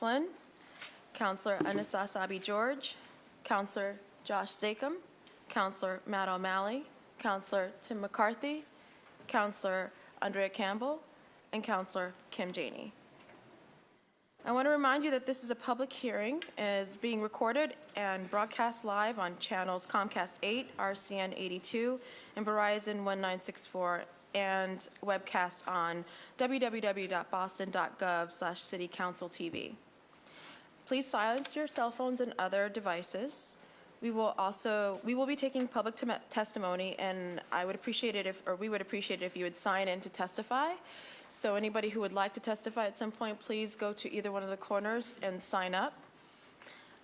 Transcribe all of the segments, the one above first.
Flynn, Counselor Anastas Abi-George, Counselor Josh Zakum, Counselor Matt O'Malley, Counselor Tim McCarthy, Counselor Andrea Campbell, and Counselor Kim Janey. I want to remind you that this is a public hearing, is being recorded and broadcast live on channels Comcast 8, RCN 82, and Verizon 1964, and webcast on www.boston.gov/citycounciltv. Please silence your cell phones and other devices. We will be taking public testimony, and we would appreciate it if you would sign in to testify. So anybody who would like to testify at some point, please go to either one of the corners and sign up.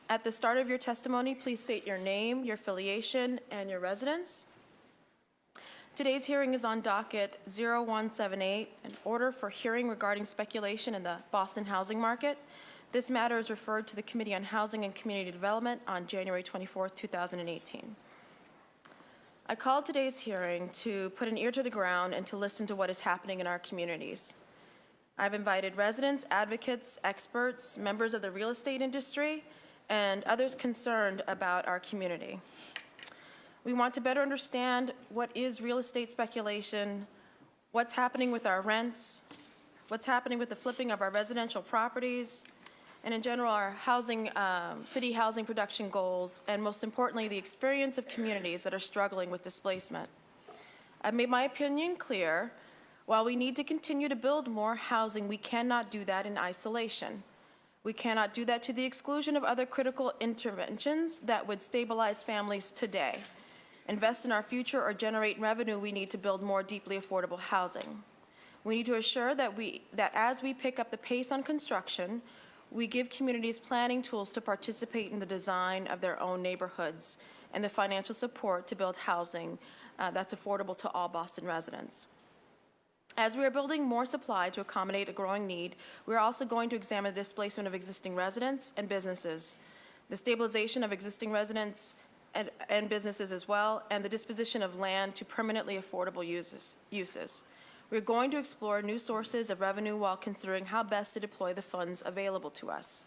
At the start of your testimony, please state your name, your affiliation, and your residence. Today's hearing is on docket 0178, an order for hearing regarding speculation in the Boston housing market. This matter is referred to the Committee on Housing and Community Development on January 24, 2018. I called today's hearing to put an ear to the ground and to listen to what is happening in our communities. I've invited residents, advocates, experts, members of the real estate industry, and others concerned about our community. We want to better understand what is real estate speculation, what's happening with our rents, what's happening with the flipping of our residential properties, and in general, our city housing production goals, and most importantly, the experience of communities that are struggling with displacement. I've made my opinion clear. While we need to continue to build more housing, we cannot do that in isolation. We cannot do that to the exclusion of other critical interventions that would stabilize families today, invest in our future, or generate revenue. We need to build more deeply affordable housing. We need to assure that as we pick up the pace on construction, we give communities planning tools to participate in the design of their own neighborhoods and the financial support to build housing that's affordable to all Boston residents. As we are building more supply to accommodate a growing need, we are also going to examine the displacement of existing residents and businesses, the stabilization of existing residents and businesses as well, and the disposition of land to permanently affordable uses. We're going to explore new sources of revenue while considering how best to deploy the funds available to us.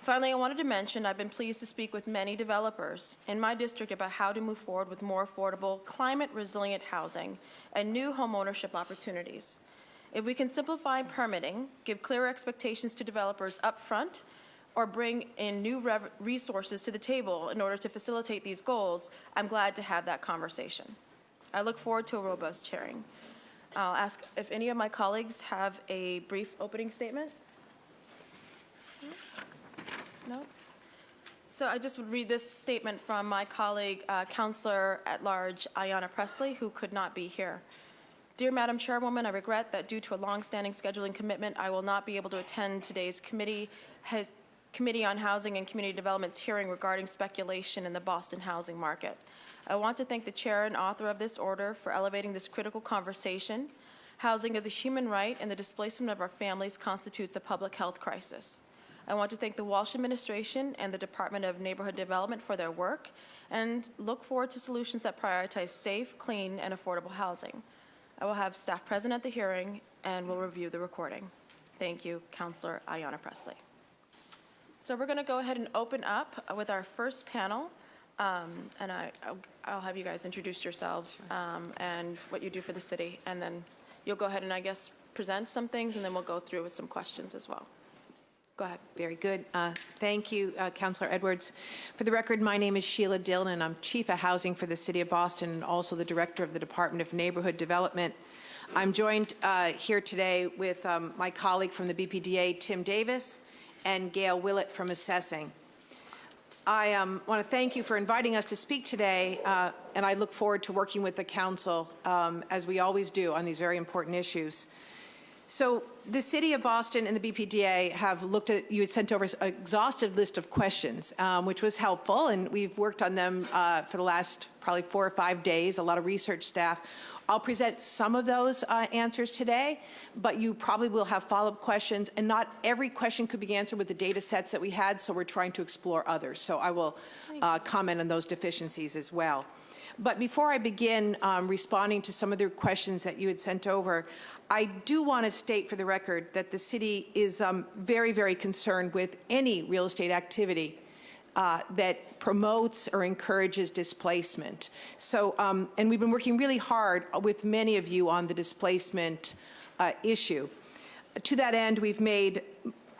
Finally, I wanted to mention I've been pleased to speak with many developers in my district about how to move forward with more affordable, climate-resilient housing and new homeownership opportunities. If we can simplify permitting, give clearer expectations to developers up front, or bring in new resources to the table in order to facilitate these goals, I'm glad to have that conversation. I look forward to a robust hearing. I'll ask if any of my colleagues have a brief opening statement. No? So I just would read this statement from my colleague, Counselor at Large Ayanna Pressley, who could not be here. Dear Madam Chairwoman, I regret that due to a long-standing scheduling commitment, I will not be able to attend today's Committee on Housing and Community Development's hearing regarding speculation in the Boston housing market. I want to thank the chair and author of this order for elevating this critical conversation. Housing is a human right, and the displacement of our families constitutes a public health crisis. I want to thank the Walsh administration and the Department of Neighborhood Development for their work, and look forward to solutions that prioritize safe, clean, and affordable housing. I will have staff present at the hearing and will review the recording. Thank you, Counselor Ayanna Pressley. So we're going to go ahead and open up with our first panel. And I'll have you guys introduce yourselves and what you do for the city, and then you'll go ahead and I guess present some things, and then we'll go through with some questions as well. Go ahead. Very good. Thank you, Councilor Edwards. For the record, my name is Sheila Dillon, and I'm Chief of Housing for the City of Boston and also the Director of the Department of Neighborhood Development. I'm joined here today with my colleague from the BPDA, Tim Davis, and Gail Willett from Assessing. I want to thank you for inviting us to speak today, and I look forward to working with the Council, as we always do, on these very important issues. So the City of Boston and the BPDA have looked at, you had sent over an exhaustive list of questions, which was helpful, and we've worked on them for the last probably 4 or 5 days, a lot of research staff. I'll present some of those answers today, but you probably will have follow-up questions, and not every question could be answered with the data sets that we had, so we're trying to explore others. So I will comment on those deficiencies as well. But before I begin responding to some of the questions that you had sent over, I do want to state for the record that the city is very, very concerned with any real estate activity that promotes or encourages displacement. So, and we've been working really hard with many of you on the displacement issue. To that end, we've made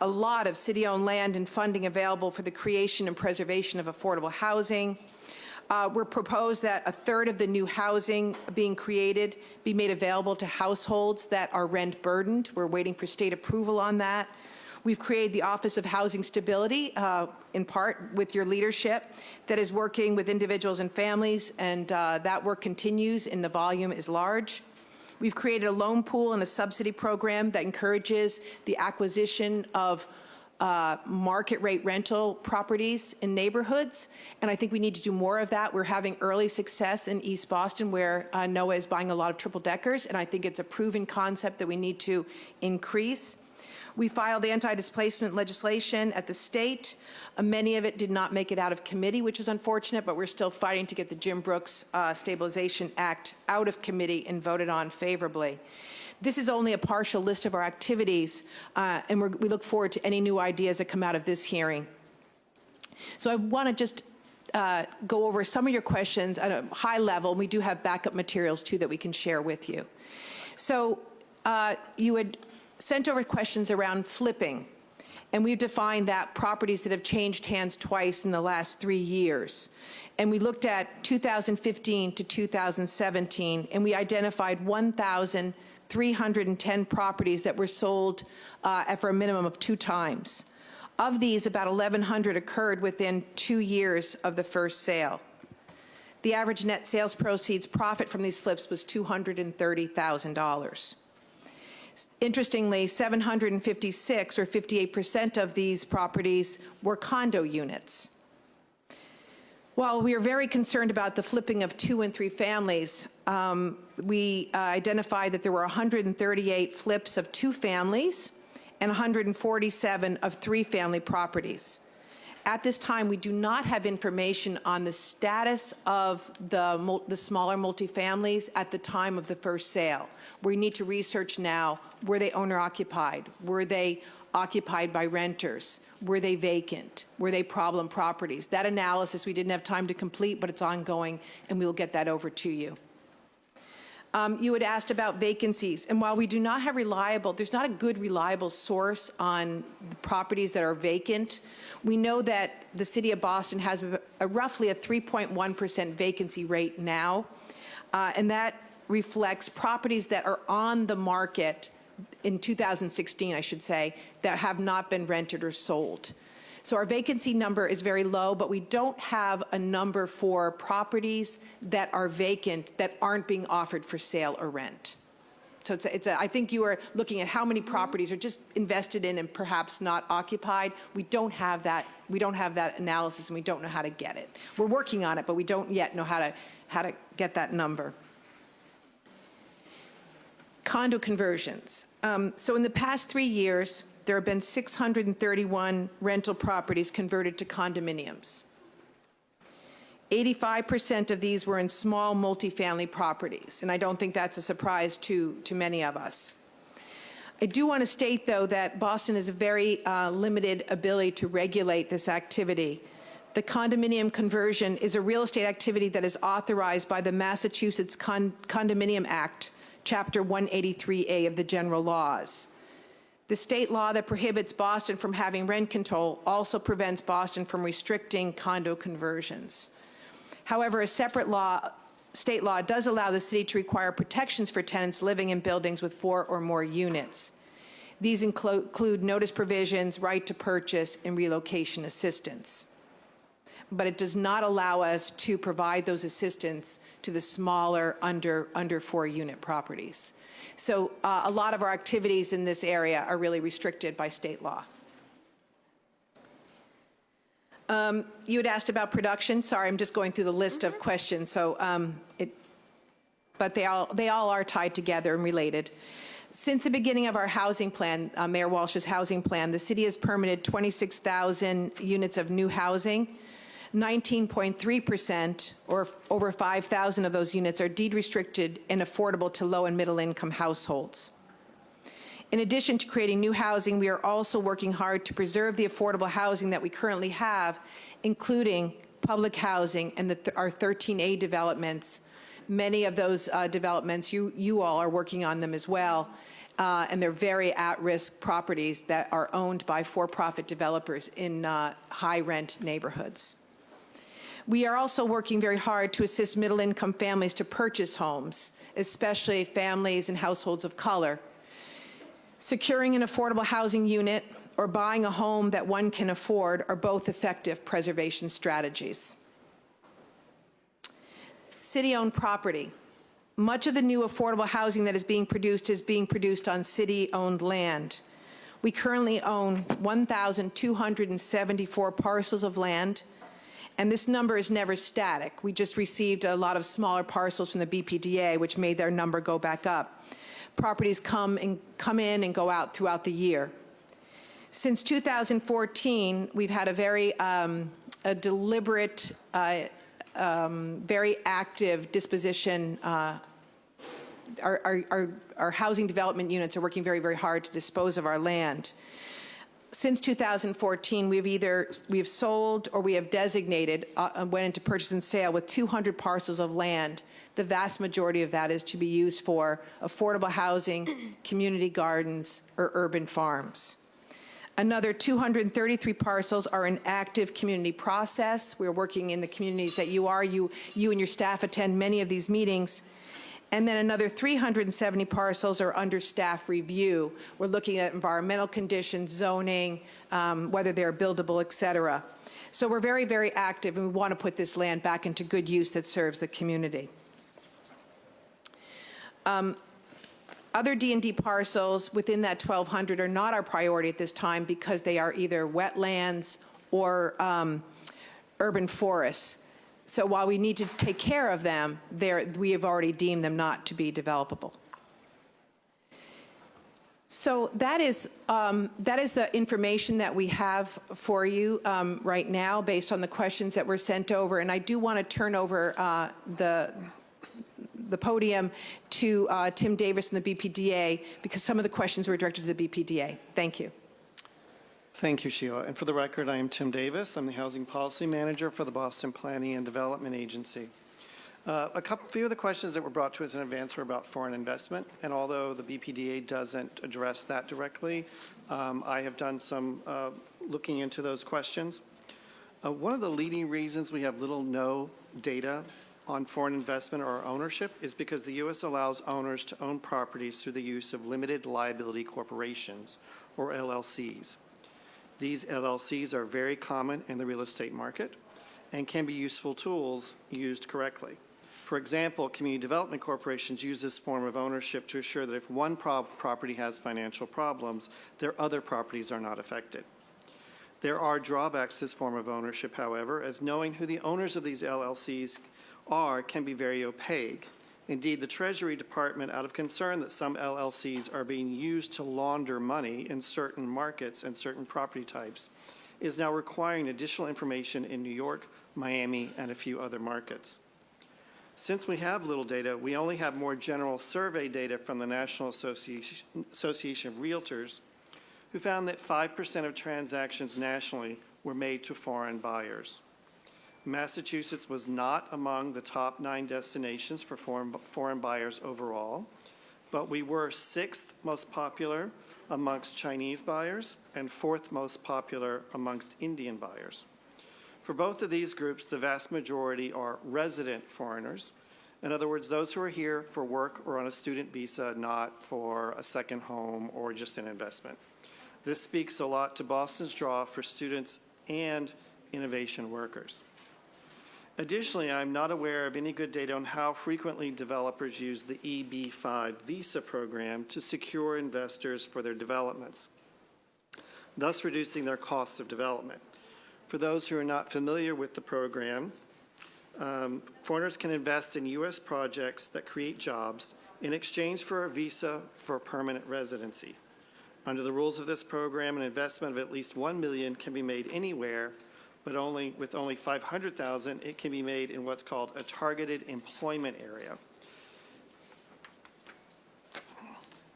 a lot of city-owned land and funding available for the creation and preservation of affordable housing. We're proposed that a third of the new housing being created be made available to households that are rent burdened. We're waiting for state approval on that. We've created the Office of Housing Stability, in part with your leadership, that is working with individuals and families, and that work continues and the volume is large. We've created a loan pool and a subsidy program that encourages the acquisition of market rate rental properties in neighborhoods, and I think we need to do more of that. We're having early success in East Boston where NOAA is buying a lot of triple deckers, and I think it's a proven concept that we need to increase. We filed anti-displacement legislation at the state. Many of it did not make it out of committee, which is unfortunate, but we're still fighting to get the Jim Brooks Stabilization Act out of committee and voted on favorably. This is only a partial list of our activities, and we look forward to any new ideas that come out of this hearing. So I want to just go over some of your questions at a high level. We do have backup materials, too, that we can share with you. So you had sent over questions around flipping, and we've defined that properties that have changed hands twice in the last 3 years. And we looked at 2015 to 2017, and we identified 1,310 properties that were sold for a minimum of 2 times. Of these, about 1,100 occurred within 2 years of the first sale. The average net sales proceeds profit from these flips was $230,000. Interestingly, 756, or 58% of these properties, were condo units. While we are very concerned about the flipping of 2 and 3 families, we identified that there were 138 flips of 2 families and 147 of 3-family properties. At this time, we do not have information on the status of the smaller multifamilies at the time of the first sale. We need to research now, were they owner-occupied? Were they occupied by renters? Were they vacant? Were they problem properties? That analysis we didn't have time to complete, but it's ongoing, and we will get that over to you. You had asked about vacancies, and while we do not have there's not a good reliable source on the properties that are vacant. We know that the city of Boston has roughly a 3.1% vacancy rate now, and that reflects properties that are on the market in 2016, I should say, that have not been rented or sold. So our vacancy number is very low, but we don't have a number for properties that are vacant that aren't being offered for sale or rent. So I think you are looking at how many properties are just invested in and perhaps not occupied. We don't have that. We don't have that analysis, and we don't know how to get it. We're working on it, but we don't yet know how to get that number. Condo conversions. So in the past 3 years, there have been 631 rental properties converted to condominiums. 85% of these were in small multifamily properties, and I don't think that's a surprise to many of us. I do want to state, though, that Boston has a very limited ability to regulate this activity. The condominium conversion is a real estate activity that is authorized by the Massachusetts Condominium Act, Chapter 183A of the General Laws. The state law that prohibits Boston from having rent control also prevents Boston from restricting condo conversions. However, a separate state law does allow the city to require protections for tenants living in buildings with 4 or more units. These include notice provisions, right to purchase, and relocation assistance. But it does not allow us to provide those assistance to the smaller under 4-unit properties. So a lot of our activities in this area are really restricted by state law. You had asked about production. Sorry, I'm just going through the list of questions. So, but they all are tied together and related. Since the beginning of our housing plan, Mayor Walsh's housing plan, the city has permitted 26,000 units of new housing. 19.3%, or over 5,000 of those units, are deed restricted and affordable to low and middle income households. In addition to creating new housing, we are also working hard to preserve the affordable housing that we currently have, including public housing and our 13A developments. Many of those developments, you all are working on them as well, and they're very at-risk properties that are owned by for-profit developers in high-rent neighborhoods. We are also working very hard to assist middle-income families to purchase homes, especially families and households of color. Securing an affordable housing unit or buying a home that one can afford are both effective preservation strategies. City-owned property. Much of the new affordable housing that is being produced on city-owned land. We currently own 1,274 parcels of land, and this number is never static. We just received a lot of smaller parcels from the BPDA, which made their number go back up. Properties come in and go out throughout the year. Since 2014, we've had a very deliberate, very active disposition. Our housing development units are working very, very hard to dispose of our land. Since 2014, we have sold or we have designated, went into purchase and sale with 200 parcels of land. The vast majority of that is to be used for affordable housing, community gardens, or urban farms. Another 233 parcels are in active community process. We're working in the communities that you are. You and your staff attend many of these meetings. And then another 370 parcels are under staff review. We're looking at environmental conditions, zoning, whether they're buildable, et cetera. So we're very, very active, and we want to put this land back into good use that serves the community. Other D&D parcels within that 1,200 are not our priority at this time because they are either wetlands or urban forests. So while we need to take care of them, we have already deemed them not to be developable. So that is the information that we have for you right now based on the questions that were sent over. And I do want to turn over the podium to Tim Davis and the BPDA because some of the questions were directed to the BPDA. Thank you. Thank you, Sheila. And for the record, I am Tim Davis. I'm the Housing Policy Manager for the Boston Planning and Development Agency. Few of the questions that were brought to us in advance were about foreign investment, and although the BPDA doesn't address that directly, I have done some looking into those questions. One of the leading reasons we have little no data on foreign investment or ownership is because the U.S. allows owners to own properties through the use of limited liability corporations, or LLCs. These LLCs are very common in the real estate market and can be useful tools used correctly. For example, community development corporations use this form of ownership to assure that if one property has financial problems, their other properties are not affected. There are drawbacks to this form of ownership, however, as knowing who the owners of these LLCs are can be very opaque. Indeed, the Treasury Department, out of concern that some LLCs are being used to launder money in certain markets and certain property types, is now requiring additional information in New York, Miami, and a few other markets. Since we have little data, we only have more general survey data from the National Association of Realtors, who found that 5% of transactions nationally were made to foreign buyers. Massachusetts was not among the top 9 destinations for foreign buyers overall, but we were 6th most popular amongst Chinese buyers and 4th most popular amongst Indian buyers. For both of these groups, the vast majority are resident foreigners. In other words, those who are here for work or on a student visa, not for a second home or just an investment. This speaks a lot to Boston's draw for students and innovation workers. Additionally, I'm not aware of any good data on how frequently developers use the EB-5 visa program to secure investors for their developments, thus reducing their costs of development. For those who are not familiar with the program, foreigners can invest in U.S. projects that create jobs in exchange for a visa for permanent residency. Under the rules of this program, an investment of at least $1 million can be made anywhere, but with only 500,000, it can be made in what's called a targeted employment area.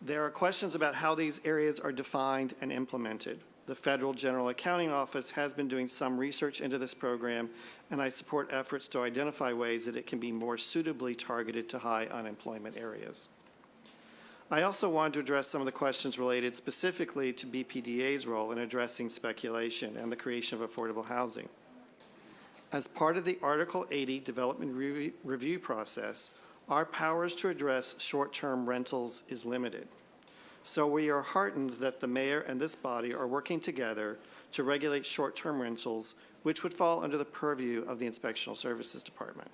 There are questions about how these areas are defined and implemented. The Federal General Accounting Office has been doing some research into this program, and I support efforts to identify ways that it can be more suitably targeted to high unemployment areas. I also wanted to address some of the questions related specifically to BPDA's role in addressing speculation and the creation of affordable housing. As part of the Article 80 development review process, our powers to address short-term rentals is limited. So we are heartened that the mayor and this body are working together to regulate short-term rentals, which would fall under the purview of the Inspectional Services Department.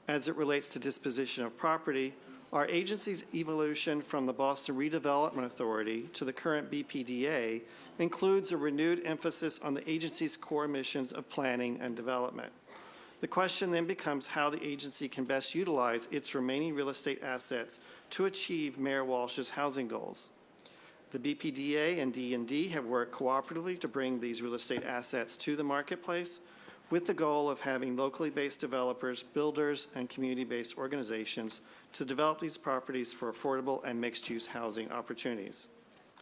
As it relates to disposition of property, our agency's evolution from the Boston Redevelopment Authority to the current BPDA includes a renewed emphasis on the agency's core missions of planning and development. The question then becomes how the agency can best utilize its remaining real estate assets to achieve Mayor Walsh's housing goals. The BPDA and D&D have worked cooperatively to bring these real estate assets to the marketplace with the goal of having locally based developers, builders, and community-based organizations to develop these properties for affordable and mixed-use housing opportunities.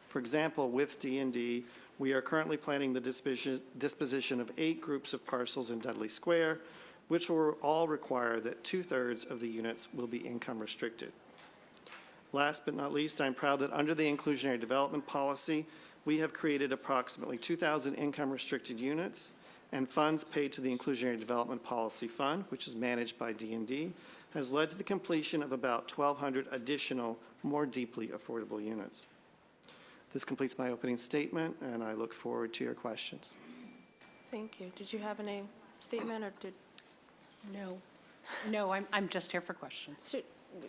For example, with D&D, we are currently planning the disposition of 8 groups of parcels in Dudley Square, which will all require that 2/3 of the units will be income restricted. Last but not least, I'm proud that under the inclusionary development policy, we have created approximately 2,000 income restricted units, and funds paid to the Inclusionary Development Policy Fund, which is managed by D&D, has led to the completion of about 1,200 additional, more deeply affordable units. This completes my opening statement, and I look forward to your questions. Thank you. Did you have any statement, or did? No, I'm just here for questions.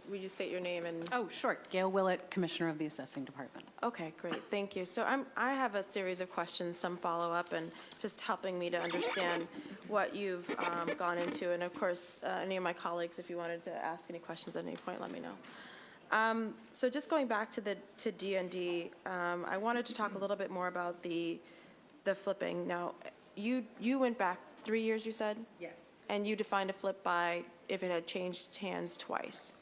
Will you state your name and? Oh, sure. Gail Willett, Commissioner of the Assessing Department. Okay, great, thank you. So I have a series of questions, some follow-up, and just helping me to understand what you've gone into. And of course, any of my colleagues, if you wanted to ask any questions at any point, let me know. So just going back to D&D, I wanted to talk a little bit more about the flipping. Now, you went back 3 years, you said? Yes. And you defined a flip by if it had changed hands twice.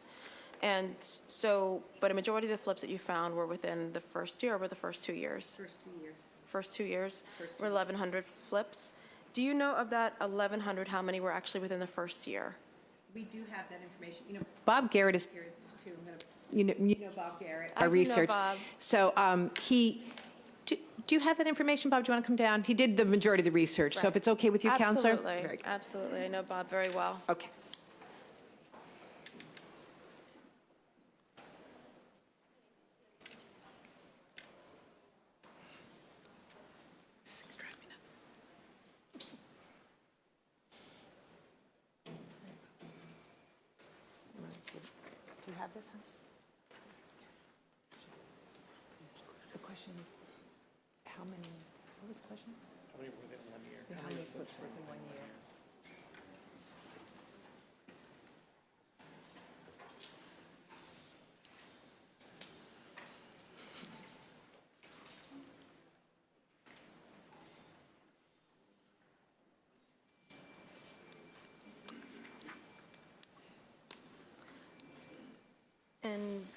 And so, but a majority of the flips that you found were within the first year or were the first 2 years? First 2 years. First 2 years were 1,100 flips. Do you know of that 1,100, how many were actually within the first year? We do have that information. You know, Bob Garrett is here too. You know Bob Garrett, I our do know research. Bob. So do you have that information, Bob? Do you want to come down? He did the majority of the research. So if it's okay with you, Counselor? Absolutely, Very good. absolutely. I know Bob very well. Okay. This thing's driving me nuts. Do you have this, huh? The question is, how many, what was the question? How many within 1 year? How many flips within 1 year? And,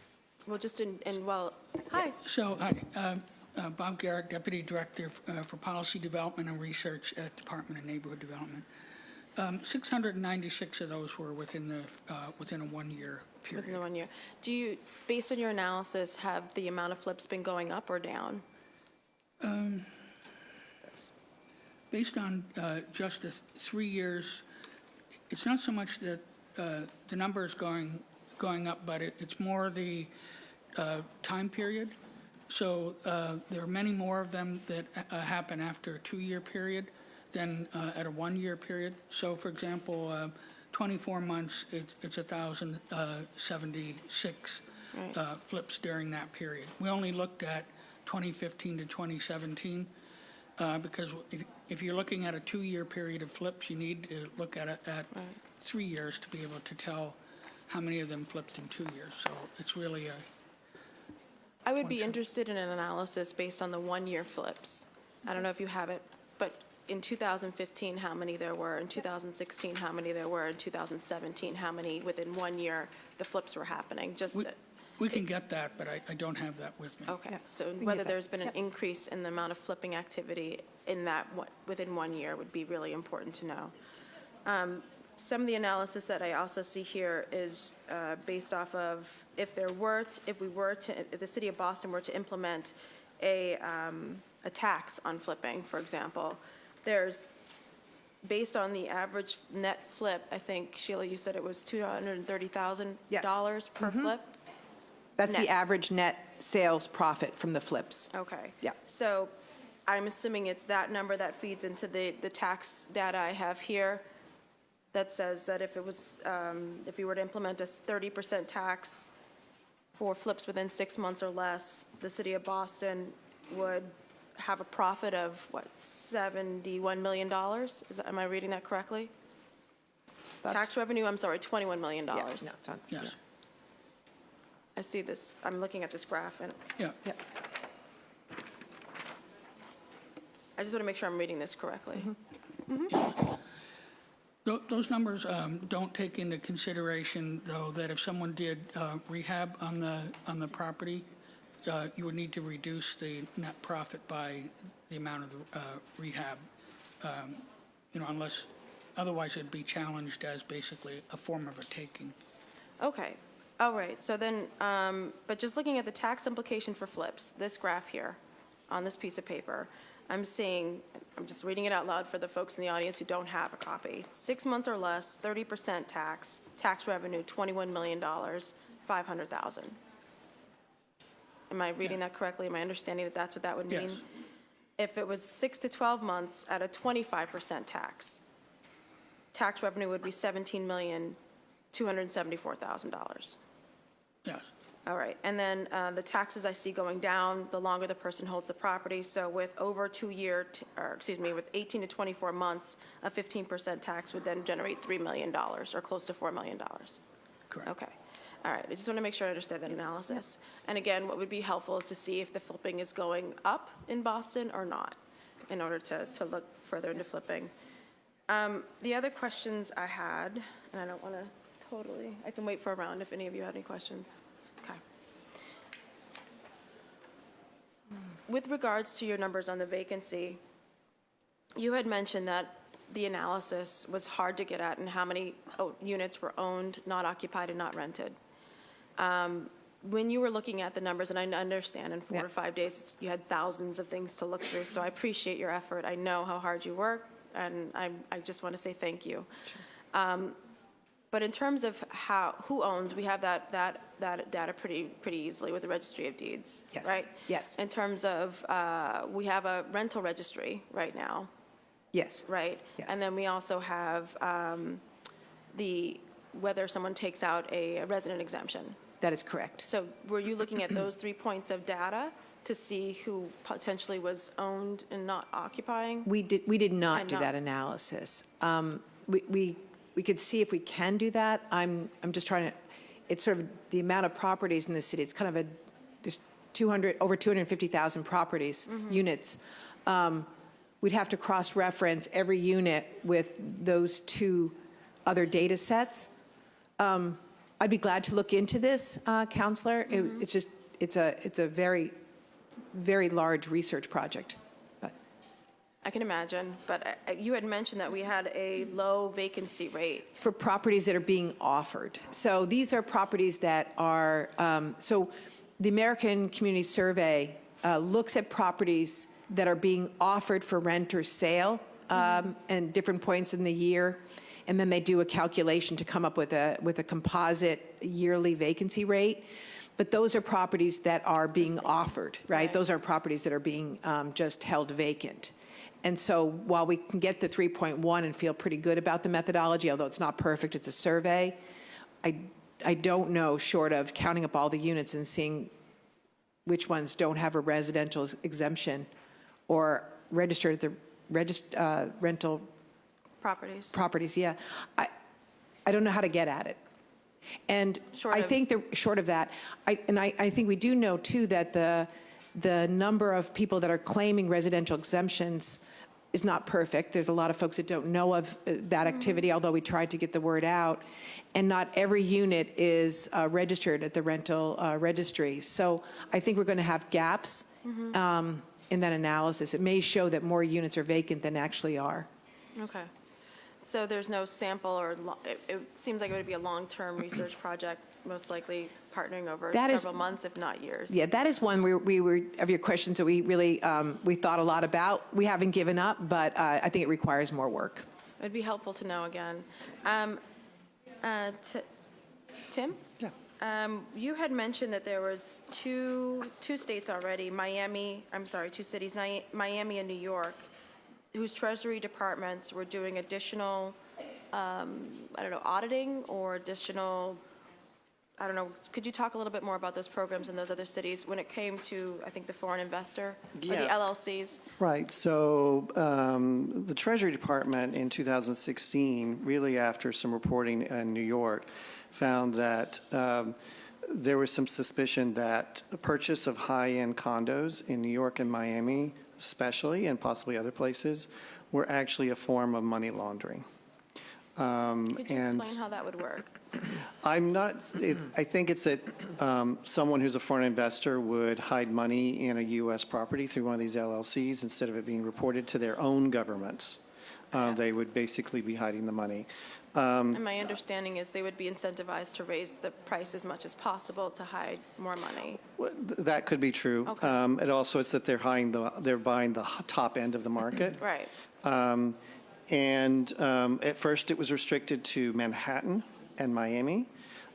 well, just well, hi. So, hi, Bob Garrett, Deputy Director for Policy Development and Research at Department of Neighborhood Development. 696 of those were within a 1 year period. Within the 1 year. Do you, based on your analysis, have the amount of flips been going up or down? Based on just the 3 years, it's not so much that the number is going up, but it's more the time period. So there are many more of them that happen after a 2 year period than at a 1 year period. So for example, 24 months, it's 1,076 Right. flips during that period. We only looked at 2015 to 2017 because if you're looking at a 2 year period of flips, you need to look at it at 3 years to be able to tell how many of them flipped in 2 years. So it's really a. I would be interested in an analysis based on the 1 year flips. I don't know if you have it, but in 2015, how many there were, in 2016, how many there were, in 2017, how many within 1 year the flips were happening, just, We can get that, but I don't have that with me. okay. So get whether that. there's been an Yep. increase in the amount of flipping activity in that, within 1 year would be really important to know. Some of the analysis that I also see here is based off of if the city of Boston were to implement a tax on flipping, for example, there's, based on the average net flip, I think, Sheila, you said it was $230,000 per flip? That's the Net. average net sales profit from the flips. Okay. Yeah. So I'm assuming it's that number that feeds into the tax data I have here that says that if it was, if you were to implement a 30% tax for flips within 6 months or less, the city of Boston would have a profit of, what, $71 million? Am I reading that correctly? Tax revenue, I'm sorry, $21 million. Yeah, no, it's not. Yes, I see this, I'm looking at this graph, and yeah. Yeah. I just want to make sure I'm reading this correctly. Those numbers don't take into consideration, though, that if someone did rehab on the property, you would need to reduce the net profit by the amount of the rehab, unless, otherwise it'd be challenged as basically a form of a taking. Okay, all right, so then, but just looking at the tax implication for flips, this graph here, on this piece of paper, I'm seeing, I'm just reading it out loud for the folks in the audience who don't have a copy. 6 months or less, 30% tax revenue, $21 million, 500,000. Am I reading that correctly? Am I understanding that that's what that would mean? Yes. If it was 6 to 12 months at a 25% tax revenue would be $17,274,000. Yes, All right, and then the taxes I see going down the longer the person holds the property. So with over 2 year, with 18 to 24 months, a 15% tax would then generate $3 million or close to $4 million. correct. Okay, all right, I just want to make sure I understand that analysis. And again, what would be helpful is to see if the flipping is going up in Boston or not, in order to look further into flipping. The other questions I had, and I don't want to totally, I can wait for a round if any of you have any questions. Okay. With regards to your numbers on the vacancy, you had mentioned that the analysis was hard to get at and how many units were owned, not occupied, and not rented. When you were looking at the numbers, and I understand in 4 Yeah. to 5 days, you had thousands of things to look through, so I appreciate your effort. I know how hard you work, and I just want to say thank you. But in terms of who owns, we have that data pretty easily with the Registry of Deeds, Yes. right? Yes. In terms of, we have a rental registry right now, Yes. right? Yes. And then we also have whether someone takes out a resident exemption. That is correct. So were you looking at those 3 points of data to see who potentially was owned and not occupying? We did not And do not- that analysis. We could see if we can do that. I'm just trying to, it's sort of the amount of properties in the city. It's kind of there's over 250,000 properties, units. We'd have to cross-reference every unit with those 2 other data sets. I'd be glad to look into this, Counselor. It's a very, very large research project. But I can imagine, but you had mentioned that we had a low vacancy rate. for properties that are being offered. So these are properties that are, so the American Community Survey looks at properties that are being offered for rent or sale and different points in the year. And then they do a calculation to come up with a composite yearly vacancy rate. But those are properties that are being offered, right? Right. Those are properties that are being just held vacant. And so while we can get the 3.1 and feel pretty good about the methodology, although it's not perfect, it's a survey, I don't know, short of counting up all the units and seeing which ones don't have a residential exemption or registered at the rental properties, yeah. I don't know how to get at it. And Short I of- think short of that, I think we do know too that the number of people that are claiming residential exemptions is not perfect. There's a lot of folks that don't know of that activity, although we tried to get the word out. And not every unit is registered at the rental registry. So I think we're going to have gaps in that analysis. It may show that more units are vacant than actually are. Okay. So there's no sample or, it seems like it would be a long-term research project, most likely partnering over That is- several months, if not years. Yeah, that is one we were, of your questions that we really, we thought a lot about. We haven't given up, but I think it requires more work. It would be helpful to know again. Tim? Yeah. You had mentioned that there was two states already, two cities, Miami and New York, whose Treasury departments were doing additional, auditing or additional, could you talk a little bit more about those programs in those other cities when it came to, I think, the foreign investor or the Yeah. LLCs? Right. So the Treasury Department in 2016, really after some reporting in New York, found that there was some suspicion that the purchase of high-end condos in New York and Miami, especially, and possibly other places, were actually a form of money laundering. Could you explain how that would work? I'm not, I think it's that someone who's a foreign investor would hide money in a U.S. property through one of these LLCs instead of it being reported to their own governments. They would basically be hiding the money. And my understanding is they would be incentivized to raise the price as much as possible to hide more money. That could be true. Okay. It also, it's that they're buying the top end of the market. Right. And at first, it was restricted to Manhattan and Miami.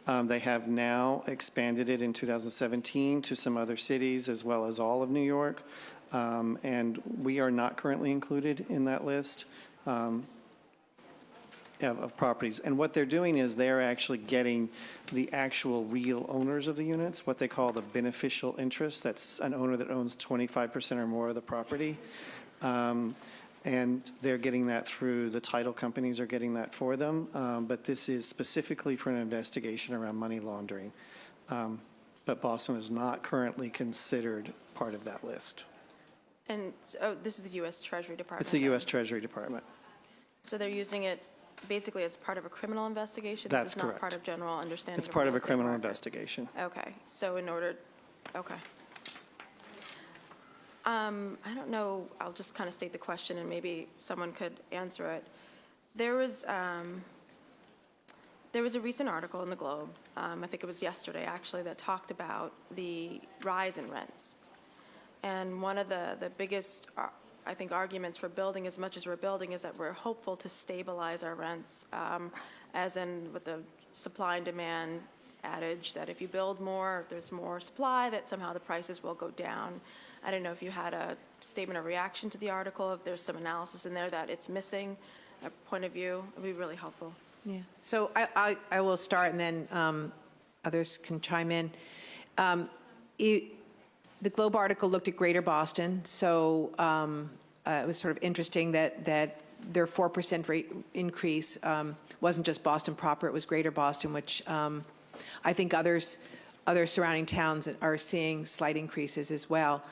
They have now expanded it in 2017 to some other cities as well as all of New York. And we are not currently included in that list of properties. And what they're doing is they're actually getting the actual real owners of the units, what they call the beneficial interest. That's an owner that owns 25% or more of the property. And they're getting that through, the title companies are getting that for them. But this is specifically for an investigation around money laundering. But Boston is not currently considered part of that list. And, this is the U.S. Treasury Department? It's the then? U.S. Treasury Department. So they're using it basically as part of a criminal investigation? That's This is correct. not part of general understanding It's of part real of a estate criminal market? investigation. Okay, so okay. I don't know, I'll just kind of state the question and maybe someone could answer it. There was a recent article in the Globe, I think it was yesterday actually, that talked about the rise in rents. And one of the biggest, I think, arguments for building as much as we're building is that we're hopeful to stabilize our rents, as in with the supply and demand adage that if you build more, if there's more supply, that somehow the prices will go down. I don't know if you had a statement of reaction to the article, if there's some analysis in there that it's missing, a point of view, it would be really helpful. Yeah. So I will start, and then others can chime in. The Globe article looked at Greater Boston, so it was sort of interesting that their 4% rate increase wasn't just Boston proper, it was Greater Boston, which I think other surrounding towns are seeing slight increases as well.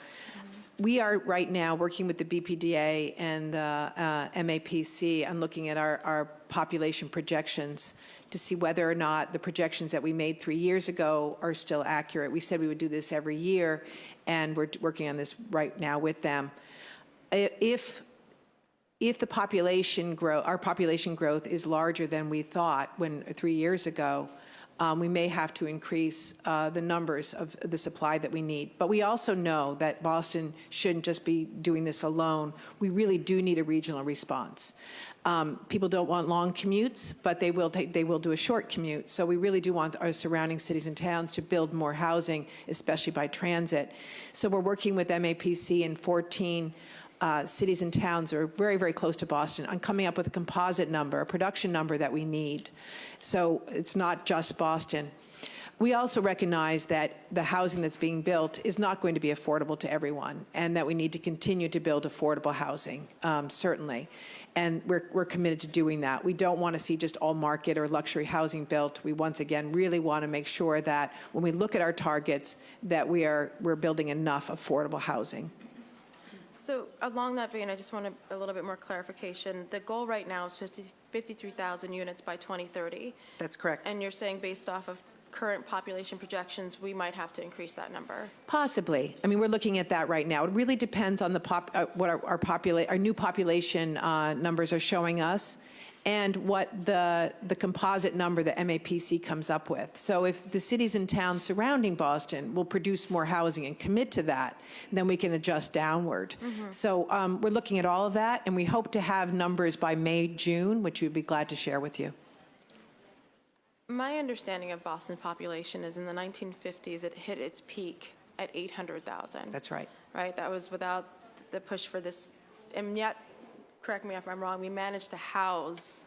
We are right now working with the BPDA and the MAPC on looking at our population projections to see whether or not the projections that we made 3 years ago are still accurate. We said we would do this every year, and we're working on this right now with them. If the our population growth is larger than we thought 3 years ago, we may have to increase the numbers of the supply that we need. But we also know that Boston shouldn't just be doing this alone. We really do need a regional response. People don't want long commutes, but they will do a short commute. So we really do want our surrounding cities and towns to build more housing, especially by transit. So we're working with MAPC in 14 cities and towns that are very, very close to Boston on coming up with a composite number, a production number that we need. So it's not just Boston. We also recognize that the housing that's being built is not going to be affordable to everyone, and that we need to continue to build affordable housing, certainly. And we're committed to doing that. We don't want to see just all market or luxury housing built. We, once again, really want to make sure that when we look at our targets, that we're building enough affordable housing. So along that vein, I just want a little bit more clarification. The goal right now is 53,000 units by 2030. That's correct. And you're saying based off of current population projections, we might have to increase that number? Possibly. I mean, we're looking at that right now. It really depends on the what our new population numbers are showing us, and what the composite number the MAPC comes up with. So if the cities and towns surrounding Boston will produce more housing and commit to that, then we can adjust downward. So we're looking at all of that, and we hope to have numbers by May, June, which we'd be glad to share with you. My understanding of Boston population is in the 1950s, it hit its peak at 800,000. That's right. Right? That was without the push for this, and yet, correct me if I'm wrong, we managed to house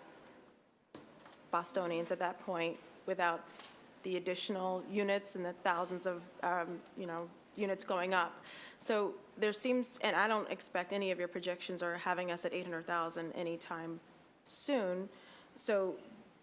Bostonians at that point without the additional units and the thousands of, units going up. So there seems, and I don't expect any of your projections are having us at 800,000 anytime soon. So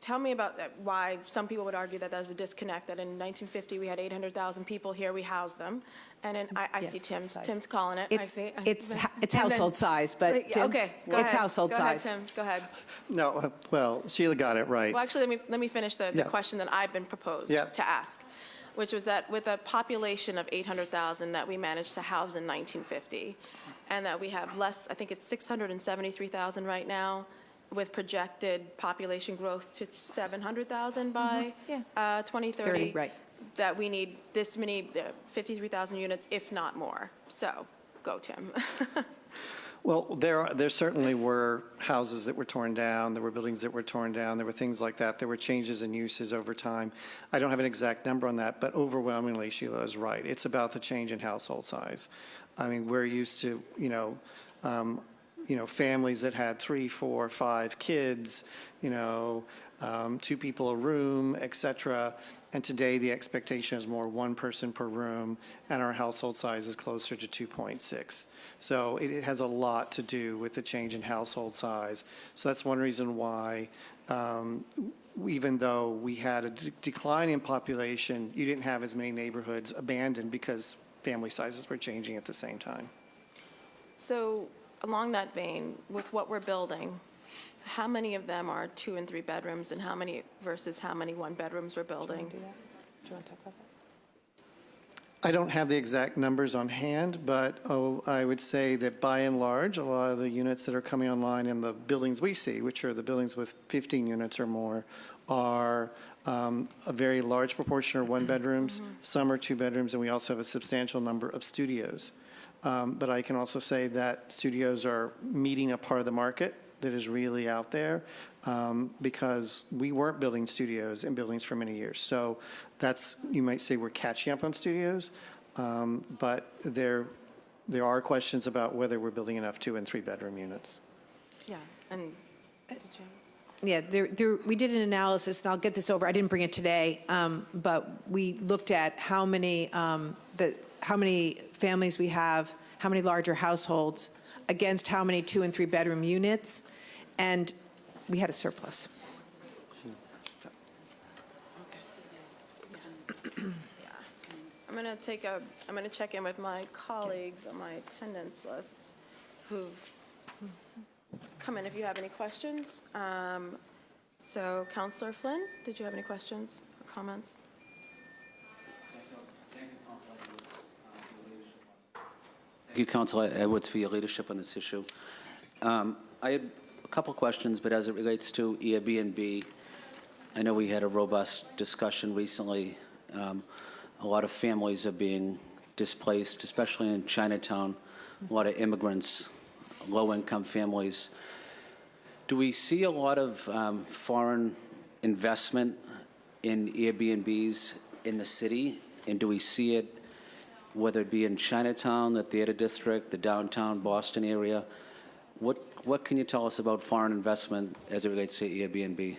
tell me about that, why some people would argue that there's a disconnect, that in 1950 we had 800,000 people here, we housed them. And then I see Tim's calling it. It's household size, but Tim, Okay, go ahead. it's household size. Go ahead, Tim, go ahead. No, well, Sheila got it right. Well, actually, let me finish the Yeah. question that I've been proposed Yeah. to ask, which was that with a population of 800,000 that we managed to house in 1950, and that we have less, I think it's 673,000 right now, with projected population growth to 700,000 by 2030. Right. That we need this many, 53,000 units, if not more. So, go, Tim. Well, there certainly were houses that were torn down, there were buildings that were torn down, there were things like that. There were changes in uses over time. I don't have an exact number on that, but overwhelmingly, Sheila is right. It's about the change in household size. I mean, we're used to, families that had 3, 4, 5 kids, 2 people a room, et cetera. And today, the expectation is more 1 person per room, and our household size is closer to 2.6. So it has a lot to do with the change in household size. So that's one reason why, even though we had a decline in population, you didn't have as many neighborhoods abandoned because family sizes were changing at the same time. So, along that vein, with what we're building, how many of them are 2 and 3 bedrooms, and how many versus how many 1 bedrooms we're building? Do you want to talk about that? I don't have the exact numbers on hand, but I would say that by and large, a lot of the units that are coming online in the buildings we see, which are the buildings with 15 units or more, are a very large proportion are 1 bedrooms, some are 2 bedrooms, and we also have a substantial number of studios. But I can also say that studios are meeting a part of the market that is really out there, because we weren't building studios in buildings for many years. So that's, you might say we're catching up on studios, but there are questions about whether we're building enough 2 and 3 bedroom units. Yeah, and did you? Yeah, we did an analysis, and I'll get this over. I didn't bring it today, but we looked at how many families we have, how many larger households, against how many 2 and 3 bedroom units, and we had a surplus. I'm going to check in with my colleagues on my attendance list who've come in if you have any questions. So, Councillor Flynn, did you have any questions or comments? Thank you, Councilor Edwards, for your leadership on this issue. I had a couple questions, but as it relates to Airbnb, I know we had a robust discussion recently. A lot of families are being displaced, especially in Chinatown, a lot of immigrants, low-income families. Do we see a lot of foreign investment in Airbnbs in the city? And do we see it, whether it be in Chinatown, the Theater District, the downtown Boston area? What can you tell us about foreign investment as it relates to Airbnb?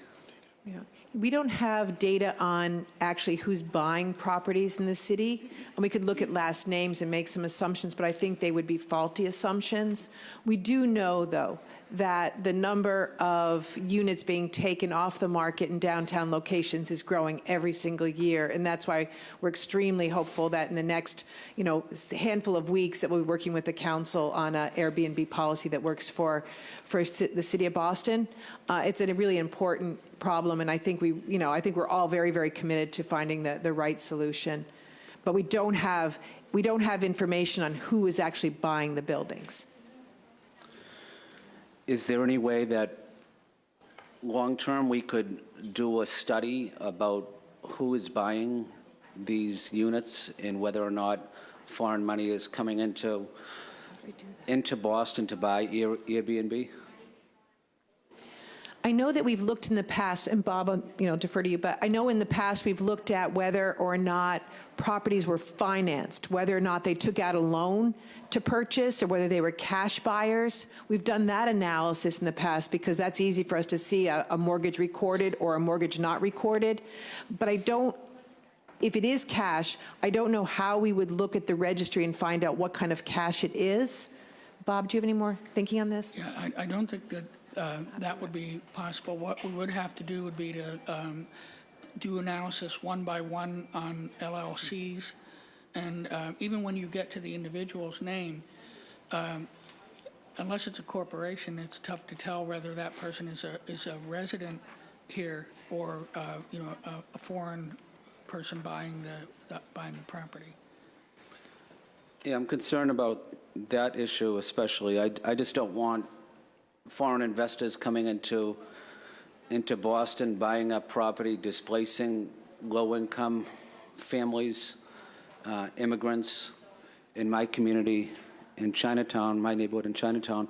Yeah. We don't have data on actually who's buying properties in the city, and we could look at last names and make some assumptions, but I think they would be faulty assumptions. We do know, though, that the number of units being taken off the market in downtown locations is growing every single year. And that's why we're extremely hopeful that in the next, handful of weeks that we'll be working with the council on an Airbnb policy that works for the city of Boston. It's a really important problem, and I think we're all very, very committed to finding the right solution. But we don't have information on who is actually buying the buildings. Is there any way that long-term we could do a study about who is buying these units and whether or not foreign money is coming into Boston to buy Airbnb? I know that we've looked in the past, and Bob, I'll defer to you, but I know in the past we've looked at whether or not properties were financed, whether or not they took out a loan to purchase or whether they were cash buyers. We've done that analysis in the past because that's easy for us to see a mortgage recorded or a mortgage not recorded. But if it is cash, I don't know how we would look at the registry and find out what kind of cash it is. Bob, do you have any more thinking on this? Yeah, I don't think that that would be possible. What we would have to do would be to do analysis one by one on LLCs. And even when you get to the individual's name, unless it's a corporation, it's tough to tell whether that person is a resident here or a foreign person buying the property. Yeah, I'm concerned about that issue especially. I just don't want foreign investors coming into Boston, buying up property, displacing low-income families, immigrants. In my community in Chinatown, my neighborhood in Chinatown,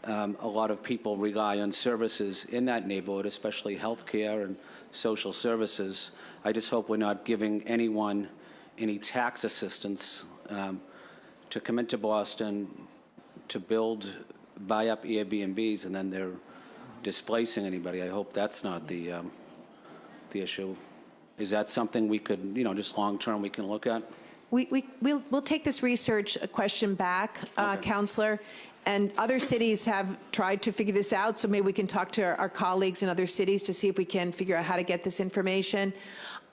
a lot of people rely on services in that neighborhood, especially health care and social services. I just hope we're not giving anyone any tax assistance to come into Boston to buy up Airbnbs, and then they're displacing anybody. I hope that's not the issue. Is that something we could, just long-term we can look at? We'll take this research question back, Okay. Counselor, and other cities have tried to figure this out, so maybe we can talk to our colleagues in other cities to see if we can figure out how to get this information.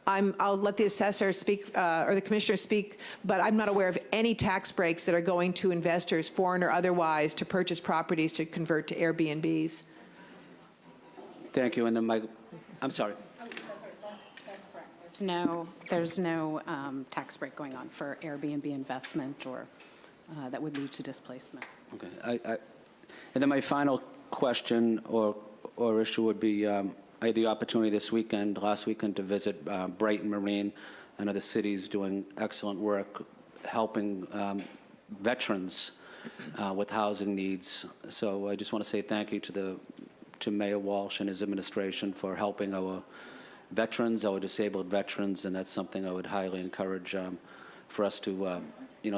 I'll let the assessor speak, or the commissioner speak, but I'm not aware of any tax breaks that are going to investors, foreign or otherwise, to purchase properties to convert to Airbnbs. Thank you. And then I'm sorry. There's no tax break going on for Airbnb investment or that would lead to displacement. Okay. And then my final question or issue would be, I had the opportunity last weekend, to visit Brighton Marine. I know the city's doing excellent work helping veterans with housing needs. So I just want to say thank you to Mayor Walsh and his administration for helping our veterans, our disabled veterans, and that's something I would highly encourage for us to,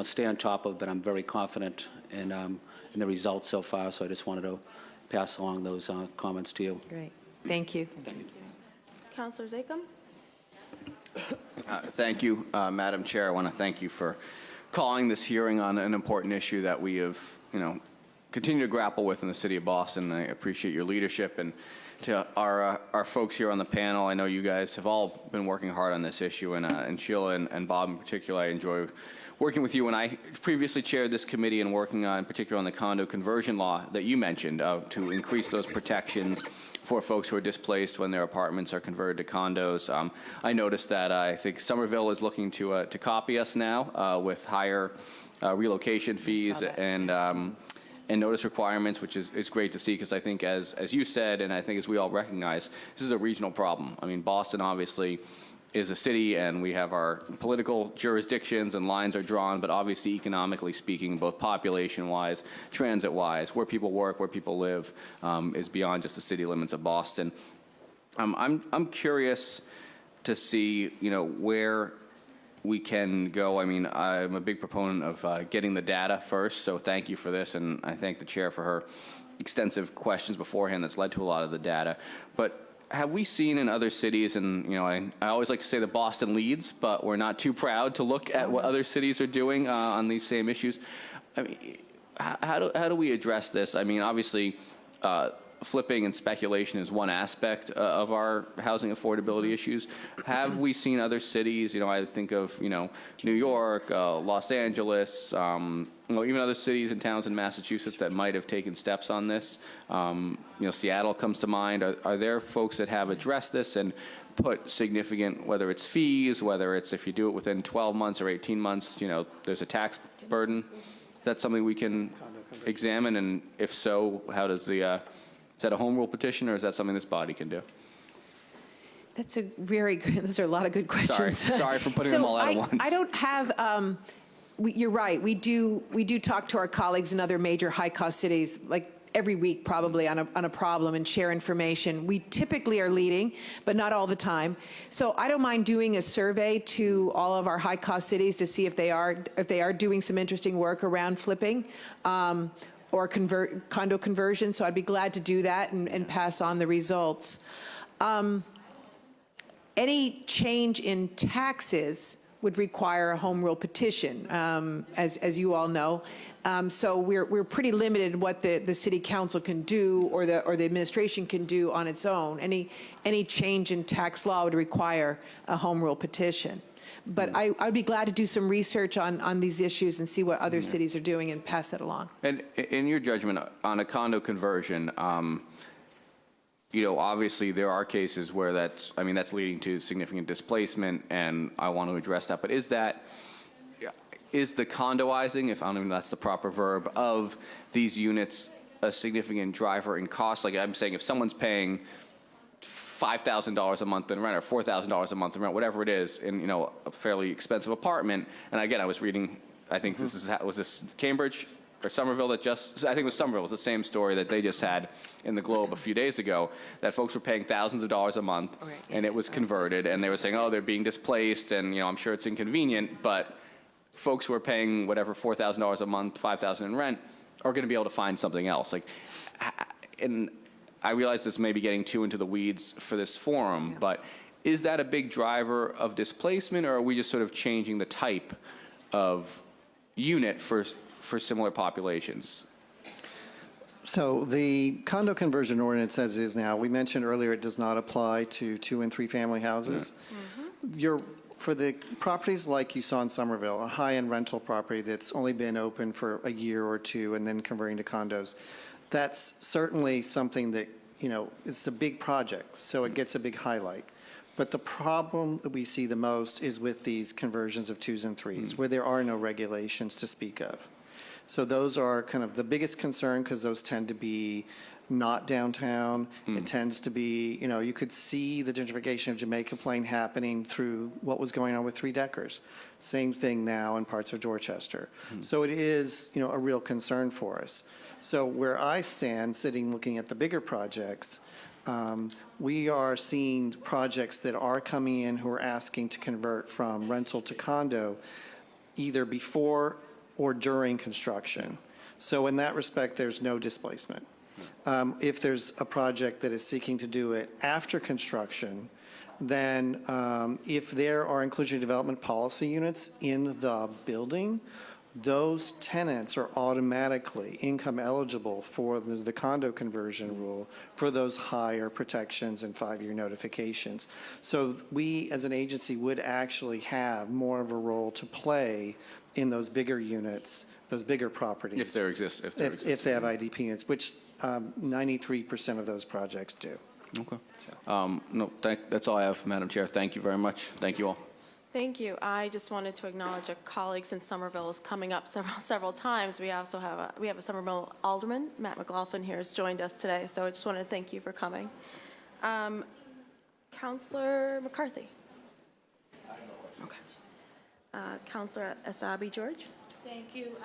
stay on top of. But I'm very confident in the results so far. So I just wanted to pass along those comments to you. Great. Thank you. Councilor Zakhem? Thank you, Madam Chair. I want to thank you for calling this hearing on an important issue that we have, continue to grapple with in the city of Boston. I appreciate your leadership, and to our folks here on the panel, I know you guys have all been working hard on this issue, and Sheila and Bob in particular, I enjoy working with you. When I previously chaired this committee and working on, particularly on the condo conversion law that you mentioned, to increase those protections for folks who are displaced when their apartments are converted to condos. I noticed that I think Somerville is looking to copy us now with higher relocation fees and notice requirements, which is great to see, because I think as you said, and I think as we all recognize, this is a regional problem. I mean, Boston obviously is a city, and we have our political jurisdictions and lines are drawn, but obviously economically speaking, both population-wise, transit-wise, where people work, where people live, is beyond just the city limits of Boston. I'm curious to see, where we can go. I mean, I'm a big proponent of getting the data first, so thank you for this, and I thank the chair for her extensive questions beforehand that's led to a lot of the data. But have we seen in other cities, and I always like to say that Boston leads, but we're not too proud to look at what other cities are doing on these same issues. I mean, how do we address this? I mean, obviously, flipping and speculation is one aspect of our housing affordability issues. Have we seen other cities, I think of, New York, Los Angeles, even other cities and towns in Massachusetts that might have taken steps on this? Seattle comes to mind. Are there folks that have addressed this and put significant, whether it's fees, whether it's if you do it within 12 months or 18 months, there's a tax burden? Is that something we can examine? And if so, how does is that a home rule petition, or is that something this body can do? That's a very good, those are a lot of good questions. Sorry for putting them all out at once. I don't have, you're right, we do talk to our colleagues in other major high-cost cities, like every week probably on a problem, and share information. We typically are leading, but not all the time. So I don't mind doing a survey to all of our high-cost cities to see if they are doing some interesting work around flipping. Or condo conversion, so I'd be glad to do that and pass on the results. Any change in taxes would require a home rule petition, as you all know. So we're pretty limited what the city council can do or the administration can do on its own. Any change in tax law would require a home rule petition. But I'd be glad to do some research on these issues and see what other cities are doing and pass that along. And in your judgment on a condo conversion, obviously there are cases where that's leading to significant displacement, and I want to address that. But is the condoizing, if I don't even know if that's the proper verb, of these units a significant driver in cost? Like I'm saying, if someone's paying $5,000 a month in rent or $4,000 a month in rent, whatever it is, in a fairly expensive apartment. And again, I was reading, I think was this Cambridge or Somerville that I think it was Somerville, it was the same story that they just had in the Globe a few days ago, that folks were paying thousands of dollars a month, and it was converted, and they were saying, oh, they're being displaced, and I'm sure it's inconvenient, but folks who are paying whatever $4,000 a month, $5,000 in rent, are going to be able to find something else. And I realize this may be getting too into the weeds for this forum, but is that a big driver of displacement, or are we just sort of changing the type of unit for similar populations? So the condo conversion ordinance as is now, we mentioned earlier it does not apply to 2- and 3-family houses. For the properties like you saw in Somerville, a high-end rental property that's only been open for a year or two and then converting to condos, that's certainly something that, it's the big project, so it gets a big highlight. But the problem that we see the most is with these conversions of 2s and 3s, where there are no regulations to speak of. So those are kind of the biggest concern, because those tend to be not downtown. It tends to be, you could see the gentrification of Jamaica Plain happening through what was going on with 3-deckers. Same thing now in parts of Dorchester. So it is, a real concern for us. So where I stand, sitting looking at the bigger projects, we are seeing projects that are coming in who are asking to convert from rental to condo either before or during construction. So in that respect, there's no displacement. If there's a project that is seeking to do it after construction, then if there are inclusionary development policy units in the building, those tenants are automatically income eligible for the condo conversion rule for those higher protections and 5-year notifications. So we, as an agency, would actually have more of a role to play in those bigger units, those bigger properties. If there exists. If they have IDP units, which 93% of those projects do. Okay. No, that's all I have, Madam Chair. Thank you very much. Thank you all. Thank you. I just wanted to acknowledge a colleague since Somerville is coming up several times. We also have a Somerville alderman, Matt McLaughlin, here has joined us today. So I just wanted to thank you for coming. Councillor McCarthy. Okay. Councillor Asabi George. Thank you,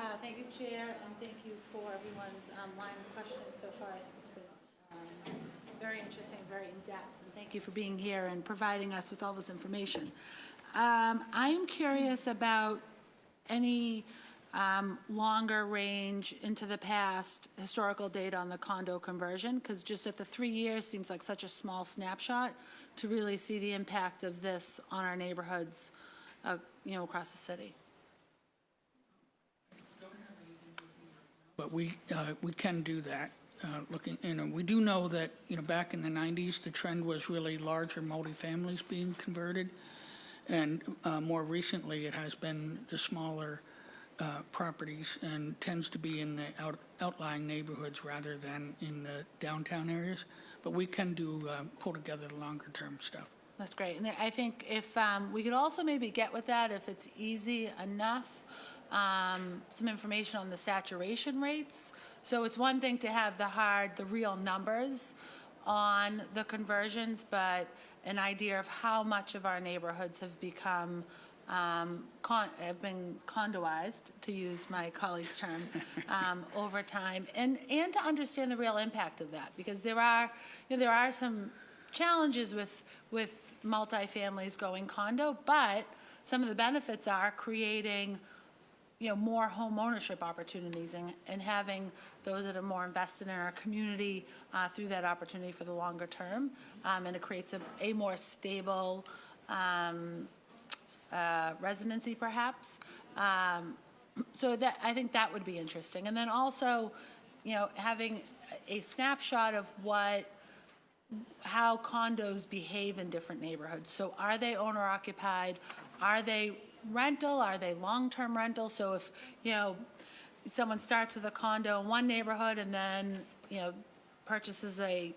Chair, and thank you for everyone's line of questioning so far. It's been very interesting, very in-depth, and thank you for being here and providing us with all this information. I'm curious about any longer range into the past historical data on the condo conversion, because just at the 3 years seems like such a small snapshot to really see the impact of this on our neighborhoods, across the city. But we can do that. looking, we do know that, back in the 90s, the trend was really larger multifamilies being converted. And more recently, it has been the smaller properties and tends to be in the outlying neighborhoods rather than in the downtown areas. But we can pull together the longer-term stuff. That's great. And I think if we could also maybe get with that, if it's easy enough, some information on the saturation rates. So it's one thing to have the real numbers on the conversions, but an idea of how much of our neighborhoods have become have been condoized, to use my colleague's term, over time, and to understand the real impact of that, because there are some challenges with multifamilies going condo, but some of the benefits are creating more home ownership opportunities and having those that are more invested in our community through that opportunity for the longer term, and it creates a more stable residency, perhaps. So that, I think that would be interesting. And then also, having a snapshot of how condos behave in different neighborhoods. So are they owner occupied? Are they rental? Are they long-term rental? So if, someone starts with a condo in one neighborhood and then, purchases a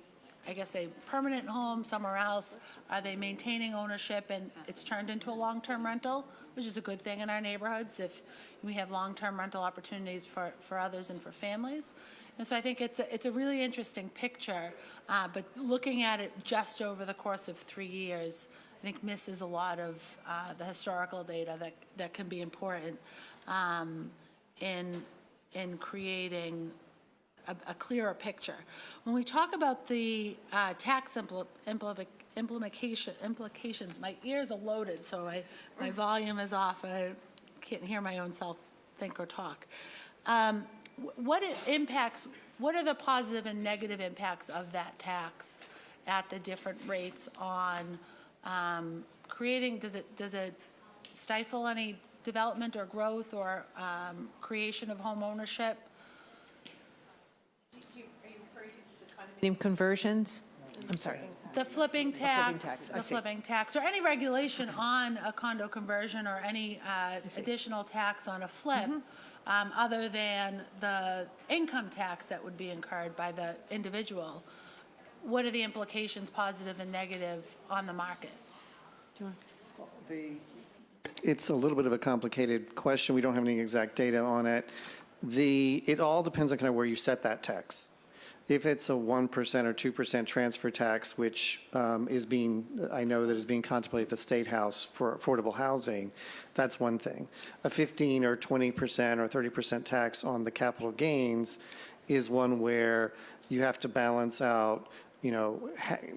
permanent home somewhere else, are they maintaining ownership and it's turned into a long-term rental, which is a good thing in our neighborhoods if we have long-term rental opportunities for others and for families. And so I think it's a really interesting picture, but looking at it just over the course of 3 years, I think misses a lot of the historical data that can be important in creating a clearer picture. When we talk about the tax implications, my ears are loaded, so my volume is off. I can't hear my own self think or talk. What are the positive and negative impacts of that tax at the different rates on creating, does it stifle any development or growth or creation of home ownership? Are you referring to the condominium conversions? I'm sorry. The flipping tax, I see. flipping tax, or any regulation on a condo conversion or any additional tax on a flip, other than the income tax that would be incurred by the individual. What are the implications, positive and negative, on the market? It's a little bit of a complicated question. We don't have any exact data on it. It all depends on kind of where you set that tax. If it's a 1% or 2% transfer tax, which I know that is being contemplated at the State House for affordable housing, that's one thing. A 15 or 20% or 30% tax on the capital gains is one where you have to balance out,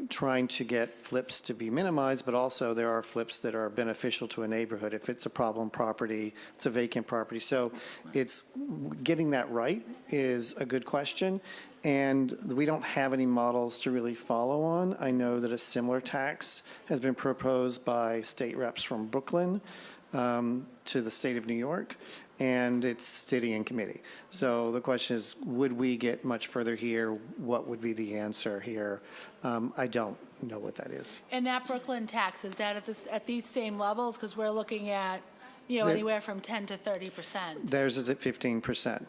trying to get flips to be minimized, but also there are flips that are beneficial to a neighborhood. If it's a problem property, it's a vacant property. So it's getting that right is a good question. And we don't have any models to really follow on. I know that a similar tax has been proposed by state reps from Brooklyn to the state of New York, and it's sitting in committee. So the question is, would we get much further here? What would be the answer here? I don't know what that is. And that Brooklyn tax, is that at these same levels? Because we're looking at, anywhere from 10 to 30%. Theirs is at 15%.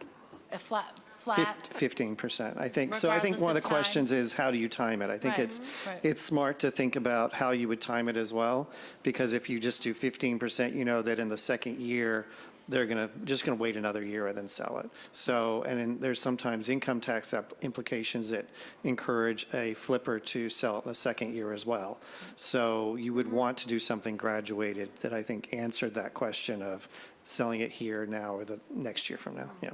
A flat? 15%, I think. So I think one of the Regardless of time? questions is, how do you time it? I think Right, it's smart to think about how you would time it as well, because if you just do 15%, you know that in the second year, they're just going to wait another year and then sell it. So, and then there's sometimes income tax implications that encourage a flipper to sell it the second year as well. So you would want to do something graduated that I think answered that question of selling it here now or the next year from now. Yeah.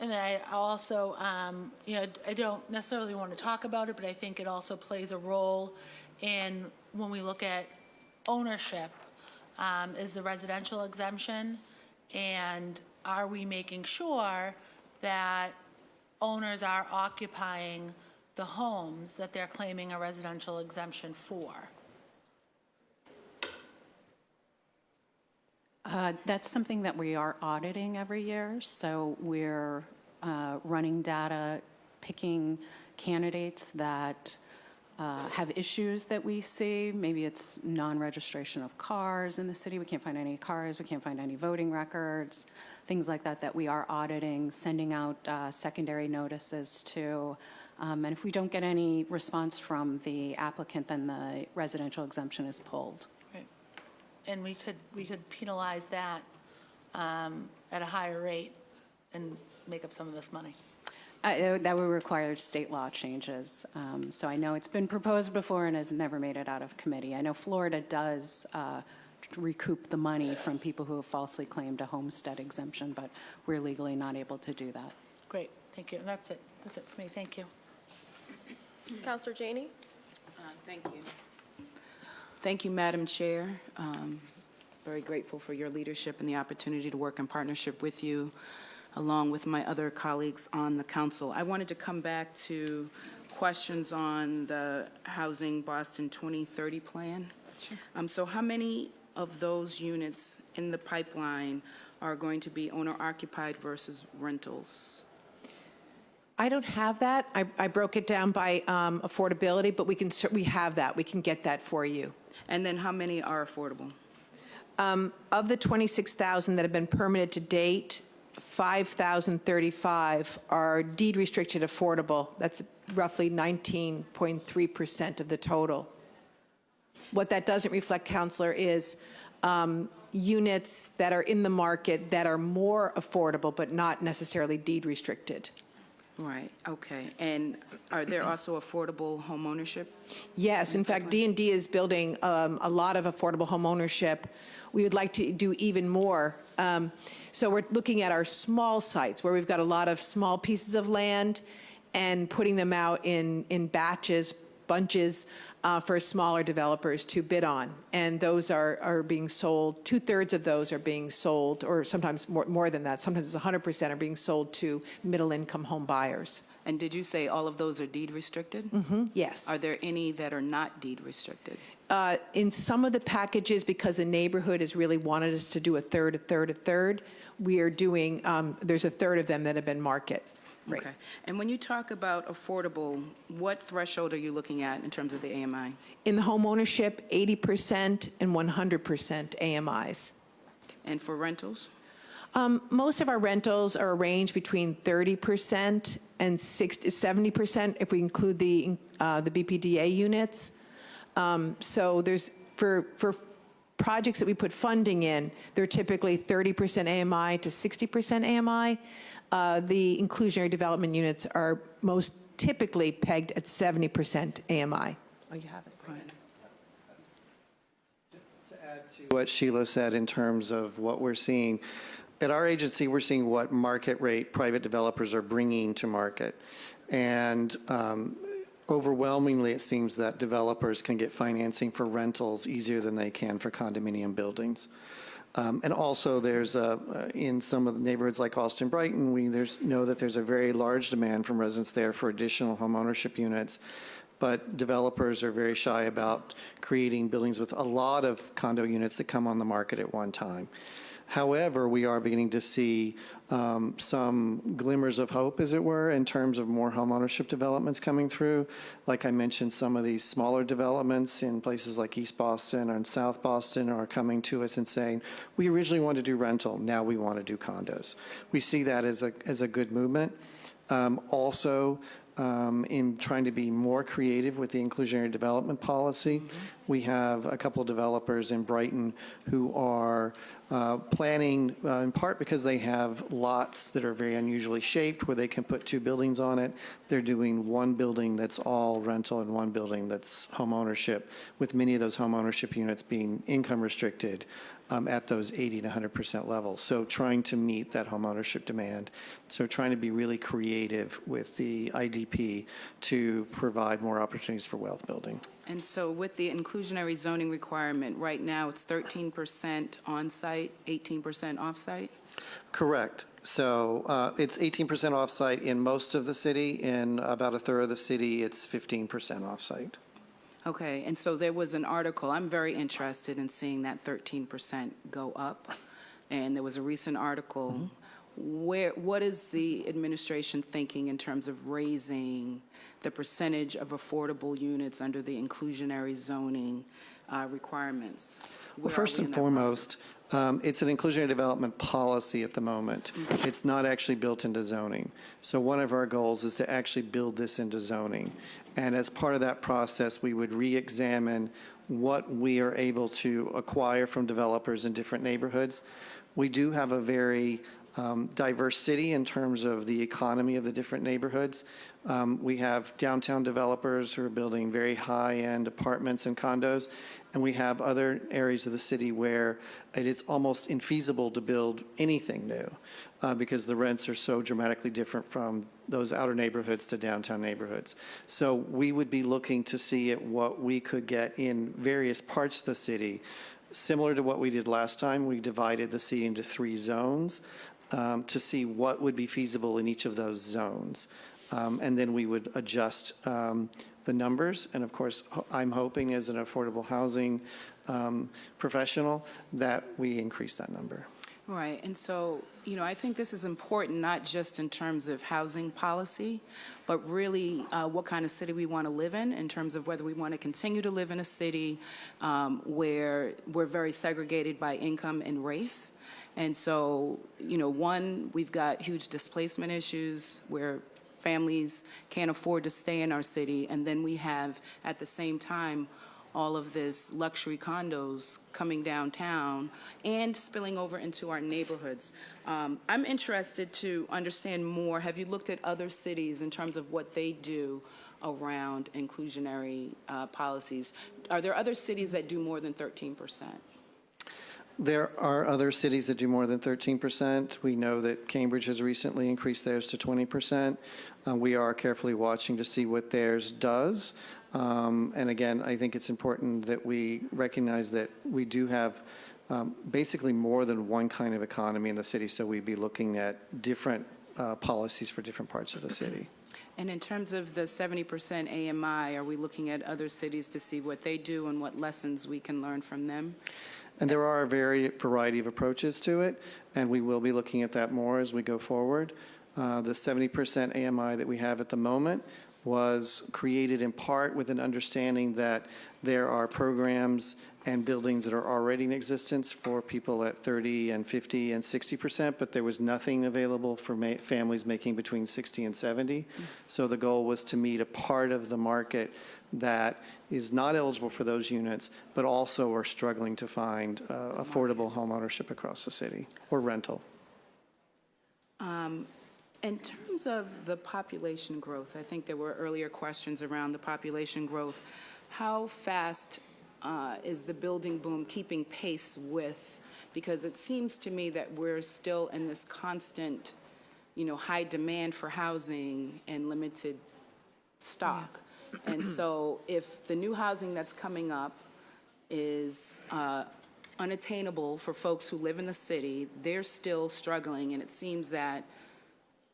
And I also, I don't necessarily want to talk about it, but I think it also plays a role in when we look at ownership, is the residential exemption. And are we making sure that owners are occupying the homes that they're claiming a residential exemption for? That's something that we are auditing every year. So we're running data picking candidates that have issues that we see. Maybe it's non-registration of cars in the city. We can't find any cars. We can't find any voting records, things like that that we are auditing, sending out secondary notices to. And if we don't get any response from the applicant, then the residential exemption is pulled. Right. And we could penalize that at a higher rate and make up some of this money. That would require state law changes. So I know it's been proposed before and has never made it out of committee. I know Florida does recoup the money from people who have falsely claimed a homestead exemption, but we're legally not able to do that. Great, thank you. And that's it. That's it for me. Thank you. Counselor Janey? Thank you. Thank you, Madam Chair. Very grateful for your leadership and the opportunity to work in partnership with you, along with my other colleagues on the council. I wanted to come back to questions on the Housing Boston 2030 plan. Sure. So how many of those units in the pipeline are going to be owner-occupied versus rentals? I don't have that. I broke it down by affordability, but we have that. We can get that for you. And then how many are affordable? Of the 26,000 that have been permitted to date, 5,035 are deed restricted affordable. That's roughly 19.3% of the total. What that doesn't reflect, Counselor, is units that are in the market that are more affordable but not necessarily deed restricted. Right, okay. And are there also affordable home ownership? Yes, in fact, D&D is building a lot of affordable home ownership. We would like to do even more. So we're looking at our small sites where we've got a lot of small pieces of land and putting them out in batches, bunches for smaller developers to bid on. And those are being sold. 2/3 of those are being sold, or sometimes more than that. Sometimes it's 100% are being sold to middle-income home buyers. And did you say all of those are deed restricted? Yes. Are there any that are not deed restricted? In some of the packages, because the neighborhood has really wanted us to do a third, we are doing, there's a third of them that have been market rate. Okay. And when you talk about affordable, what threshold are you looking at in terms of the AMI? In the home ownership, 80% and 100% AMIs. And for rentals? Most of our rentals are ranged between 30% and 70% if we include the BPDA units. So there's, for projects that we put funding in, they're typically 30% AMI to 60% AMI. The inclusionary development units are most typically pegged at 70% AMI. Oh, you have it. To add to what Sheila said in terms of what we're seeing, at our agency, we're seeing what market rate private developers are bringing to market. And overwhelmingly, it seems that developers can get financing for rentals easier than they can for condominium buildings. And also, there's in some of the neighborhoods like Austin, Brighton, we know that there's a very large demand from residents there for additional home ownership units. But developers are very shy about creating buildings with a lot of condo units that come on the market at one time. However, we are beginning to see some glimmers of hope, as it were, in terms of more homeownership developments coming through. Like I mentioned, some of these smaller developments in places like East Boston and South Boston are coming to us and saying, we originally wanted to do rental, now we want to do condos. We see that as a good movement. Also, in trying to be more creative with the inclusionary development policy. We have a couple of developers in Brighton who are planning, in part because they have lots that are very unusually shaped where they can put 2 buildings on it. They're doing one building that's all rental and one building that's home ownership, with many of those home ownership units being income restricted at those 80 to 100% levels. So trying to meet that home ownership demand. So trying to be really creative with the IDP to provide more opportunities for wealth building. And so with the inclusionary zoning requirement, right now it's 13% on-site, 18% off-site? Correct. So it's 18% off-site in most of the city. In about a third of the city, it's 15% off-site. Okay, and so there was an article, I'm very interested in seeing that 13% go up, and there was a recent article what is the administration thinking in terms of raising the percentage of affordable units under the inclusionary zoning requirements? Well, Where are first we in and that process? foremost, it's an inclusionary development policy at the moment. Mm-hmm. It's not actually built into zoning. So one of our goals is to actually build this into zoning. And as part of that process, we would re-examine what we are able to acquire from developers in different neighborhoods. We do have a very diverse city in terms of the economy of the different neighborhoods. We have downtown developers who are building very high-end apartments and condos, and we have other areas of the city where it's almost infeasible to build anything new because the rents are so dramatically different from those outer neighborhoods to downtown neighborhoods. So we would be looking to see at what we could get in various parts of the city. Similar to what we did last time, we divided the city into 3 zones to see what would be feasible in each of those zones. And then we would adjust the numbers. And of course, I'm hoping as an affordable housing professional that we increase that number. Right, and so, I think this is important, not just in terms of housing policy, but really what kind of city we want to live in terms of whether we want to continue to live in a city where we're very segregated by income and race. And so, one, we've got huge displacement issues where families can't afford to stay in our city, and then we have, at the same time, all of this luxury condos coming downtown and spilling over into our neighborhoods. I'm interested to understand more. Have you looked at other cities in terms of what they do around inclusionary policies? Are there other cities that do more than 13%? There are other cities that do more than 13%. We know that Cambridge has recently increased theirs to 20%. We are carefully watching to see what theirs does. And again, I think it's important that we recognize that we do have basically more than one kind of economy in the city, so we'd be looking at different policies for different parts of the city. And in terms of the 70% AMI, are we looking at other cities to see what they do and what lessons we can learn from them? And there are a variety of approaches to it, and we will be looking at that more as we go forward. The 70% AMI that we have at the moment was created in part with an understanding that there are programs and buildings that are already in existence for people at 30 and 50 and 60%, but there was nothing available for families making between 60 and 70. So the goal was to meet a part of the market that is not eligible for those units, but also are struggling to find affordable home ownership across the city or rental. In terms of the population growth, I think there were earlier questions around the population growth. How fast is the building boom keeping pace with? Because it seems to me that we're still in this constant, high demand for housing and limited stock. Yeah. And so if the new housing that's coming up is unattainable for folks who live in the city, they're still struggling, and it seems that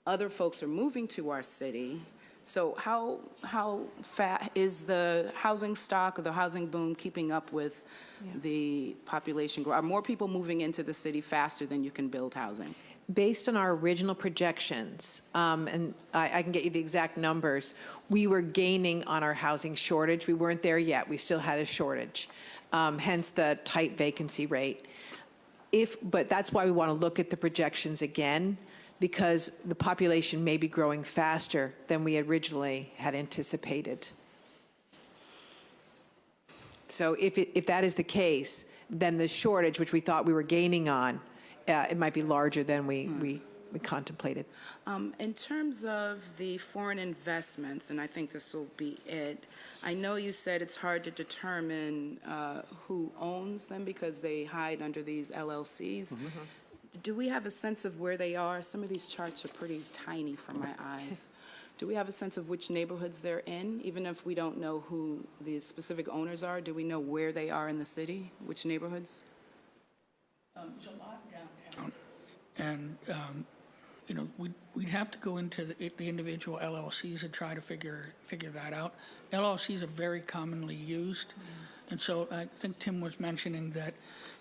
other folks are moving to our city. So how fast is the housing stock or the housing boom keeping up with the population growth? Are more people moving into the city faster than you can build housing? Based on our original projections, and I can get you the exact numbers, we were gaining on our housing shortage. We weren't there yet. We still had a shortage, hence the tight vacancy rate. But that's why we want to look at the projections again, because the population may be growing faster than we originally had anticipated. So if that is the case, then the shortage, which we thought we were gaining on, it might be larger than we contemplated. In terms of the foreign investments, and I think this will be it, I know you said it's hard to determine who owns them because they hide under these LLCs. Mm-hmm. Do we have a sense of where they are? Some of these charts are pretty tiny for my eyes. Do we have a sense of which neighborhoods they're in? Even if we don't know who the specific owners are, do we know where they are in the city, which neighborhoods? There's a lot downtown. And, we'd have to go into the individual LLCs and try to figure that out. LLCs are very commonly used. And so I think Tim was mentioning that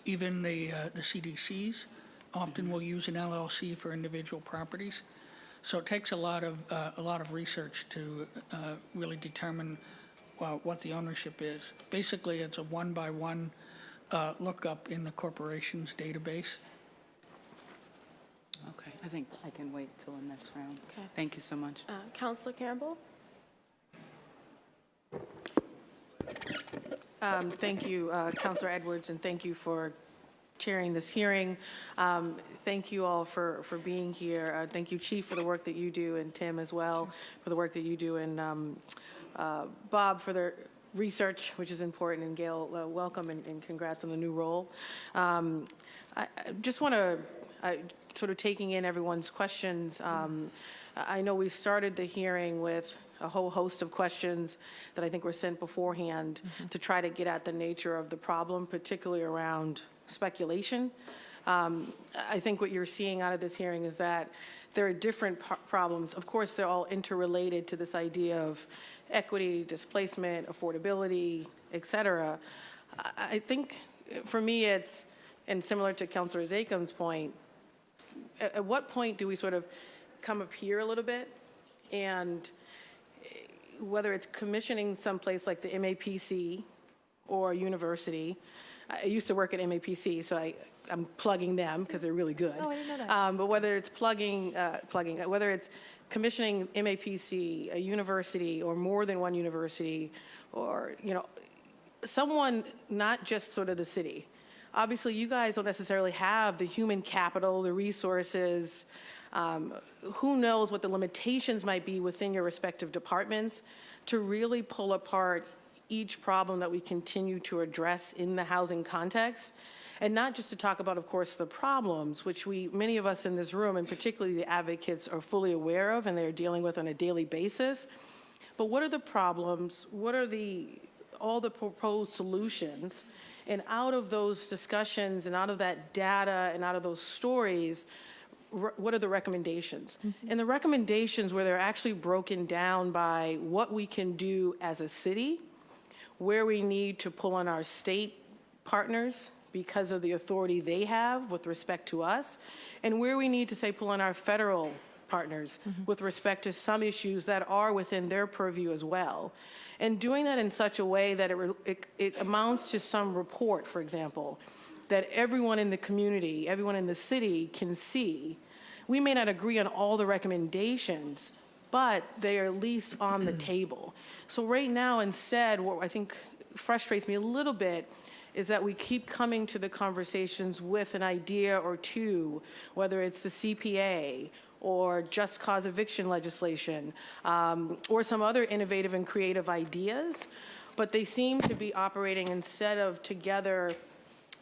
even the CDCs often will use an LLC for individual properties. So it takes a lot of research to really determine what the ownership is. Basically, it's a one-by-one lookup in the corporation's database. Okay, I think I can wait till the next round. Okay. Thank you so much. Counselor Campbell? Thank you, Counselor Edwards, and thank you for chairing this hearing. Thank you all for being here. Thank you, Chief, for the work that you do, and Tim as well for the work that you do, and Bob for the research, which is important, and Gail, welcome and congrats on the new role. I just want to, sort of taking in everyone's questions, I know we started the hearing with a whole host of questions that I think were sent beforehand to try to get at the nature of the problem, particularly around speculation. I think what you're seeing out of this hearing is that there are different problems. Of course, they're all interrelated to this idea of equity, displacement, affordability, et cetera. I think for me it's, and similar to Councilor Zakum's point, at what point do we sort of come up here a little bit, and whether it's commissioning someplace like the MAPC or a university. I used to work at MAPC, so I'm plugging them because they're really good. Oh, I didn't know that. But whether it's whether it's commissioning MAPC, a university, or more than one university, or, someone, not just sort of the city. Obviously, you guys don't necessarily have the human capital, the resources. Who knows what the limitations might be within your respective departments to really pull apart each problem that we continue to address in the housing context. And not just to talk about, of course, the problems, which many of us in this room, and particularly the advocates, are fully aware of and they're dealing with on a daily basis. But what are the problems? What are all the proposed solutions? And out of those discussions and out of that data and out of those stories, what are the recommendations? And the recommendations where they're actually broken down by what we can do as a city, where we need to pull on our state partners because of the authority they have with respect to us, and where we need to, say, pull on our federal partners with respect to some issues that are within their purview as well. And doing that in such a way that it amounts to some report, for example, that everyone in the community, everyone in the city can see. We may not agree on all the recommendations, but they are at least on the table. So right now, instead, what I think frustrates me a little bit is that we keep coming to the conversations with an idea or two, whether it's the CPA or just cause eviction legislation, or some other innovative and creative ideas, but they seem to be operating instead of together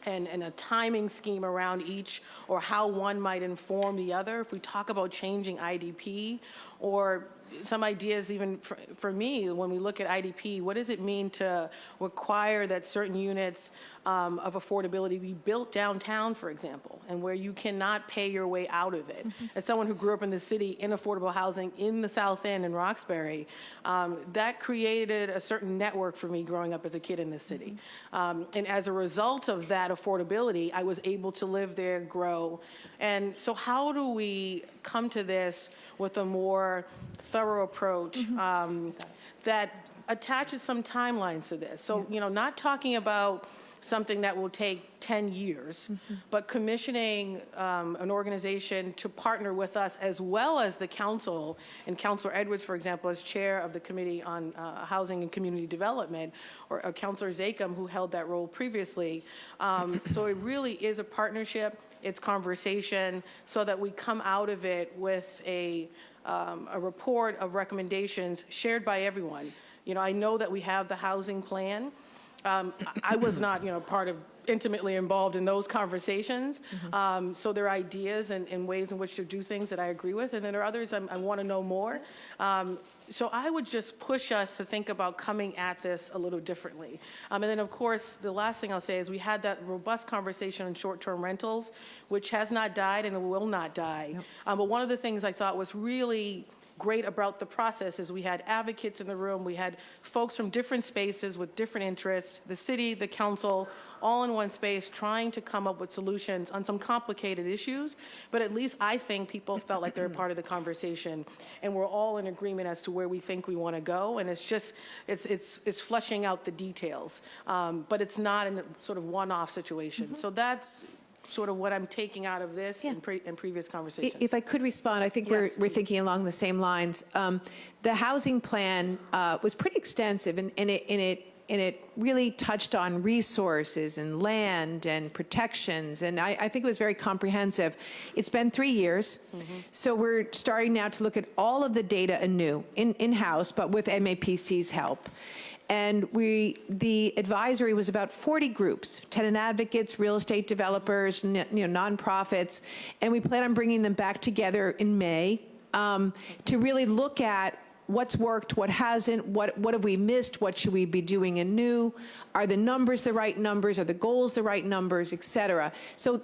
and a timing scheme around each, or how one might inform the other. If we talk about changing IDP, or some ideas even for me, when we look at IDP, what does it mean to require that certain units of affordability be built downtown, for example, and where you cannot pay your way out of it? As someone who grew up in the city in affordable housing in the South End in Roxbury, that created a certain network for me growing up as a kid in the city. And as a result of that affordability, I was able to live there, grow. And so how do we come to this with a more thorough approach that attaches some timelines to this? So, not talking about something that will take 10 years, but commissioning an organization to partner with us as well as the council, and Councilor Edwards, for example, as chair of the Committee on Housing and Community Development, or Councilor Zakum, who held that role previously. So it really is a partnership. It's conversation, so that we come out of it with a report of recommendations shared by everyone. I know that we have the housing plan. I was not, intimately involved in those conversations. So there are ideas and ways in which to do things that I agree with, and then there are others I want to know more. So I would just push us to think about coming at this a little differently. And then, of course, the last thing I'll say is we had that robust conversation on short-term rentals, which has not died and will not die. But one of the things I thought was really great about the process is we had advocates in the room, we had folks from different spaces with different interests, the city, the council, all in one space, trying to come up with solutions on some complicated issues. But at least I think people felt like they were part of the conversation, and we're all in agreement as to where we think we want to go. And it's just, it's fleshing out the details, but it's not in a sort of one-off situation. So that's sort of what I'm taking out of this and previous conversations. If I could respond, I think Yes, we're thinking along the same lines. The housing plan was pretty extensive, and it really touched on resources and land and protections, and I think it was very comprehensive. It's been 3 years, so we're starting now to look at all of the data anew, in-house, but with MAPC's help. And the advisory was about 40 groups, tenant advocates, real estate developers, nonprofits, and we plan on bringing them back together in May to really look at what's worked, what hasn't, what have we missed, what should we be doing anew, are the numbers the right numbers, are the goals the right numbers, et cetera. So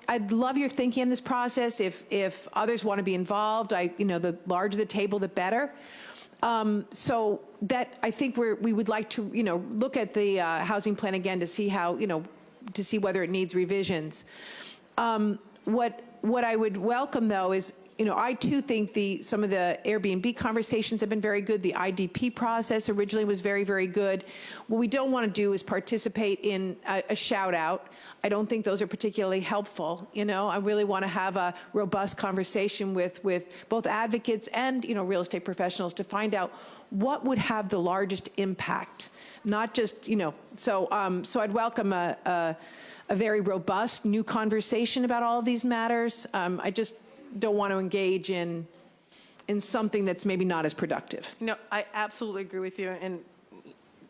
I'd love your thinking in this process. If others want to be involved, the larger the table, the better. So that, I think we would like to, look at the housing plan again to see how, to see whether it needs revisions. What I would welcome, though, is, I too think some of the Airbnb conversations have been very good. The IDP process originally was very, very good. What we don't want to do is participate in a shout out. I don't think those are particularly helpful. I really want to have a robust conversation with both advocates and, real estate professionals to find out what would have the largest impact, not just, so I'd welcome a very robust new conversation about all of these matters. I just don't want to engage in something that's maybe not as productive. No, I absolutely agree with you, and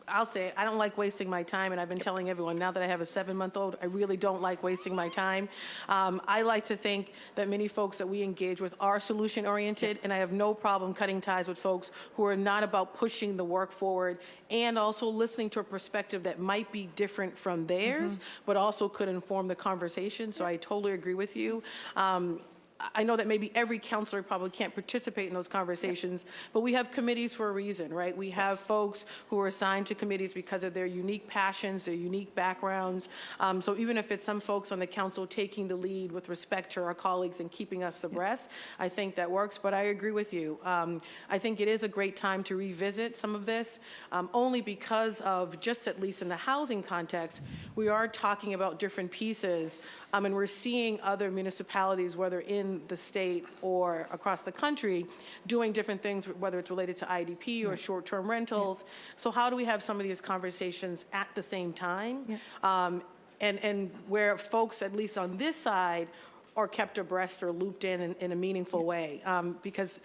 I'll say it, I don't like wasting my time, and I've been telling everyone now that I have a 7-month-old, I really don't like wasting my time. I like to think that many folks that we engage with are solution-oriented, and I have no problem cutting ties with folks who are not about pushing the work forward and also listening to a perspective that might be different from theirs, but also could inform the conversation, so I totally agree with you. I know that maybe every counselor probably can't participate in those conversations, but we have committees for a reason, right? We have folks who are assigned to committees because of their unique passions, their unique backgrounds. So even if it's some folks on the council taking the lead with respect to our colleagues and keeping us abreast, I think that works, but I agree with you. I think it is a great time to revisit some of this, only because of, just at least in the housing context, we are talking about different pieces, and we're seeing other municipalities, whether in the state or across the country, doing different things, whether it's related to IDP or short-term rentals. So how do we have some of these conversations at the same time? And where folks, at least on this side, are kept abreast or looped in a meaningful way. Because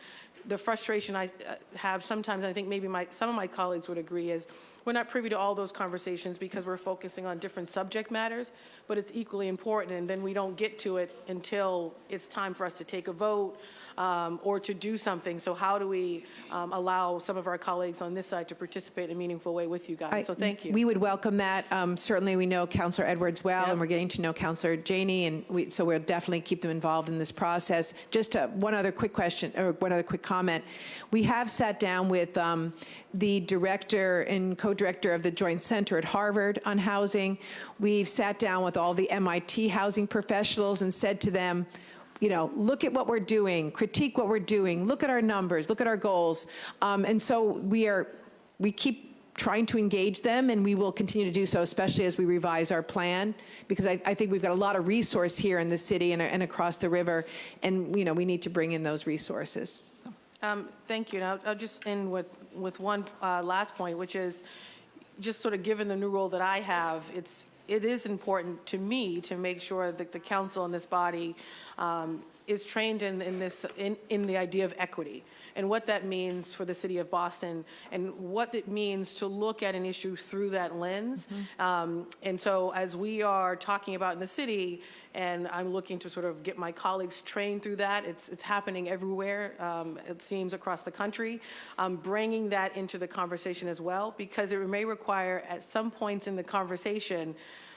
the frustration I have sometimes, and I think maybe some of my colleagues would agree, is we're not privy to all those conversations because we're focusing on different subject matters, but it's equally important, and then we don't get to it until it's time for us to take a vote or to do something. So how do we allow some of our colleagues on this side to participate in a meaningful way with you guys? So thank you. We would welcome that. Certainly, we know Councillor Edwards well, and we're getting to know Councillor Janey, and so we'll definitely keep them involved in this process. Just one other quick question, or one other quick comment. We have sat down with the director and co-director of the Joint Center at Harvard on housing. We've sat down with all the MIT housing professionals and said to them, look at what we're doing, critique what we're doing, look at our numbers, look at our goals. And so we keep trying to engage them, and we will continue to do so, especially as we revise our plan, because I think we've got a lot of resource here in the city and across the river, and we need to bring in those resources. Thank you. Now, I'll just end with one last point, which is just sort of given the new role that I have, it is important to me to make sure that the council and this body is trained in the idea of equity and what that means for the city of Boston and what it means to look at an issue through that lens. And so as we are talking about in the city, and I'm looking to sort of get my colleagues trained through that, it's happening everywhere, it seems, across the country, bringing that into the conversation as well, because it may require at some points in the conversation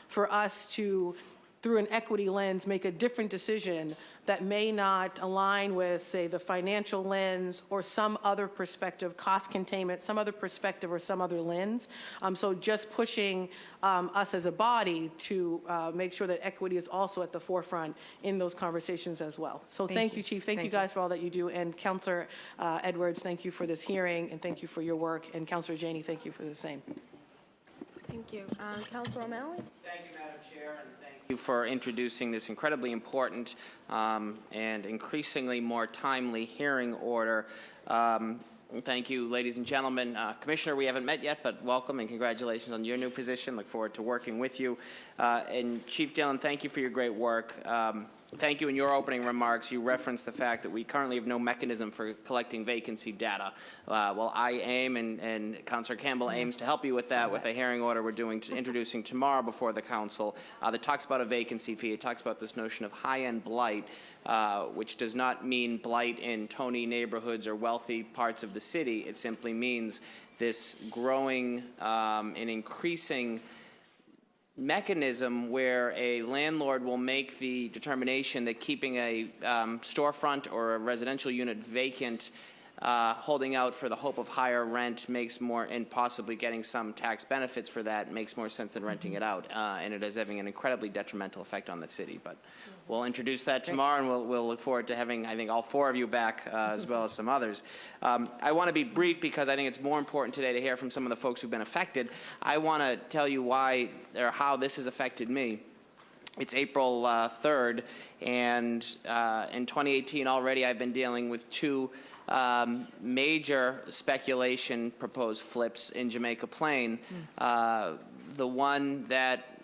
for us to through an equity lens, make a different decision that may not align with, say, the financial lens or some other perspective, cost containment, some other perspective or some other lens. So just pushing us as a body to make sure that equity is also at the forefront in those conversations as well. So thank you, Chief. Thank you guys for all that you do. And Councilor Edwards, thank you for this hearing, and thank you for your work. And Councilor Janey, thank you for the same. Thank you. Councilor O'Malley? Thank you, Madam Chair, and thank you for introducing this incredibly important and increasingly more timely hearing order. Thank you, ladies and gentlemen. Commissioner, we haven't met yet, but welcome and congratulations on your new position. Look forward to working with you. And Chief Dillon, thank you for your great work. Thank you. In your opening remarks, you referenced the fact that we currently have no mechanism for collecting vacancy data. Well, I aim, and Councilor Campbell aims to help you with that with a hearing order we're introducing tomorrow before the council that talks about a vacancy fee. It talks about this notion of high-end blight, which does not mean blight in Tony neighborhoods or wealthy parts of the city. It simply means this growing and increasing mechanism where a landlord will make the determination that keeping a storefront or a residential unit vacant, holding out for the hope of higher rent makes more, and possibly getting some tax benefits for that, makes more sense than renting it out. And it is having an incredibly detrimental effect on the city. But we'll introduce that tomorrow, and we'll look forward to having, I think, all four of you back, as well as some others. I want to be brief because I think it's more important today to hear from some of the folks who've been affected. I want to tell you why or how this has affected me. It's April 3rd, and in 2018 already I've been dealing with two major speculation proposed flips in Jamaica Plain. The one that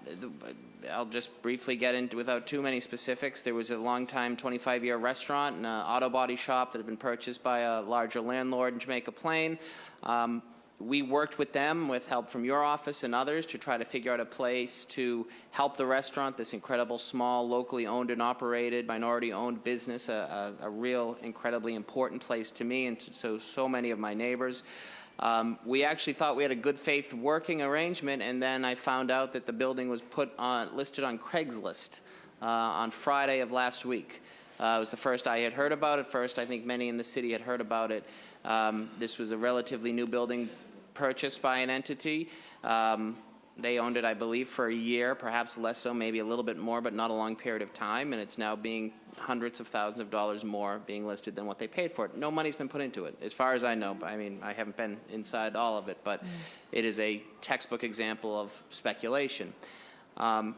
I'll just briefly get into without too many specifics. There was a long-time 25-year restaurant and an auto body shop that had been purchased by a larger landlord in Jamaica Plain. We worked with them with help from your office and others to try to figure out a place to help the restaurant, this incredible small, locally owned and operated, minority-owned business, a real incredibly important place to me and to so many of my neighbors. We actually thought we had a good faith working arrangement, and then I found out that the building was listed on Craigslist on Friday of last week. It was the first I had heard about it. First, I think many in the city had heard about it. This was a relatively new building purchased by an entity. They owned it, I believe, for a year, perhaps less so, maybe a little bit more, but not a long period of time, and it's now being hundreds of thousands of dollars more being listed than what they paid for it. No money's been put into it, as far as I know. I mean, I haven't been inside all of it, but it is a textbook example of speculation.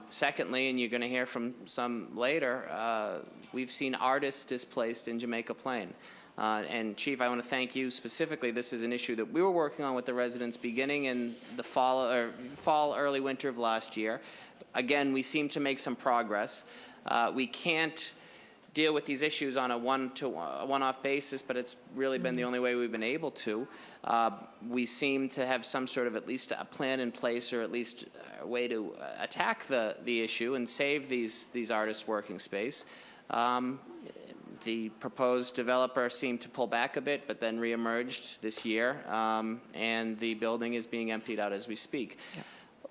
Secondly, and you're going to hear from some later, we've seen artists displaced in Jamaica Plain. And Chief, I want to thank you specifically. This is an issue that we were working on with the residents beginning in the fall, early winter of last year. Again, we seem to make some progress. We can't deal with these issues on a one-off basis, but it's really been the only way we've been able to. We seem to have some sort of at least a plan in place, or at least a way to attack the issue and save these artists' working space. The proposed developer seemed to pull back a bit, but then reemerged this year, and the building is being emptied out as we speak. Yeah.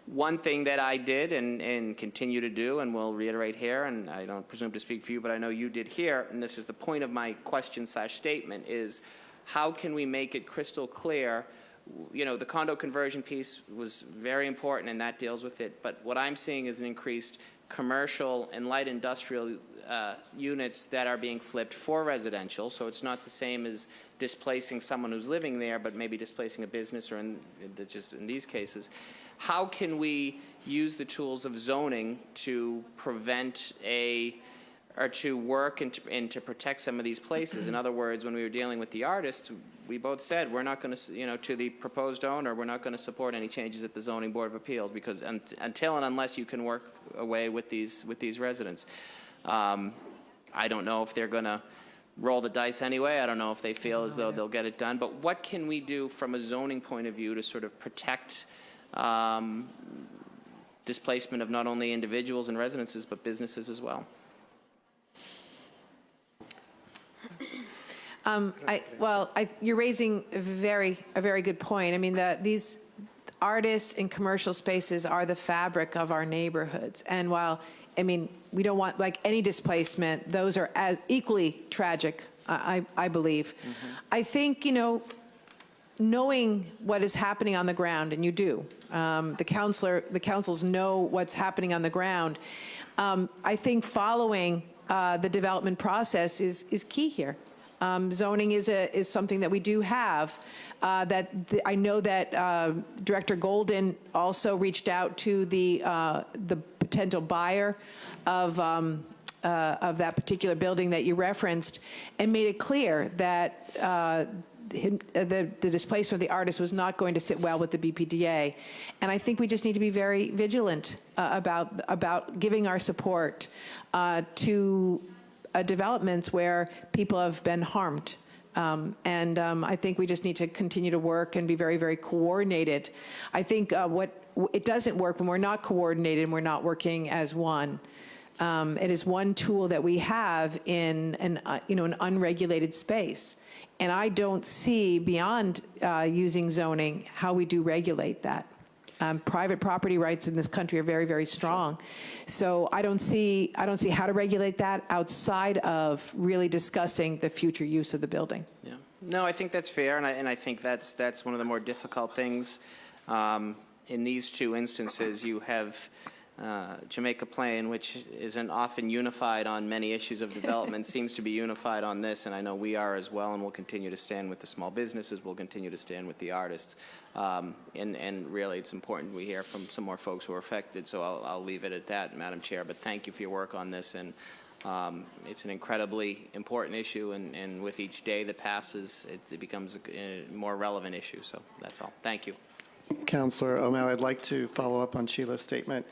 One thing that I did and continue to do, and will reiterate here, and I don't presume to speak for you, but I know you did here, and this is the point of my question/statement, is how can we make it crystal clear? You know, the condo conversion piece was very important, and that deals with it, but what I'm seeing is an increased commercial and light industrial units that are being flipped for residential, so it's not the same as displacing someone who's living there, but maybe displacing a business, or just in these cases. How can we use the tools of zoning to prevent or to work and to protect some of these places? In other words, when we were dealing with the artists, we both said we're not going to, to the proposed owner, we're not going to support any changes at the Zoning Board of Appeals, because until and unless you can work away with these residents. I don't know if they're going to roll the dice anyway. I don't know if they feel as though they'll get it done. But what can we do from a zoning point of view to sort of protect displacement of not only individuals and residences, but businesses as well? You're raising a very good point. I mean, these artists and commercial spaces are the fabric of our neighborhoods. And while I mean, we don't want, like, any displacement. Those are as equally tragic, I believe. I think, you know, knowing what is happening on the ground, and you do, the councils know what's happening on the ground. I think following the development process is key here. Zoning is something that we do have. I know that Director Golden also reached out to the potential buyer of that particular building that you referenced, and made it clear that the displacement of the artist was not going to sit well with the BPDA. And I think we just need to be very vigilant about giving our support to developments where people have been harmed. I think we just need to continue to work and be very, very coordinated. I think it doesn't work when we're not coordinated and we're not working as one. It is one tool that we have in an unregulated space. And I don't see beyond using zoning how we do regulate that. Private property rights in this country are very, very strong. So I don't see how to regulate that outside of really discussing the future use of the building. Yeah. No, I think that's fair, and I think that's one of the more difficult things. In these two instances, you have Jamaica Plain, which isn't often unified on many issues of development, seems to be unified on this, and I know we are as well, and we'll continue to stand with the small businesses, we'll continue to stand with the artists, and really it's important we hear from some more folks who are affected, so I'll leave it at that, Madam Chair, but thank you for your work on this, and it's an incredibly important issue, and with each day that passes, it becomes a more relevant issue, so that's all. Thank you. Councillor O'Malley, I'd like to follow up on Sheila's statement.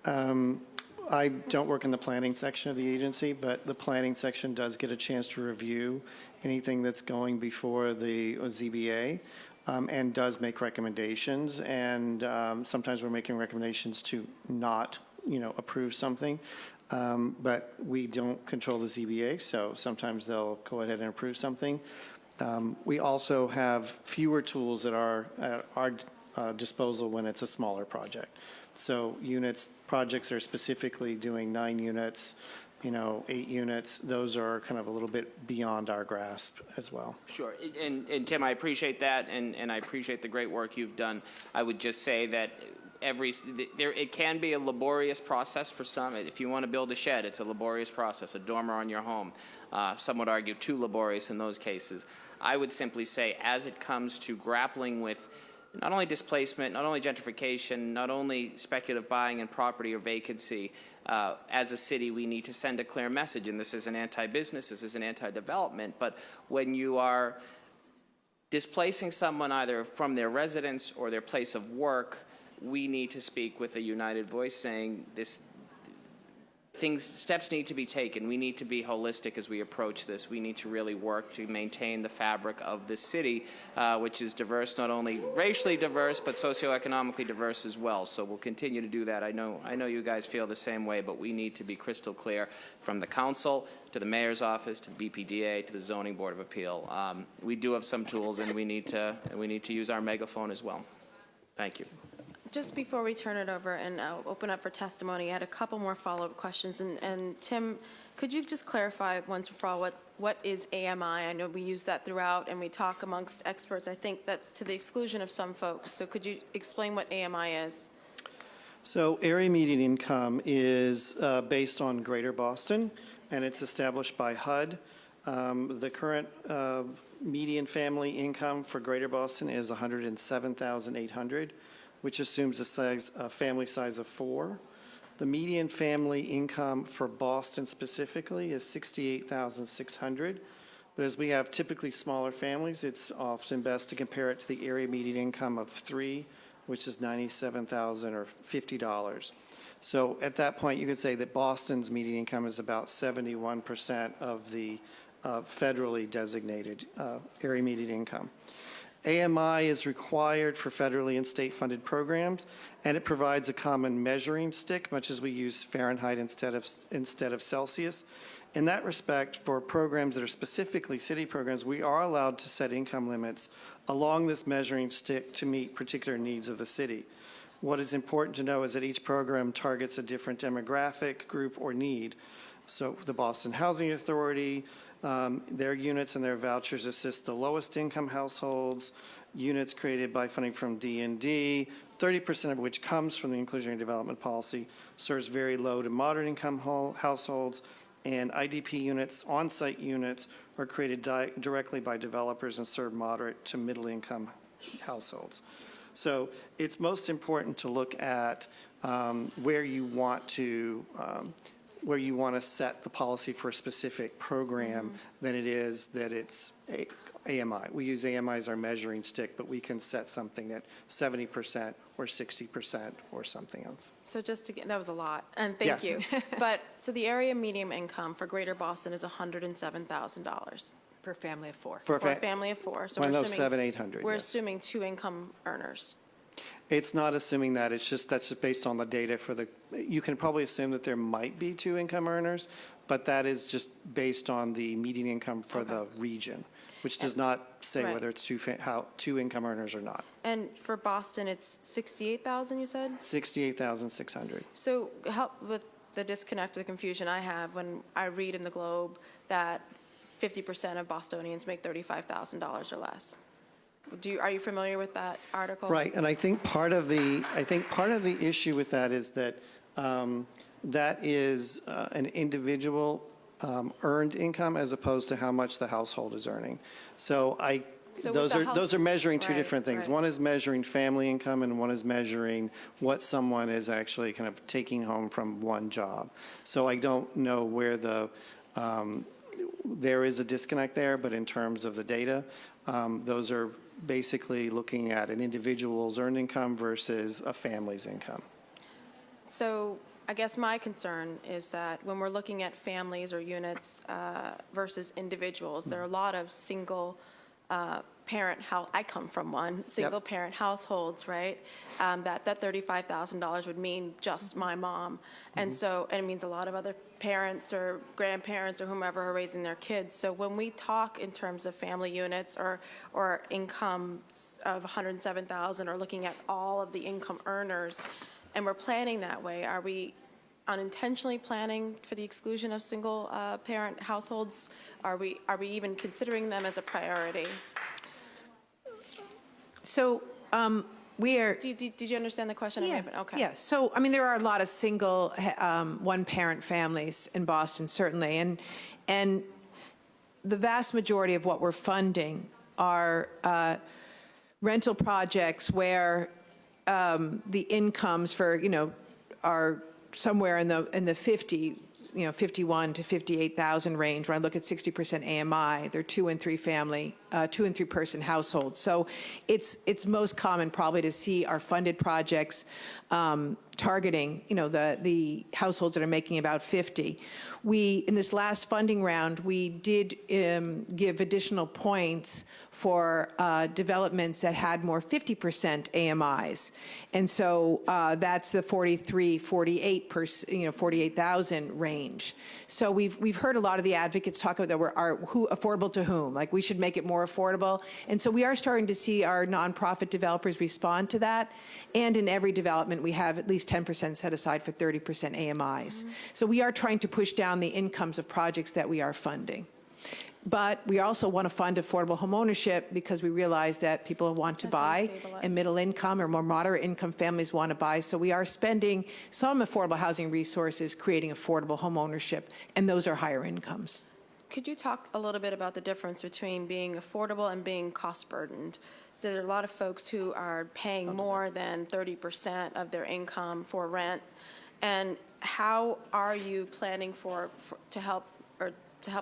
I don't work in the planning section of the agency, but the planning section does get a chance to review anything that's going before the ZBA and does make recommendations. And sometimes we're making recommendations to not, approve something. But we don't control the ZBA, so sometimes they'll go ahead and approve something. We also have fewer tools at our disposal when it's a smaller project. So projects that are specifically doing 9 units, 8 units, those are kind of a little bit beyond our grasp as well. Sure, and Tim, I appreciate that, and I appreciate the great work you've done. I would just say that it can be a laborious process for some. If you want to build a shed, it's a laborious process, a dormer on your home. Some would argue too laborious in those cases. I would simply say, as it comes to grappling with not only displacement, not only gentrification, not only speculative buying and property or vacancy, as a city, we need to send a clear message, and this isn't anti-business, this isn't anti-development, but when you are displacing someone either from their residence or their place of work, we need to speak with a united voice saying steps need to be taken. We need to be holistic as we approach this. We need to really work to maintain the fabric of the city, which is diverse, not only racially diverse, but socioeconomically diverse as well. So we'll continue to do that. I know you guys feel the same way, but we need to be crystal clear from the council to the mayor's office to the BPDA to the zoning board of appeal. We do have some tools, and we need to use our megaphone as well. Thank you. Just before we turn it over and open up for testimony, I had a couple more follow-up questions. And Tim, could you just clarify once and for all what is AMI? I know we use that throughout and we talk amongst experts. I think that's to the exclusion of some folks. So could you explain what AMI is? So area median income is based on Greater Boston, and it's established by HUD. The current median family income for Greater Boston is $107,800. which assumes a family size of 4. The median family income for Boston specifically is $68,600. But as we have typically smaller families, it's often best to compare it to the area median income of 3, which is $97,000 or $50. So at that point, you could say that Boston's median income is about 71% of the federally designated area median income. AMI is required for federally and state-funded programs, and it provides a common measuring stick, much as we use Fahrenheit instead of Celsius. In that respect, for programs that are specifically city programs, we are allowed to set income limits along this measuring stick to meet particular needs of the city. What is important to know is that each program targets a different demographic, group, or need. So the Boston Housing Authority, their units and their vouchers assist the lowest income households, units created by funding from D&D, 30% of which comes from the Inclusionary Development Policy, serves very low to moderate income households, and IDP units, on-site units, are created directly by developers and serve moderate to middle income households. So it's most important to look at where you want to set the policy for a specific program than it is that it's AMI. We use AMI as our measuring stick, but we can set something at 70% or 60% or something else. So just to get, that was a lot, and thank you. But, so the area median income for Greater Boston is $107,000 Per family of four. for a family of four. So we're One of assuming 700, we're yes. assuming two income earners. It's not assuming that, it's just, that's just based on the data for the, you can probably assume that there might be two income earners, but that is just based on the median income for the region, which does not say Right. whether it's two income earners or not. And for Boston, it's 68,000, you said? 68,600. So help with the disconnect, the confusion I have when I read in the Globe that 50% of Bostonians make $35,000 or less. Are you familiar with that article? Right, and I think part of the issue with that is that that is an individual earned income as opposed to how much the household is earning. So So with those are measuring two right, different things. right. One is measuring family income, and one is measuring what someone is actually kind of taking home from one job. So I don't know where there is a disconnect there, but in terms of the data, those are basically looking at an individual's earned income versus a family's income. So I guess my concern is that when we're looking at families or units versus individuals, there are a lot of single parent, I come from one, single parent households, right? That $35,000 would mean just my mom. And so, and it means a lot of other parents or grandparents or whomever are raising their kids. So when we talk in terms of family units or incomes of 107,000 or looking at all of the income earners, and we're planning that way, are we unintentionally planning for the exclusion of single parent households? Are we even considering them as a priority? So we are. Did you understand the question? Yeah, Okay. yeah. So, I mean, there are a lot of single one-parent families in Boston, certainly, and the vast majority of what we're funding are rental projects where the incomes for, are somewhere in the 51 to 58,000 range. When I look at 60% AMI, they're 2 and 3 person households. So it's most common probably to see our funded projects targeting, the households that are making about 50. In this last funding round, we did give additional points for developments that had more 50% AMIs. And so that's the 48,000 range. So we've heard a lot of the advocates talk about that who affordable to whom, like we should make it more affordable. And so we are starting to see our nonprofit developers respond to that. And in every development, we have at least 10% set aside for 30% AMIs. So we are trying to push down the incomes of projects that we are funding. But we also want to fund affordable homeownership because we realize that people want to buy and middle income or more moderate income families want to buy. So we are spending some affordable housing resources creating affordable homeownership, and those are higher incomes. Could you talk a little bit about the difference between being affordable and being cost burdened? So there are a lot of folks who are paying more than 30% of their income for rent. And how are you planning to help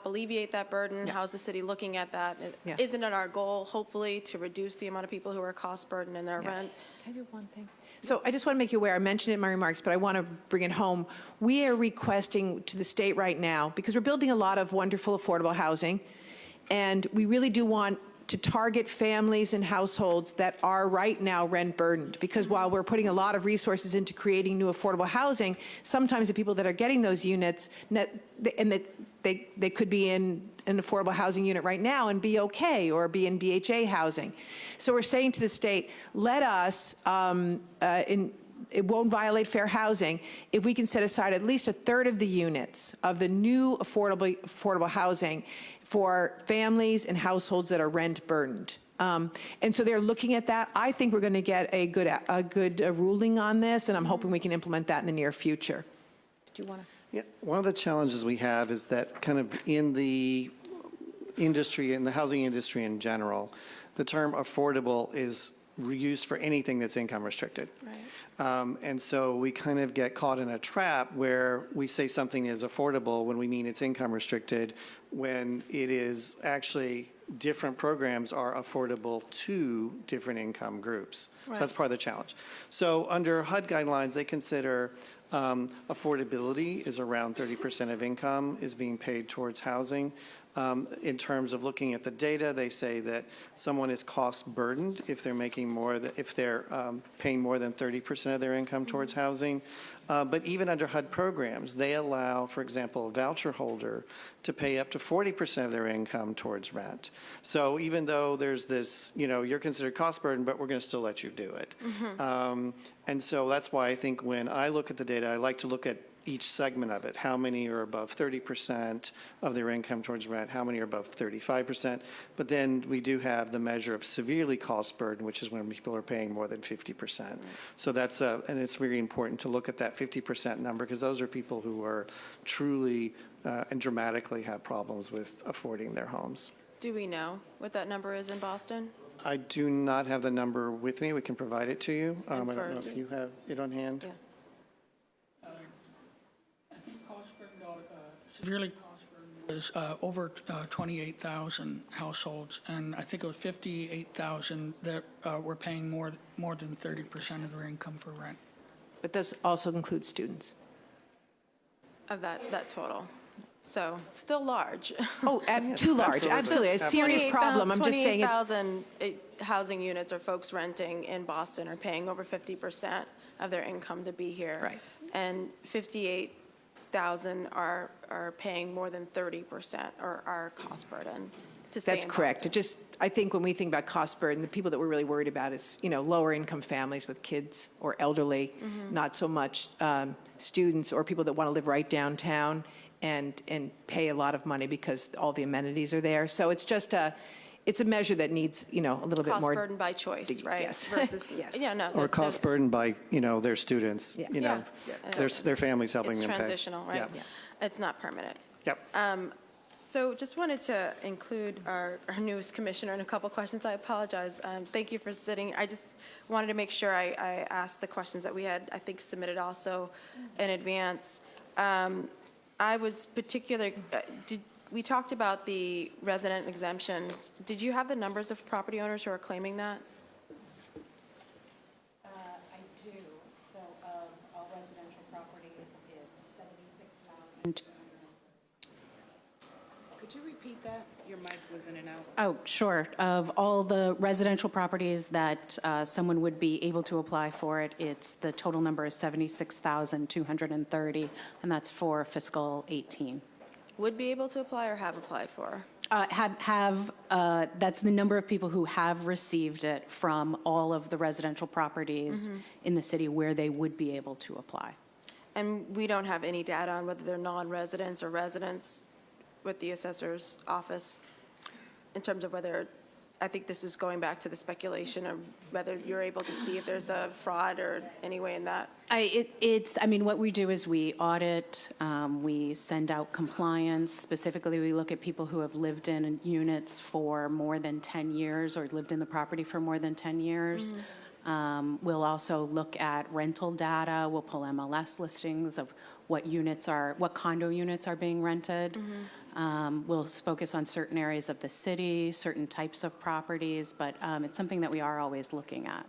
alleviate that burden? Yeah. How's the city looking at that? Yeah. Isn't it our goal, hopefully, to reduce the amount of people who are cost burdened in their rent? Can I do one thing? So I just want to make you aware, I mentioned it in my remarks, but I want to bring it home. We are requesting to the state right now, because we're building a lot of wonderful affordable housing, and we really do want to target families and households that are right now rent burdened, because while we're putting a lot of resources into creating new affordable housing, sometimes the people that are getting those units, and that they could be in an affordable housing unit right now and be okay, or be in BHA housing. So we're saying to the state, let us it won't violate fair housing if we can set aside at least a third of the units of the new affordable housing for families and households that are rent burdened. And so they're looking at that. I think we're going to get a good ruling on this, and I'm hoping we can implement that in the near future. Did you want to? Yeah, one of the challenges we have is that kind of in the industry, in the housing industry in general, the term affordable is used for anything that's income restricted. Right. And so we kind of get caught in a trap where we say something is affordable when we mean it's income restricted, when it is actually different programs are affordable to different income groups. So that's part of the challenge. So under HUD guidelines, they consider affordability is around 30% of income is being paid towards housing. In terms of looking at the data, they say that someone is cost burdened if they're making more, if they're paying more than 30% of their income towards housing. But even under HUD programs, they allow, for example, a voucher holder to pay up to 40% of their income towards rent. So even though there's this, you're considered cost burden, but we're going to still let you do it. And so that's why I think when I look at the data, I like to look at each segment of it. How many are above 30% of their income towards rent? How many are above 35%? But then we do have the measure of severely cost burden, which is when people are paying more than 50%. Right. So that's and it's really important to look at that 50% number, because those are people who are truly and dramatically have problems with affording their homes. Do we know what that number is in Boston? I do not have the number with me. We can provide it to you. I And don't for- know if you have it on hand. Yeah. Severely cost burdened was over 28,000 households, and I think it was 58,000 that were paying more than 30% of their income for rent. But this also includes students. Of that total. So still large. Oh, too large, absolutely, a serious problem. I'm just saying it's. 28,000 housing units or folks renting in Boston are paying over 50% of their income to be here. Right. And 58,000 are paying more than 30% or are cost burden to stay in That's correct. Boston. I think when we think about cost burden, the people that we're really worried about is, lower income families with kids or elderly, not so much students or people that want to live right downtown and pay a lot of money because all the amenities are there. So it's just it's a measure that needs, a little bit more. Cost burden by choice, right? Yes. Versus, Yes. yeah, no. Or cost burden by, their students, Yeah. their families helping It's them pay. transitional, right? Yeah. It's not permanent. Yep. So just wanted to include our newest commissioner in a couple questions. I apologize. Thank you for sitting. I just wanted to make sure I asked the questions that we had, I think, submitted also in advance. I was we talked about the resident exemptions. Did you have the numbers of property owners who are claiming that? I do. So of all residential properties, it's 76,000. Could you repeat that? Your mic was in and out. Oh, sure. Of all the residential properties that someone would be able to apply for it, the total number is 76,230, and that's for fiscal 18. Would be able to apply or have applied for? That's the number of people who have received it from all of the residential properties in the city where they would be able to apply. And we don't have any data on whether they're non-residents or residents with the assessor's office in terms of whether, I think this is going back to the speculation of whether you're able to see if there's a fraud or any way in that. What we do is we audit, we send out compliance. Specifically, we look at people who have lived in units for more than 10 years or lived in the property for more than 10 years. We'll also look at rental data. We'll pull MLS listings of what condo units are being rented. We'll focus on certain areas of the city, certain types of properties, but it's something that we are always looking at.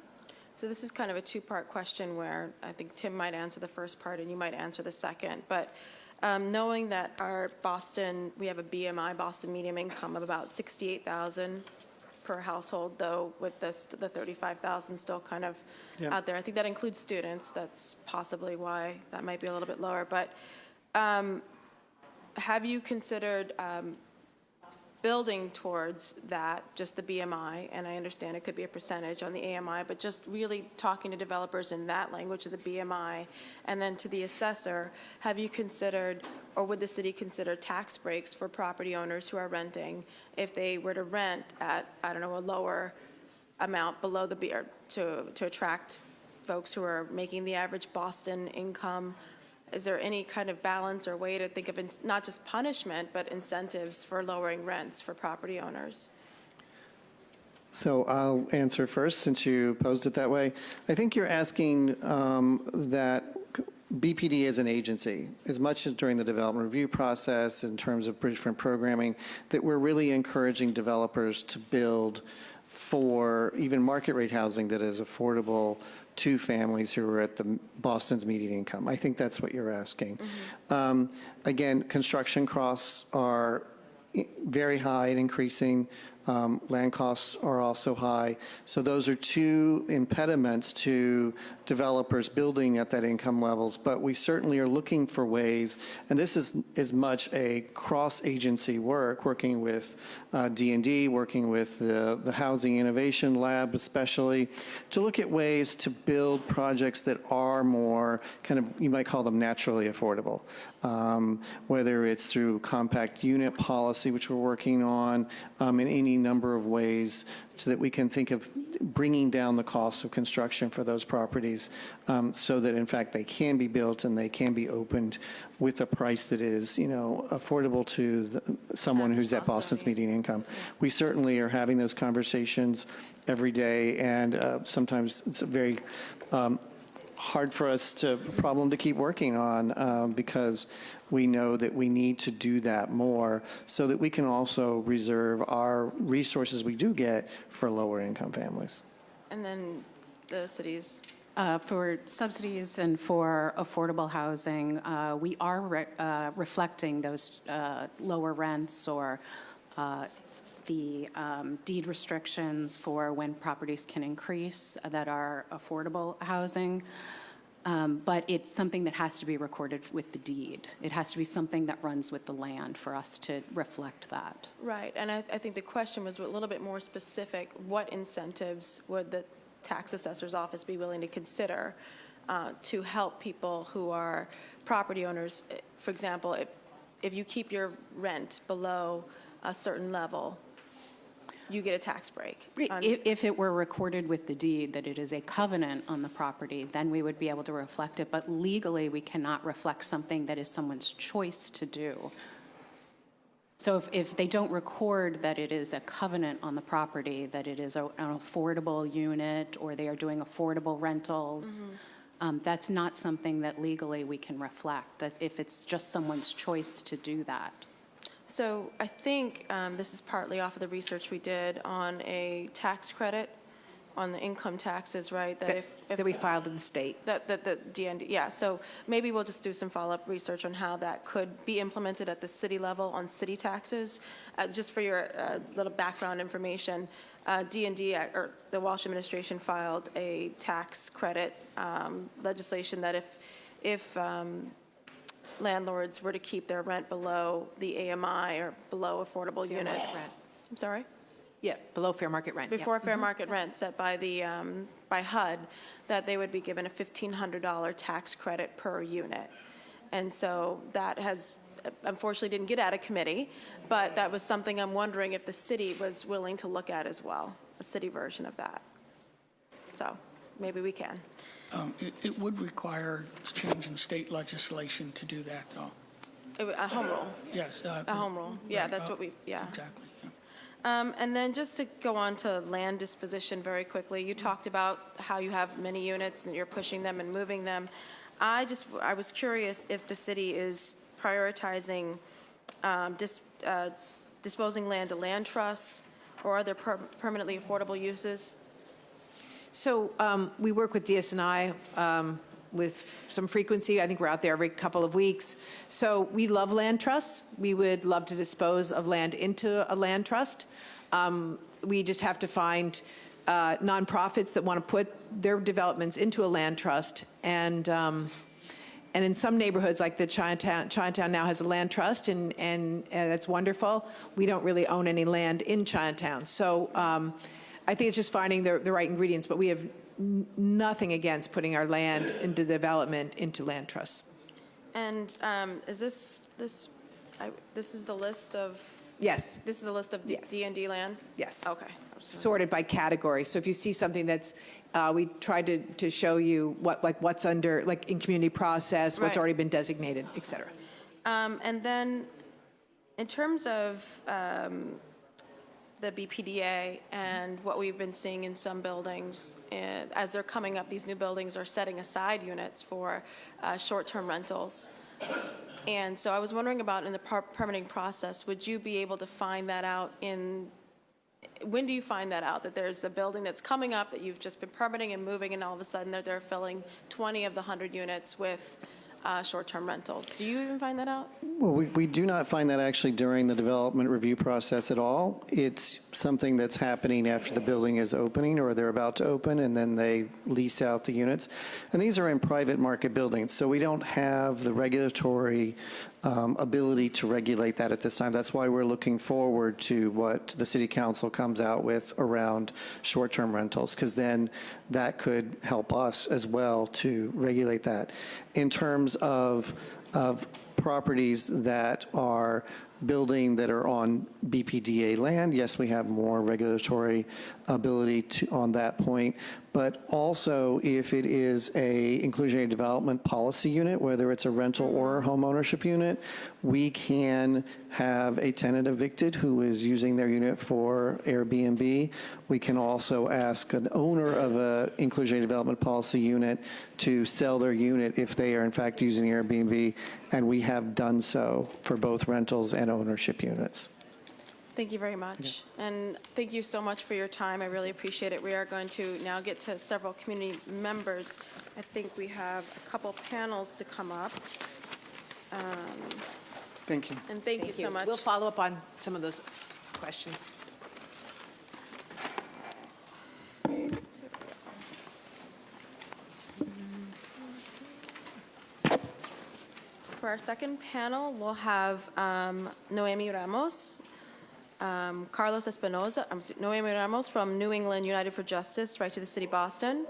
So this is kind of a two-part question where I think Tim might answer the first part and you might answer the second. But knowing that we have a BMI, Boston medium income of about $68,000 per household, though with the $35,000 still kind of out there. I think that includes students. That's possibly why that might be a little bit lower. But have you considered building towards that, just the BMI, and I understand it could be a percentage on the AMI, but just really talking to developers in that language of the BMI, and then to the assessor, have you considered, or would the city consider tax breaks for property owners who are renting if they were to rent at, I don't know, a lower amount below the, or to attract folks who are making the average Boston income? Is there any kind of balance or way to think of not just punishment, but incentives for lowering rents for property owners? So I'll answer first, since you posed it that way. I think you're asking that BPD as an agency, as much as during the development review process in terms of different programming, that we're really encouraging developers to build for even market rate housing that is affordable to families who are at the Boston's median income. I think that's what you're asking. Again, construction costs are very high and increasing. Land costs are also high. So those are two impediments to developers building at that income levels. But we certainly are looking for ways, and this is as much a cross-agency work, working with D&D, working with the Housing Innovation Lab especially, to look at ways to build projects that are more kind of, you might call them naturally affordable. Whether it's through compact unit policy, which we're working on, in any number of ways, so that we can think of bringing down the cost of construction for those properties, so that in fact they can be built and they can be opened with a price that is, affordable to someone who's at Boston's median income. We certainly are having those conversations every day, and sometimes it's a very hard for us problem to keep working on, because we know that we need to do that more so that we can also reserve our resources we do get for lower income families. And then the cities. For subsidies and for affordable housing, we are reflecting those lower rents or the deed restrictions for when properties can increase that are affordable housing. But it's something that has to be recorded with the deed. It has to be something that runs with the land for us to reflect that. Right, and I think the question was a little bit more specific. What incentives would the tax assessor's office be willing to consider to help people who are property owners? For example, if you keep your rent below a certain level, you get a tax break. If it were recorded with the deed that it is a covenant on the property, then we would be able to reflect it. But legally, we cannot reflect something that is someone's choice to do. So if they don't record that it is a covenant on the property, that it is an affordable unit, or they are doing affordable rentals, that's not something that legally we can reflect, that if it's just someone's choice to do that. So I think this is partly off of the research we did on a tax credit on the income taxes, right? That we filed to the state. That the DND, yeah. So maybe we'll just do some follow-up research on how that could be implemented at the city level on city taxes. Just for your little background information, DND, or the Walsh administration, filed a tax credit legislation that if landlords were to keep their rent below the AMI or below affordable unit. I'm sorry? Yeah, below fair market rent. Before fair market rent set by the by HUD, that they would be given a $1,500 tax credit per unit. And so that has, unfortunately, didn't get out of committee, but that was something I'm wondering if the city was willing to look at as well, a city version of that. So maybe we can. It would require change in state legislation to do that, though. A home rule. Yes. A home rule. Yeah, right, that's what we, yeah. Exactly. Yeah. And then just to go on to land disposition very quickly, you talked about how you have many units and you're pushing them and moving them. I was curious if the city is prioritizing disposing land to land trusts or other permanently affordable uses. So we work with DSNI with some frequency. I think we're out there every couple of weeks. So we love land trusts. We would love to dispose of land into a land trust. We just have to find nonprofits that want to put their developments into a land trust. And And in some neighborhoods, like the Chinatown now has a land trust, and that's wonderful. We don't really own any land in Chinatown. So I think it's just finding the right ingredients, but we have nothing against putting our land into development into land trusts. And is this is the list of, Yes. this is the list of Yes. D&D land? Yes. Okay. Sorted by category. So if you see something that's, we tried to show you what's under, like in community process, what's Right. already been designated, et cetera. And then, in terms of the BPDA and what we've been seeing in some buildings, as they're coming up, these new buildings are setting aside units for short-term rentals. And so I was wondering about in the permitting process, would you be able to find that out when do you find that out, that there's a building that's coming up that you've just been permitting and moving, and all of a sudden they're filling 20 of the 100 units with short-term rentals? Do you even find that out? Well, we do not find that actually during the development review process at all. It's something that's happening after the building is opening or they're about to open, and then they lease out the units. And these are in private market buildings, so we don't have the regulatory ability to regulate that at this time. That's why we're looking forward to what the City Council comes out with around short-term rentals, because then that could help us as well to regulate that. In terms of properties that are building that are on BPDA land, yes, we have more regulatory ability on that point. But also, if it is a inclusionary development policy unit, whether it's a rental or a home ownership unit, we can have a tenant evicted who is using their unit for Airbnb. We can also ask an owner of a inclusionary development policy unit to sell their unit if they are in fact using Airbnb, and we have done so for both rentals and ownership units. Thank you very much. And thank you so much for your time. I really appreciate it. We are going to now get to several community members. I think we have a couple panels to come up. Thank you. And thank you so much. We'll follow up on some of those questions. For our second panel, we'll have Noemi Ramos, Carlos Espinoza, Noemi Ramos from New England United for Justice, right to the City of Boston.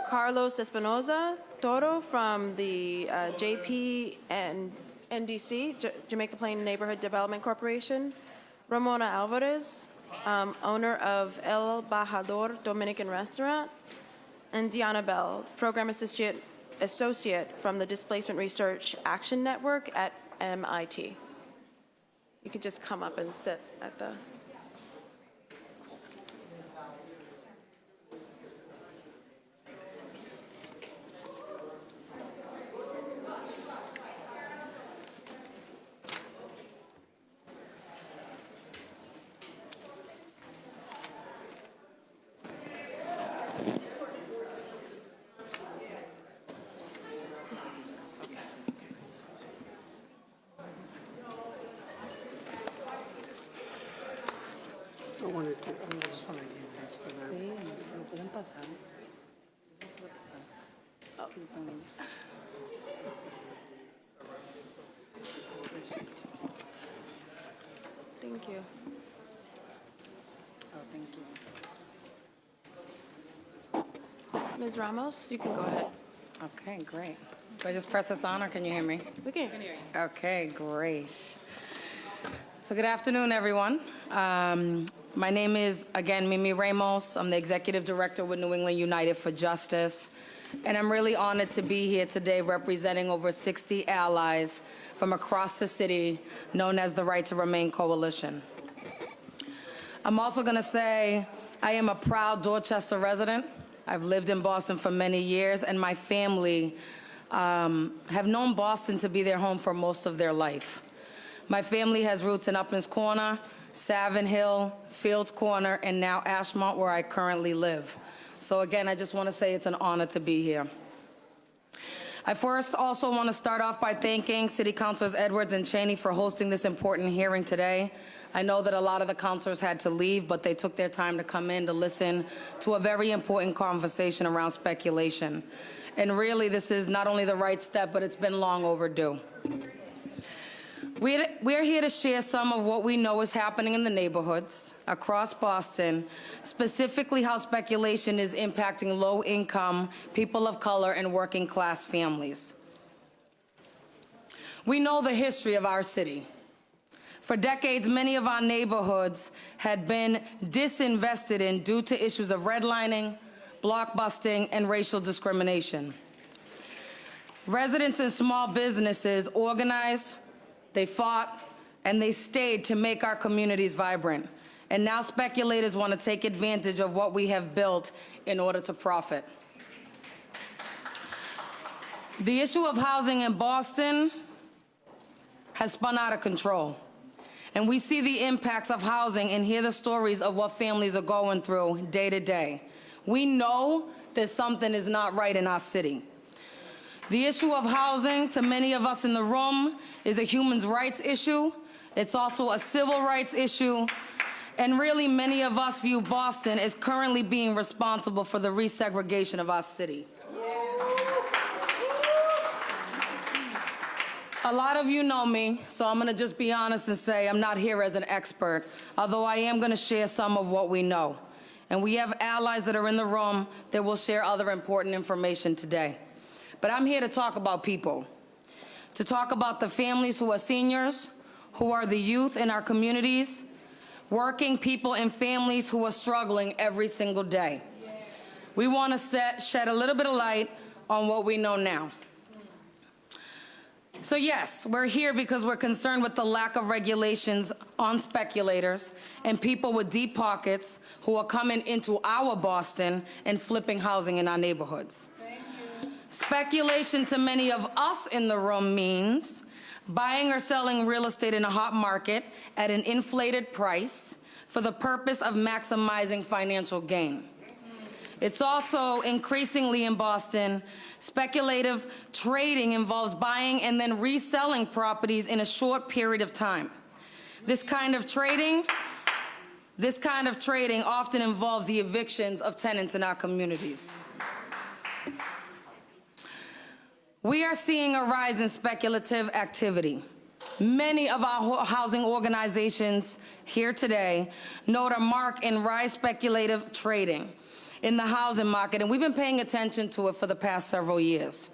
Carlos Espinoza Toro from the JP and NDC, Jamaica Plain Neighborhood Development Corporation. Ramona Alvarez, owner of El Bajador Dominican Restaurant. And Diana Bell, Program Associate from the Displacement Research Action Network at MIT. You could just come up and sit at the... Thank you. Oh, thank you. Ms. Ramos, you can go ahead. Okay, great. Do I just press this on, or can you hear me? We can hear you. Okay, great. So good afternoon, everyone. My name is, again, Mimi Ramos. I'm the Executive Director with New England United for Justice. And I'm really honored to be here today representing over 60 allies from across the city, known as the Right to Remain Coalition. I'm also going to say I am a proud Dorchester resident. I've lived in Boston for many years, and my family have known Boston to be their home for most of their life. My family has roots in Uplands Corner, Savin Hill, Fields Corner, and now Ashmont, where I currently live. So again, I just want to say it's an honor to be here. I first also want to start off by thanking City Councilors Edwards and Cheney for hosting this important hearing today. I know that a lot of the councilors had to leave, but they took their time to come in to listen to a very important conversation around speculation. And really, this is not only the right step, but it's been long overdue. We're here to share some of what we know is happening in the neighborhoods across Boston, specifically how speculation is impacting low-income, people of color, and working-class families. We know the history of our city. For decades, many of our neighborhoods had been disinvested in due to issues of redlining, blockbusting, and racial discrimination. Residents and small businesses organized, they fought, and they stayed to make our communities vibrant. And now speculators want to take advantage of what we have built in order to profit. The issue of housing in Boston has spun out of control. And we see the impacts of housing and hear the stories of what families are going through day to day. We know that something is not right in our city. The issue of housing, to many of us in the room, is a human rights issue. It's also a civil rights issue. And really, many of us view Boston as currently being responsible for the resegregation of our city. A lot of you know me, so I'm going to just be honest and say I'm not here as an expert, although I am going to share some of what we know. And we have allies that are in the room that will share other important information today. But I'm here to talk about people, to talk about the families who are seniors, who are the youth in our communities, working people and families who are struggling every single day. We want to shed a little bit of light on what we know now. So yes, we're here because we're concerned with the lack of regulations on speculators and people with deep pockets who are coming into our Boston and flipping housing in our neighborhoods. Speculation to many of us in the room means buying or selling real estate in a hot market at an inflated price for the purpose of maximizing financial gain. It's also increasingly in Boston, speculative trading involves buying and then reselling properties in a short period of time. This kind of trading often involves the evictions of tenants in our communities. We are seeing a rise in speculative activity. Many of our housing organizations here today note a mark in rise speculative trading in the housing market, and we've been paying attention to it for the past several years.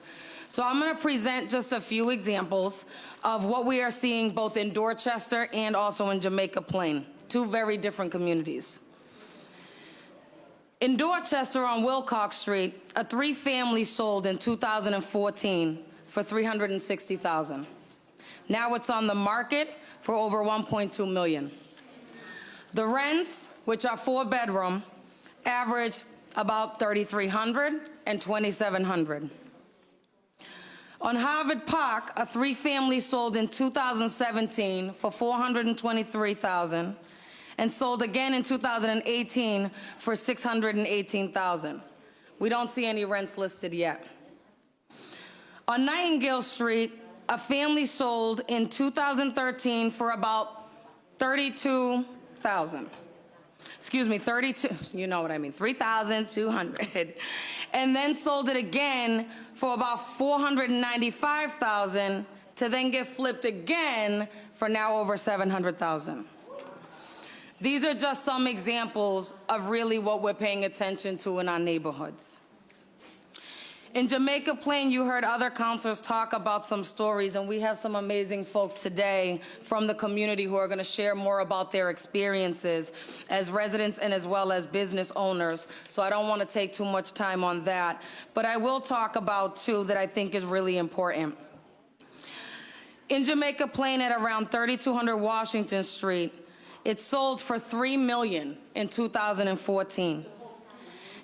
So I'm going to present just a few examples of what we are seeing both in Dorchester and also in Jamaica Plain, two very different communities. In Dorchester on Wilcox Street, a three-family sold in 2014 for $360,000. Now it's on the market for over $1.2 million. The rents, which are four-bedroom, average about $3,300 and $2,700. On Harvard Park, a three-family sold in 2017 for $423,000 and sold again in 2018 for $618,000. We don't see any rents listed yet. On Nightingale Street, a family sold in 2013 for about $32,000. Excuse me, 32, you know what I mean, $3,200, and then sold it again for about $495,000 to then get flipped again for now over $700,000. These are just some examples of really what we're paying attention to in our neighborhoods. In Jamaica Plain, you heard other counselors talk about some stories, and we have some amazing folks today from the community who are going to share more about their experiences as residents and as well as business owners. So I don't want to take too much time on that, but I will talk about two that I think is really important. In Jamaica Plain at around 3200 Washington Street, it sold for $3 million in 2014.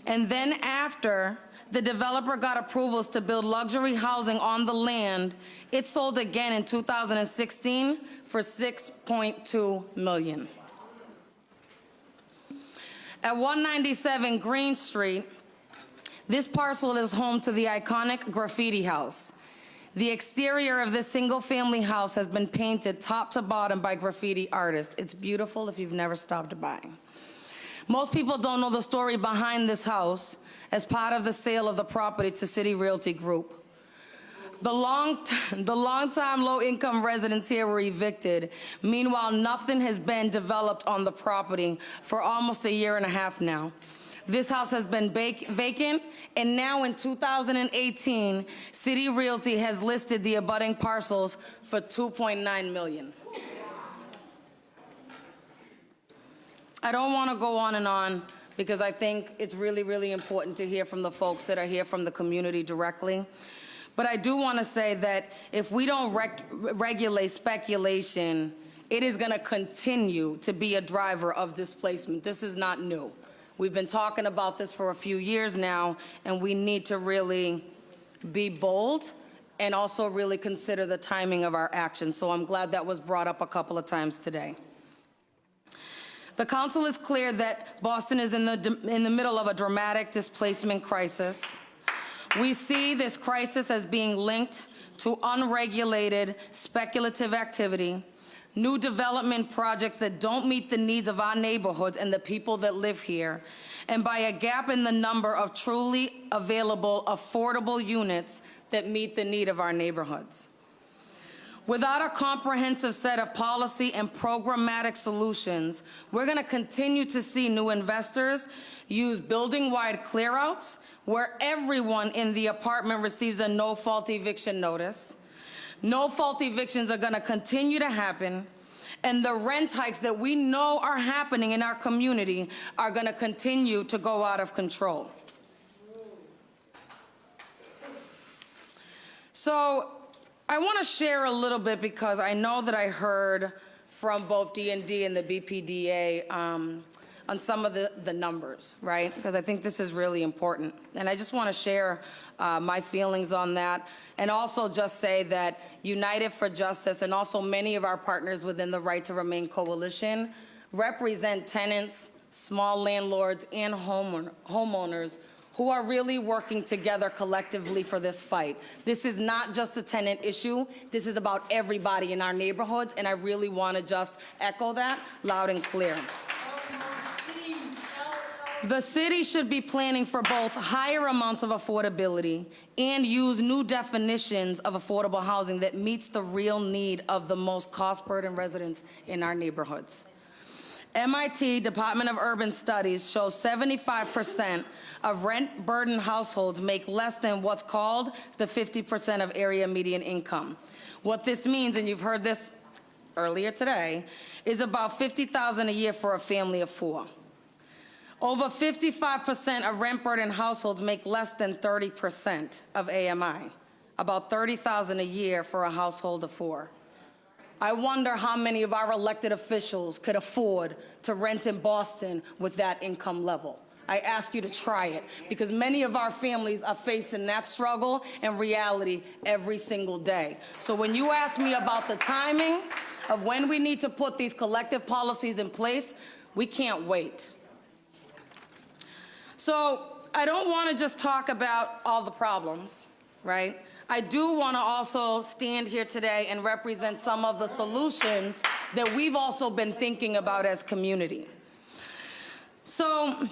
And then after the developer got approvals to build luxury housing on the land, it sold again in 2016 for $6.2 million. At 197 Green Street, this parcel is home to the iconic graffiti house. The exterior of this single-family house has been painted top to bottom by graffiti artists. It's beautiful if you've never stopped by. Most people don't know the story behind this house, as part of the sale of the property to City Realty Group. The long-time low-income residents here were evicted. Meanwhile, nothing has been developed on the property for almost a year and a half now. This house has been vacant, and now in 2018, City Realty has listed the abutting parcels for $2.9 million. I don't want to go on and on because I think it's really, really important to hear from the folks that are here from the community directly. But I do want to say that if we don't regulate speculation, it is going to continue to be a driver of displacement. This is not new. We've been talking about this for a few years now, and we need to really be bold and also really consider the timing of our actions. So I'm glad that was brought up a couple of times today. The council is clear that Boston is in the middle of a dramatic displacement crisis. We see this crisis as being linked to unregulated, speculative activity, new development projects that don't meet the needs of our neighborhoods and the people that live here, and by a gap in the number of truly available, affordable units that meet the need of our neighborhoods. Without a comprehensive set of policy and programmatic solutions, we're going to continue to see new investors use building-wide clearouts where everyone in the apartment receives a no-fault eviction notice. No-fault evictions are going to continue to happen, and the rent hikes that we know are happening in our community are going to continue to go out of control. So I want to share a little bit because I know that I heard from both D&D and the BPDA on some of the numbers, right? Because I think this is really important. And I just want to share my feelings on that, and also just say that United for Justice and also many of our partners within the Right to Remain Coalition represent tenants, small landlords, and homeowners who are really working together collectively for this fight. This is not just a tenant issue. This is about everybody in our neighborhoods, and I really want to just echo that loud and clear. The city should be planning for both higher amounts of affordability and use new definitions of affordable housing that meets the real need of the most cost-burdened residents in our neighborhoods. MIT Department of Urban Studies shows 75% of rent-burdened households make less than what's called the 50% of area median income. What this means, and you've heard this earlier today, is about $50,000 a year for a family of 4. Over 55% of rent-burdened households make less than 30% of AMI, about $30,000 a year for a household of 4. I wonder how many of our elected officials could afford to rent in Boston with that income level. I ask you to try it, because many of our families are facing that struggle and reality every single day. So when you ask me about the timing of when we need to put these collective policies in place, we can't wait. So I don't want to just talk about all the problems, right? I do want to also stand here today and represent some of the solutions that we've also been thinking about as community. So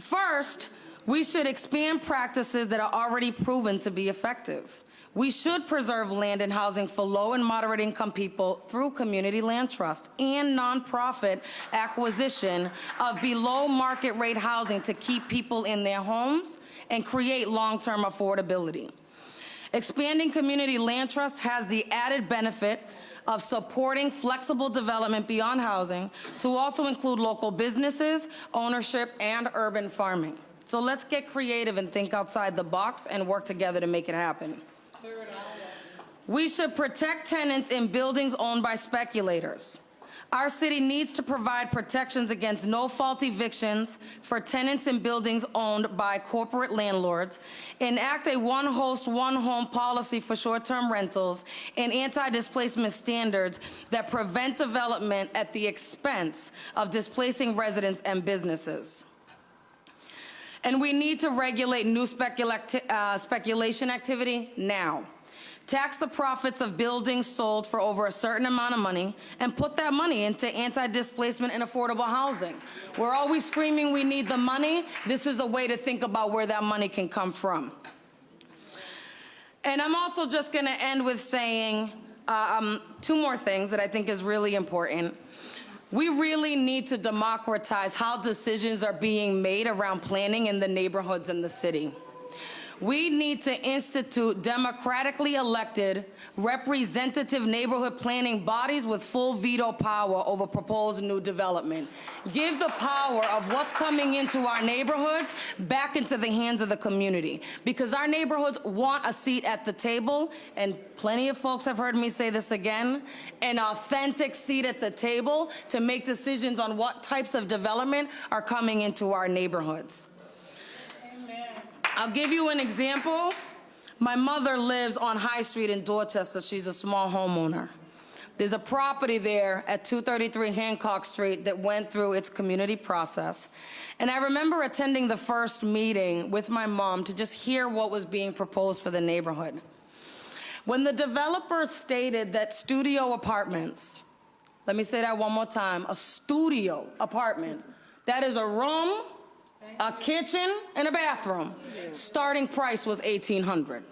first, we should expand practices that are already proven to be effective. We should preserve land and housing for low and moderate income people through community land trust and nonprofit acquisition of below market rate housing to keep people in their homes and create long-term affordability. Expanding community land trust has the added benefit of supporting flexible development beyond housing to also include local businesses, ownership, and urban farming. So let's get creative and think outside the box and work together to make it happen. We should protect tenants in buildings owned by speculators. Our city needs to provide protections against no-fault evictions for tenants in buildings owned by corporate landlords, enact a one-host, one-home policy for short-term rentals, and anti-displacement standards that prevent development at the expense of displacing residents and businesses. And we need to regulate new speculation activity now. Tax the profits of buildings sold for over a certain amount of money and put that money into anti-displacement and affordable housing. We're always screaming we need the money. This is a way to think about where that money can come from. And I'm also just going to end with saying two more things that I think is really important. We really need to democratize how decisions are being made around planning in the neighborhoods in the city. We need to institute democratically elected, representative neighborhood planning bodies with full veto power over proposed new development. Give the power of what's coming into our neighborhoods back into the hands of the community, because our neighborhoods want a seat at the table, and plenty of folks have heard me say this again, an authentic seat at the table to make decisions on what types of development are coming into our neighborhoods. I'll give you an example. My mother lives on High Street in Dorchester. She's a small homeowner. There's a property there at 233 Hancock Street that went through its community process. And I remember attending the first meeting with my mom to just hear what was being proposed for the neighborhood. When the developer stated that studio apartments, let me say that one more time, a studio apartment, that is a room, a kitchen, and a bathroom. Starting price was $1,800.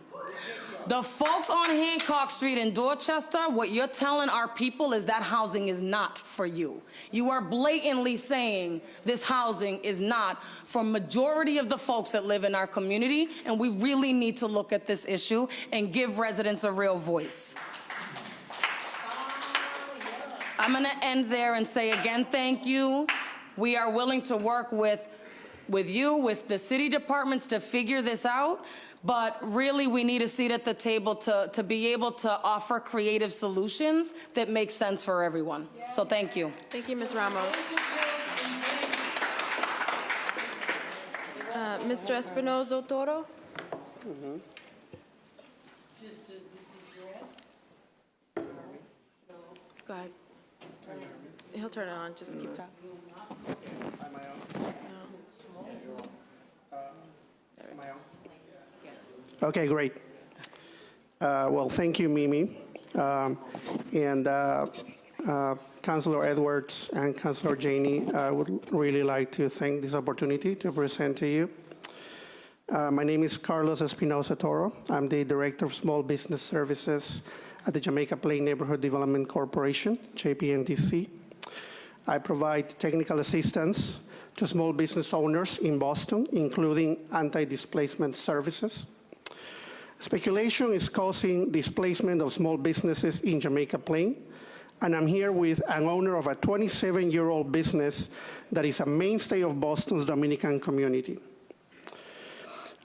The folks on Hancock Street in Dorchester, what you're telling our people is that housing is not for you. You are blatantly saying this housing is not for majority of the folks that live in our community, and we really need to look at this issue and give residents a real voice. I'm going to end there and say again, thank you. We are willing to work with you, with the city departments to figure this out, but really we need a seat at the table to be able to offer creative solutions that make sense for everyone. So thank you. Thank you, Ms. Ramos. Mr. Espinozo Toro? Go ahead. He'll turn it on, just keep talking. Okay, great. Well, thank you, Mimi. Councilor Edwards and Councilor Janey, I would really like to thank this opportunity to present to you. My name is Carlos Espinosa Toro. I'm the Director of Small Business Services at the Jamaica Plain Neighborhood Development Corporation, JPNDC. I provide technical assistance to small business owners in Boston, including anti-displacement services. Speculation is causing displacement of small businesses in Jamaica Plain, and I'm here with an owner of a 27-year-old business that is a mainstay of Boston's Dominican community.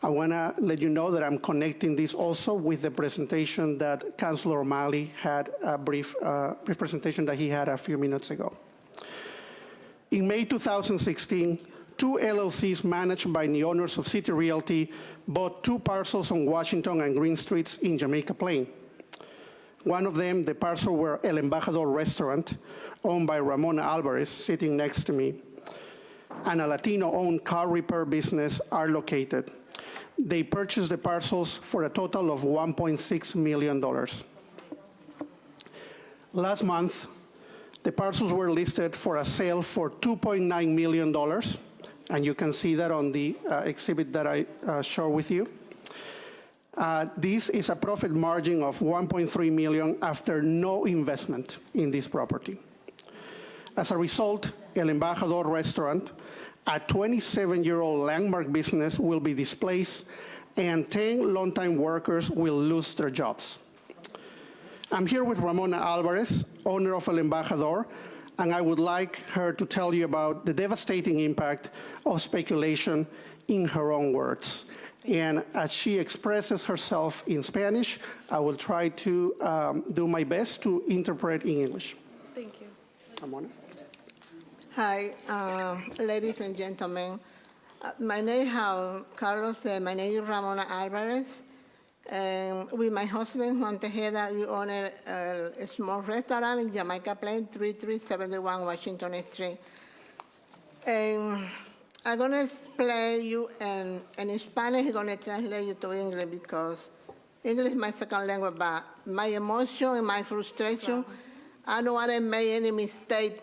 I want to let you know that I'm connecting this also with the presentation that Councilor O'Malley had, a brief presentation that he had a few minutes ago. In May 2016, two LLCs managed by the owners of City Realty bought two parcels on Washington and Green Streets in Jamaica Plain. One of them, the parcel where El Embajador restaurant, owned by Ramona Alvarez, sitting next to me, and a Latino-owned car repair business are located. They purchased the parcels for a total of $1.6 million. Last month, the parcels were listed for a sale for $2.9 million, and you can see that on the exhibit that I show with you. This is a profit margin of $1.3 million after no investment in this property. As a result, El Embajador restaurant, a 27-year-old landmark business, will be displaced, and 10 longtime workers will lose their jobs. I'm here with Ramona Alvarez, owner of El Embajador, and I would like her to tell you about the devastating impact of speculation in her own words. And as she expresses herself in Spanish, I will try to do my best to interpret in English. Thank you. Ramona? Hi, ladies and gentlemen. My name, how Carlos said, my name is Ramona Alvarez. And with my husband, Juan Tejeda, we own a small restaurant in Jamaica Plain, 3371 Washington Street. And I'm going to explain you, and in Spanish, I'm going to translate you to English because English is my second language, but my emotion and my frustration, I don't want to make any mistake.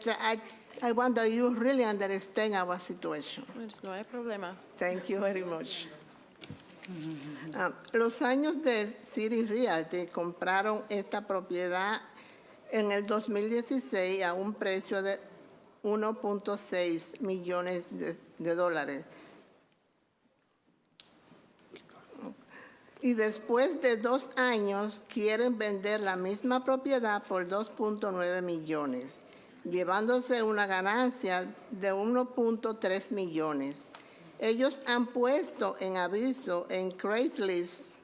I wonder you really understand our situation. No hay problema. Thank you very much. Los años de City Realty compraron esta propiedad en el 2016 a un precio de 1.6 millones de dólares. Y después de 2 años quieren vender la misma propiedad por 2.9 millones, llevándose una ganancia de 1.3 millones. Ellos han puesto en aviso en Craigslist,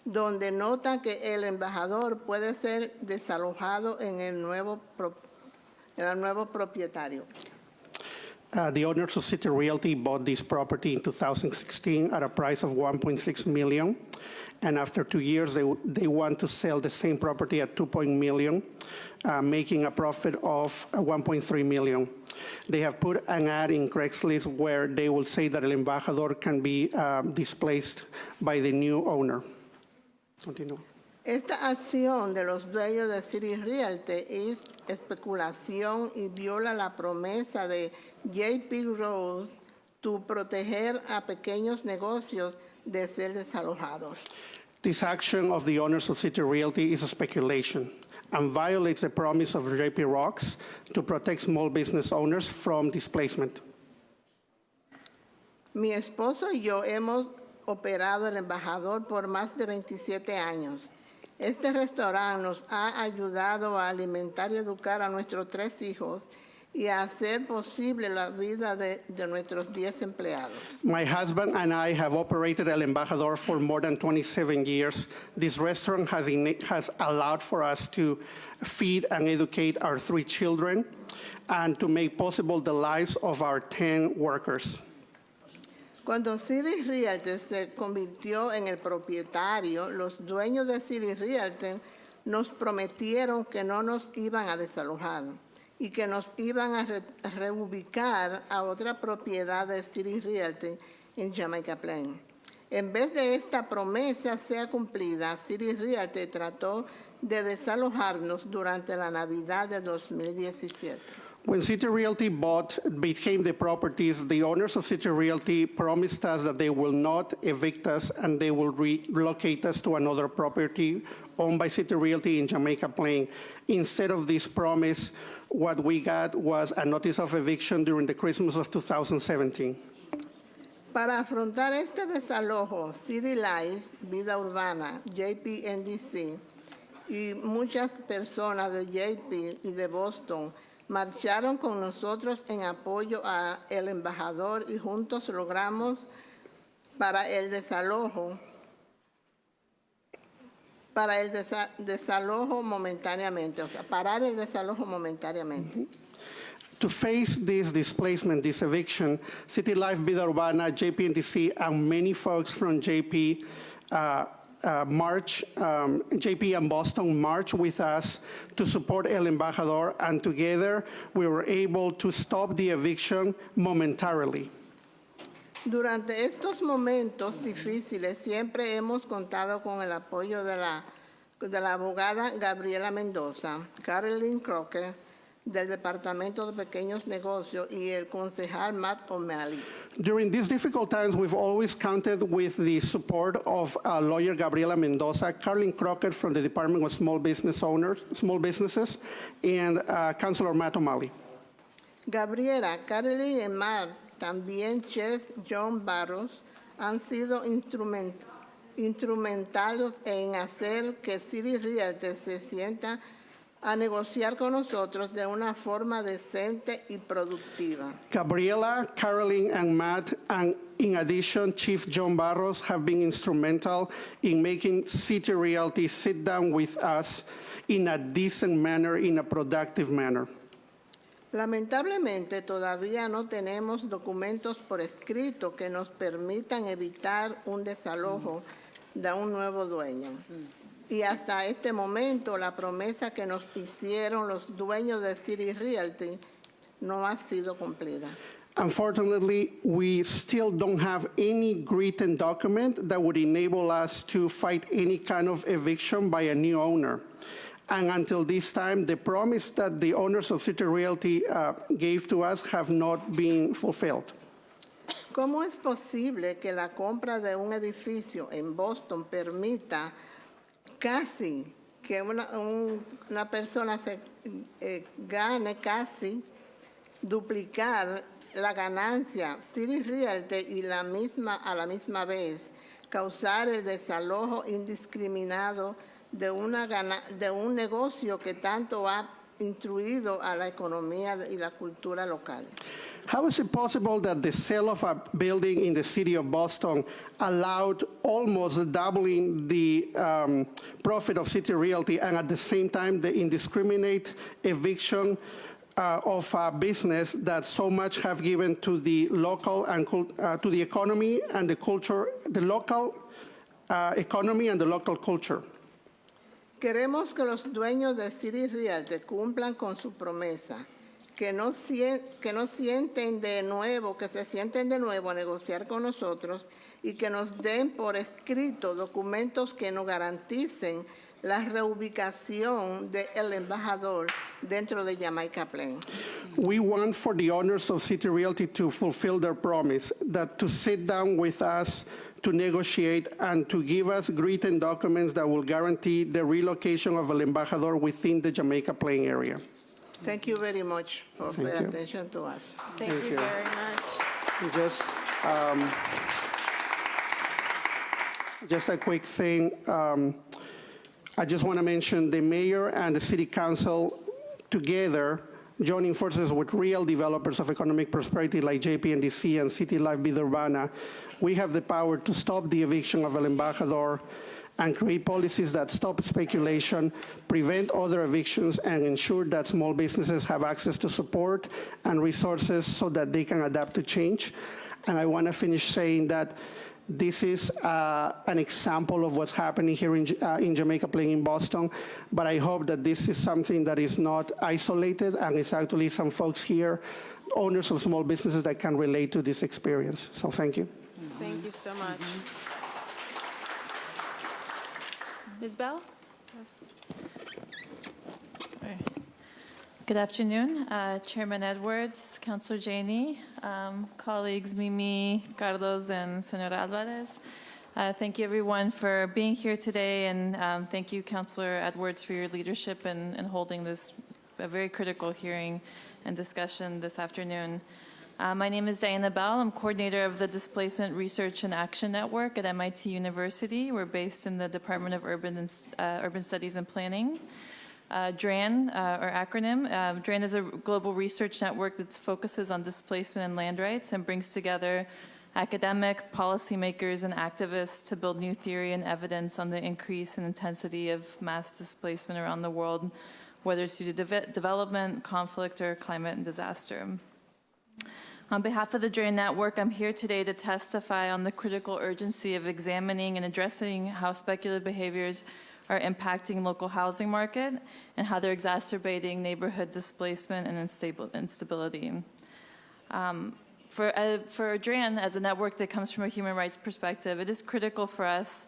donde notan que el embajador puede ser desalojado en el nuevo propietario. The owners of City Realty bought this property in 2016 at a price of $1.6 million, and after 2 years, they want to sell the same property at $2 million, making a profit of $1.3 million. They have put an ad in Craigslist where they will say that El Embajador can be displaced by the new owner. Continue. Esta acción de los dueños de City Realty es especulación y viola la promesa de J.P. Rose de proteger a pequeños negocios de ser desalojados. This action of the owners of City Realty is a speculation and violates the promise of J.P. Rocks to protect small business owners from displacement. Mi esposo y yo hemos operado el Embajador por más de 27 años. Este restaurante nos ha ayudado a alimentar y educar a nuestros 3 hijos y a hacer posible la vida de nuestros 10 empleados. My husband and I have operated El Embajador for more than 27 years. This restaurant has allowed for us to feed and educate our 3 children and to make possible the lives of our 10 workers. Cuando City Realty se convirtió en el propietario, los dueños de City Realty nos prometieron que no nos iban a desalojar y que nos iban a reubicar a otra propiedad de City Realty en Jamaica Plain. En vez de esta promesa sea cumplida, City Realty trató de desalojarnos durante la Navidad de 2017. When City Realty became the properties, the owners of City Realty promised us that they will not evict us and they will relocate us to another property owned by City Realty in Jamaica Plain. Instead of this promise, what we got was a notice of eviction during the Christmas of 2017. Para afrontar este desalojo, City Life, Vida Urbana, JPNDC y muchas personas de JP y de Boston marcharon con nosotros en apoyo a el embajador y juntos logramos para el desalojo momentáneamente, o sea, parar el desalojo momentáneamente. To face this displacement, this eviction, City Life, Vida Urbana, JPNDC, and many folks from JP JP and Boston marched with us to support El Embajador, and together we were able to stop the eviction momentarily. Durante estos momentos difíciles siempre hemos contado con el apoyo de la abogada Gabriela Mendoza, Carolyn Crocker, del Departamento de Pequeños Negocios y el concejal Matt O'Malley. During these difficult times, we've always counted with the support of lawyer Gabriela Mendoza, Carolyn Crockett from the Department of Small Businesses, and Councilor Matt O'Malley. Gabriela, Carolyn y Matt, también Chess John Barros, han sido instrumentales en hacer que City Realty se sienta a negociar con nosotros de una forma decente y productiva. Gabriela, Caroline, and Matt, and in addition, Chief John Barros have been instrumental in making City Realty sit down with us in a decent manner, in a productive manner. Lamentablemente, todavía no tenemos documentos por escrito que nos permitan evitar un desalojo de un nuevo dueño. Y hasta este momento, la promesa que nos hicieron los dueños de City Realty no ha sido cumplida. Unfortunately, we still don't have any written document that would enable us to fight any kind of eviction by a new owner. And until this time, the promise that the owners of City Realty gave to us have not been fulfilled. ¿Cómo es posible que la compra de un edificio en Boston permita casi que una persona se gane casi duplicar la ganancia City Realty y a la misma vez causar el desalojo indiscriminado de un negocio que tanto ha instruido a la economía y la cultura local? How is it possible that the sale of a building in the city of Boston allowed almost doubling the profit of City Realty and at the same time the indiscriminate eviction of a business that so much have given to the local and to the economy and the culture, the local economy and the local culture? Queremos que los dueños de City Realty cumplan con su promesa, que se sienten de nuevo a negociar con nosotros y que nos den por escrito documentos que nos garanticen la reubicación del embajador dentro de Jamaica Plain. We want for the owners of City Realty to fulfill their promise, that to sit down with us to negotiate and to give us written documents that will guarantee the relocation of El Embajador within the Jamaica Plain area. Thank you very much for your attention to us. Thank you very much. Just a quick thing. I just want to mention the mayor and the city council together joining forces with real developers of economic prosperity like JP&DC and City Life Vida Urbana. We have the power to stop the eviction of El Embajador and create policies that stop speculation, prevent other evictions, and ensure that small businesses have access to support and resources so that they can adapt to change. And I want to finish saying that this is an example of what's happening here in Jamaica Plain in Boston, but I hope that this is something that is not isolated and it's actually some folks here, owners of small businesses that can relate to this experience. So thank you. Thank you so much. Ms. Bell? Yes. Sorry. Good afternoon, Chairman Edwards, Councilor Janey, colleagues Mimi, Carlos, and Senora Alvarez. Thank you, everyone, for being here today, and thank you, Councilor Edwards, for your leadership in holding this a very critical hearing and discussion this afternoon. My name is Diana Bell. I'm coordinator of the Displacement Research and Action Network at MIT University. We're based in the Department of Urban Studies and Planning. DRAN, or acronym. DRAN is a global research network that focuses on displacement and land rights and brings together academic, policymakers, and activists to build new theory and evidence on the increase in intensity of mass displacement around the world, whether it's due to development, conflict, or climate and disaster. On behalf of the DRAN network, I'm here today to testify on the critical urgency of examining and addressing how speculative behaviors are impacting local housing market and how they're exacerbating neighborhood displacement and instability. For DRAN, as a network that comes from a human rights perspective, it is critical for us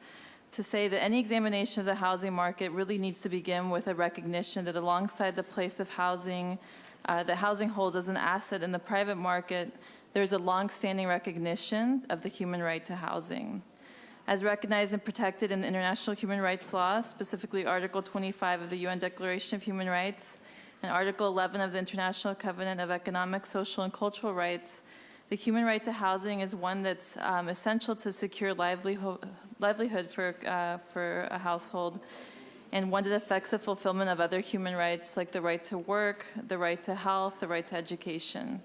to say that any examination of the housing market really needs to begin with a recognition that alongside the place of housing, that housing holds as an asset in the private market, there's a long-standing recognition of the human right to housing. As recognized and protected in the international human rights law, specifically Article 25 of the UN Declaration of Human Rights and Article 11 of the International Covenant of Economic, Social, and Cultural Rights, the human right to housing is one that's essential to secure livelihood for a household, and one that affects the fulfillment of other human rights like the right to work, the right to health, the right to education.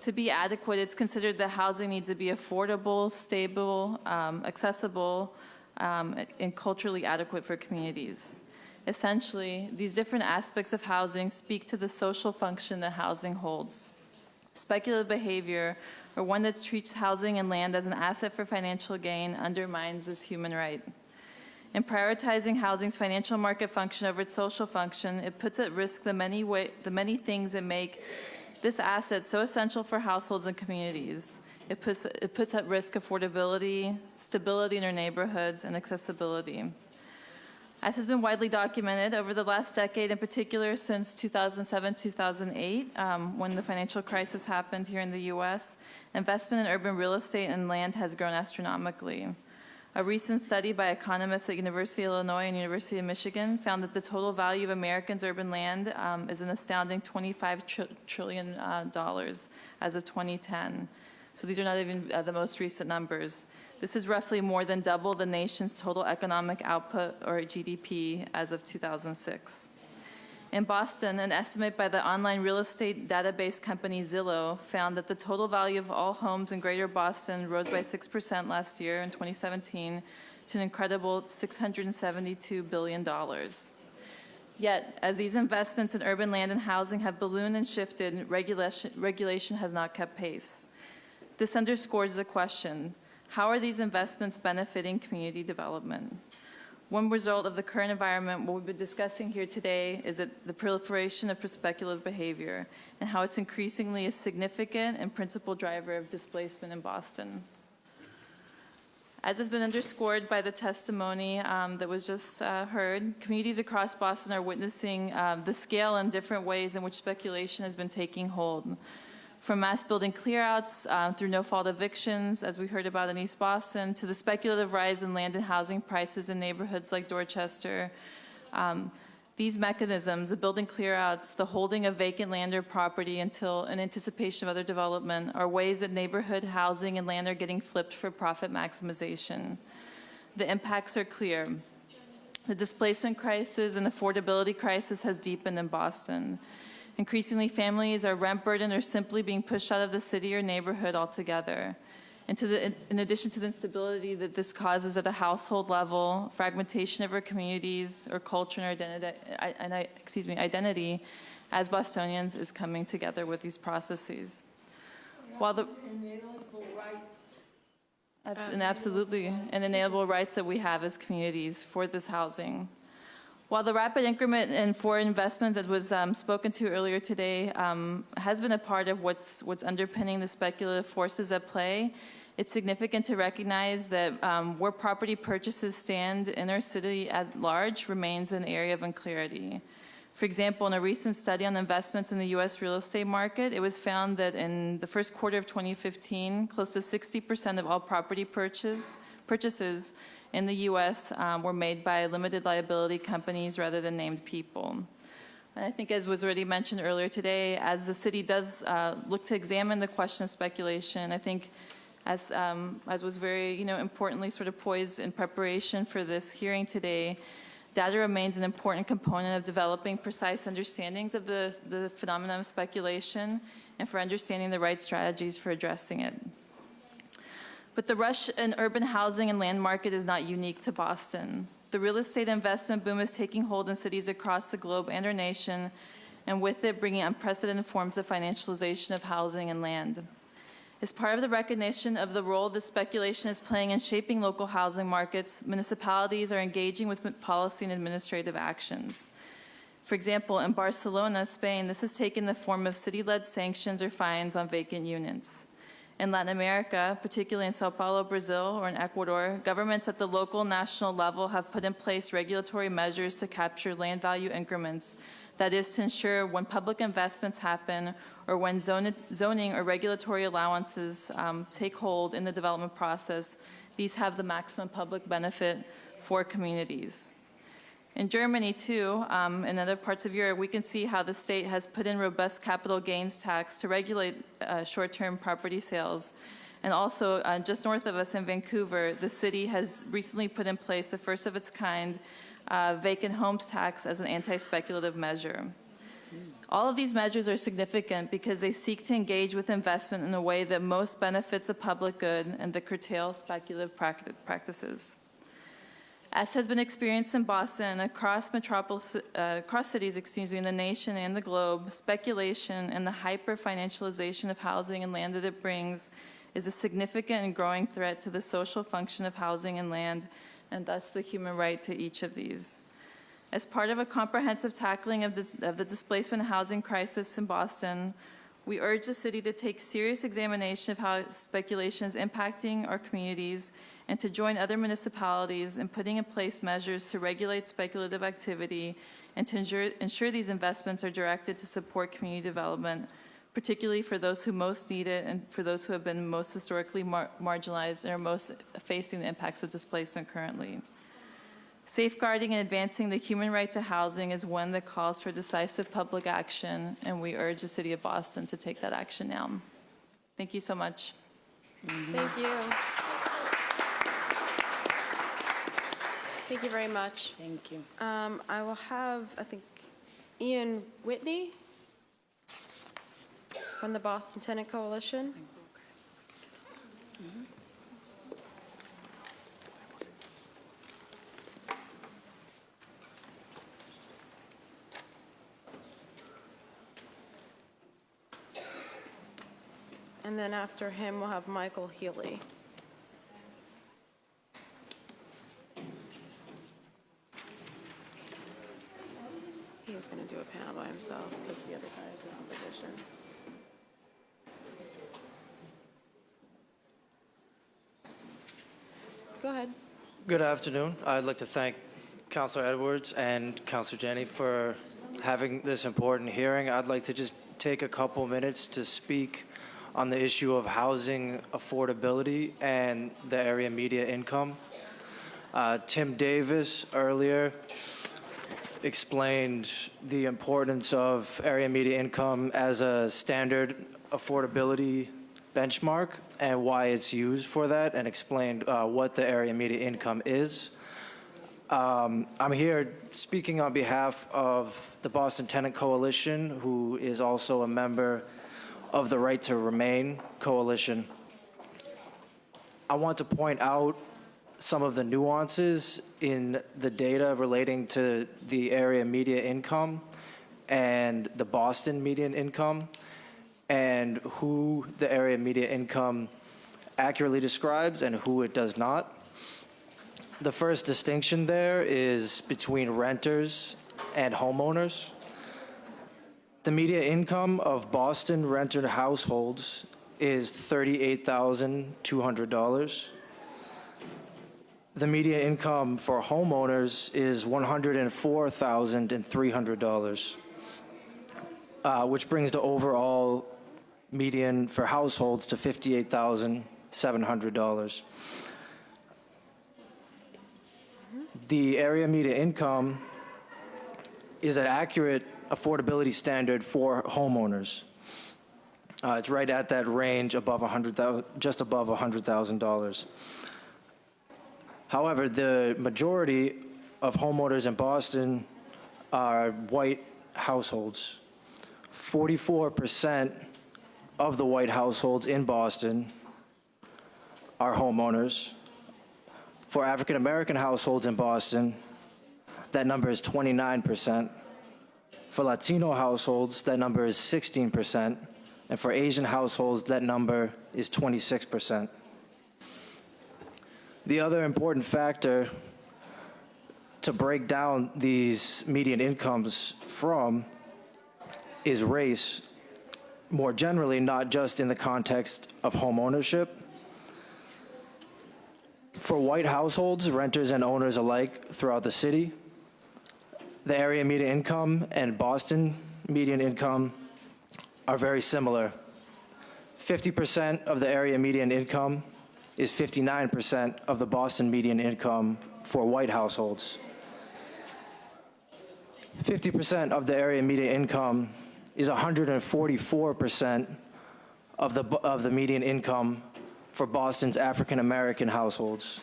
To be adequate, it's considered that housing needs to be affordable, stable, accessible, and culturally adequate for communities. Essentially, these different aspects of housing speak to the social function that housing holds. Speculative behavior, or one that treats housing and land as an asset for financial gain, undermines this human right. In prioritizing housing's financial market function over its social function, it puts at risk the many things that make This asset, so essential for households and communities, it puts at risk affordability, stability in our neighborhoods, and accessibility. As has been widely documented over the last decade, in particular since 2007-2008, when the financial crisis happened here in the U.S., investment in urban real estate and land has grown astronomically. A recent study by economists at University of Illinois and University of Michigan found that the total value of Americans' urban land is an astounding $25 trillion as of 2010. So these are not even the most recent numbers. This is roughly more than double the nation's total economic output, or GDP, as of 2006. In Boston, an estimate by the online real estate database company Zillow found that the total value of all homes in Greater Boston rose by 6% last year in 2017 to an incredible $672 billion. Yet, as these investments in urban land and housing have ballooned and shifted, regulation has not kept pace. This underscores the question: how are these investments benefiting community development? One result of the current environment, what we've been discussing here today, is that the proliferation of speculative behavior and how it's increasingly a significant and principal driver of displacement in Boston. As has been underscored by the testimony that was just heard, communities across Boston are witnessing the scale and different ways in which speculation has been taking hold. From mass building clearouts through no-fault evictions, as we heard about in East Boston, to the speculative rise in land and housing prices in neighborhoods like Dorchester. These mechanisms, the building clearouts, the holding of vacant land or property until in anticipation of other development, are ways that neighborhood housing and land are getting flipped for profit maximization. The impacts are clear. The displacement crisis and affordability crisis has deepened in Boston. Increasingly, families are rent burdened or simply being pushed out of the city or neighborhood altogether. And in addition to the instability that this causes at a household level, fragmentation of our communities or culture and identity as Bostonians is coming together with these processes. While the absolutely, and inalienable rights that we have as communities for this housing. While the rapid increment in foreign investment, as was spoken to earlier today, has been a part of what's underpinning the speculative forces at play, it's significant to recognize that where property purchases stand in our city at large remains an area of unclarity. For example, in a recent study on investments in the U.S. real estate market, it was found that in the first quarter of 2015, close to 60% of all property purchases in the U.S. Were made by limited liability companies rather than named people. And I think, as was already mentioned earlier today, as the city does look to examine the question of speculation, I think as was very importantly sort of poised in preparation for this hearing today, data remains an important component of developing precise understandings of the phenomenon of speculation and for understanding the right strategies for addressing it. But the rush in urban housing and land market is not unique to Boston. The real estate investment boom is taking hold in cities across the globe and our nation, and with it bringing unprecedented forms of financialization of housing and land. As part of the recognition of the role that speculation is playing in shaping local housing markets, municipalities are engaging with policy and administrative actions. For example, in Barcelona, Spain, this has taken the form of city-led sanctions or fines on vacant units. In Latin America, particularly in Sao Paulo, Brazil, or in Ecuador, governments at the local national level have put in place regulatory measures to capture land value increments. That is, to ensure when public investments happen or when zoning or regulatory allowances take hold in the development process, these have the maximum public benefit for communities. In Germany, too, and other parts of Europe, we can see how the state has put in robust capital gains tax to regulate short-term property sales. And also, just north of us in Vancouver, the city has recently put in place the first of its kind vacant homes tax as an anti-speculative measure. All of these measures are significant because they seek to engage with investment in a way that most benefits the public good and that curtail speculative practices. As has been experienced in Boston and across cities, in the nation and the globe, speculation and the hyper-financialization of housing and land that it brings is a significant and growing threat to the social function of housing and land, and thus the human right to each of these. As part of a comprehensive tackling of the displacement housing crisis in Boston, We urge the city to take serious examination of how speculation is impacting our communities and to join other municipalities in putting in place measures to regulate speculative activity and to ensure these investments are directed to support community development, particularly for those who most need it and for those who have been most historically marginalized and are most facing the impacts of displacement currently. Safeguarding and advancing the human right to housing is one that calls for decisive public action, and we urge the City of Boston to take that action now. Thank you so much. Thank you. Thank you very much. Thank you. I will have, I think, Ian Whitney from the Boston Tenant Coalition. And then after him, we'll have Michael Healy. He's going to do a panel by himself because the other guy is in opposition. Go ahead. Good afternoon. I'd like to thank Councilor Edwards and Councilor Jenny for having this important hearing. I'd like to just take a couple minutes to speak on the issue of housing affordability and the area media income. Tim Davis earlier explained the importance of area media income as a standard affordability benchmark and why it's used for that, and explained what the area media income is. I'm here speaking on behalf of the Boston Tenant Coalition, who is also a member of the Right to Remain Coalition. I want to point out some of the nuances in the data relating to the area media income and the Boston median income, and who the area media income accurately describes and who it does not. The first distinction there is between renters and homeowners. The median income of Boston rented households is $38,200. The median income for homeowners is $104,300, which brings the overall median for households to $58,700. The area median income is an accurate affordability standard for homeowners. It's right at that range above just above $100,000. However, the majority of homeowners in Boston are white households. 44% of the white households in Boston are homeowners. For African American households in Boston, that number is 29%. For Latino households, that number is 16%. And for Asian households, that number is 26%. The other important factor to break down these median incomes from is race, more generally, not just in the context of home ownership. For white households, renters and owners alike throughout the city, the area median income and Boston median income are very similar. 50% of the area median income is 59% of the Boston median income for white households. 50% of the area median income is 144% of the median income for Boston's African American households.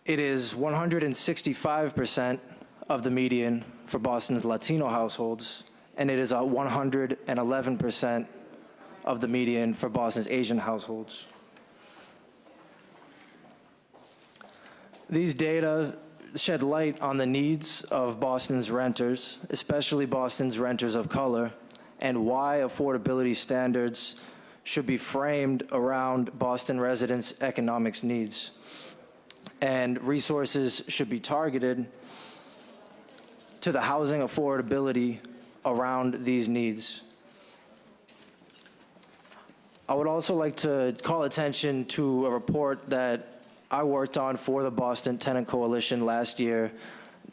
It is 165% of the median for Boston's Latino households, and it is 111% of the median for Boston's Asian households. These data shed light on the needs of Boston's renters, especially Boston's renters of color, and why affordability standards should be framed around Boston residents' economics needs. And resources should be targeted to the housing affordability around these needs. I would also like to call attention to a report that I worked on for the Boston Tenant Coalition last year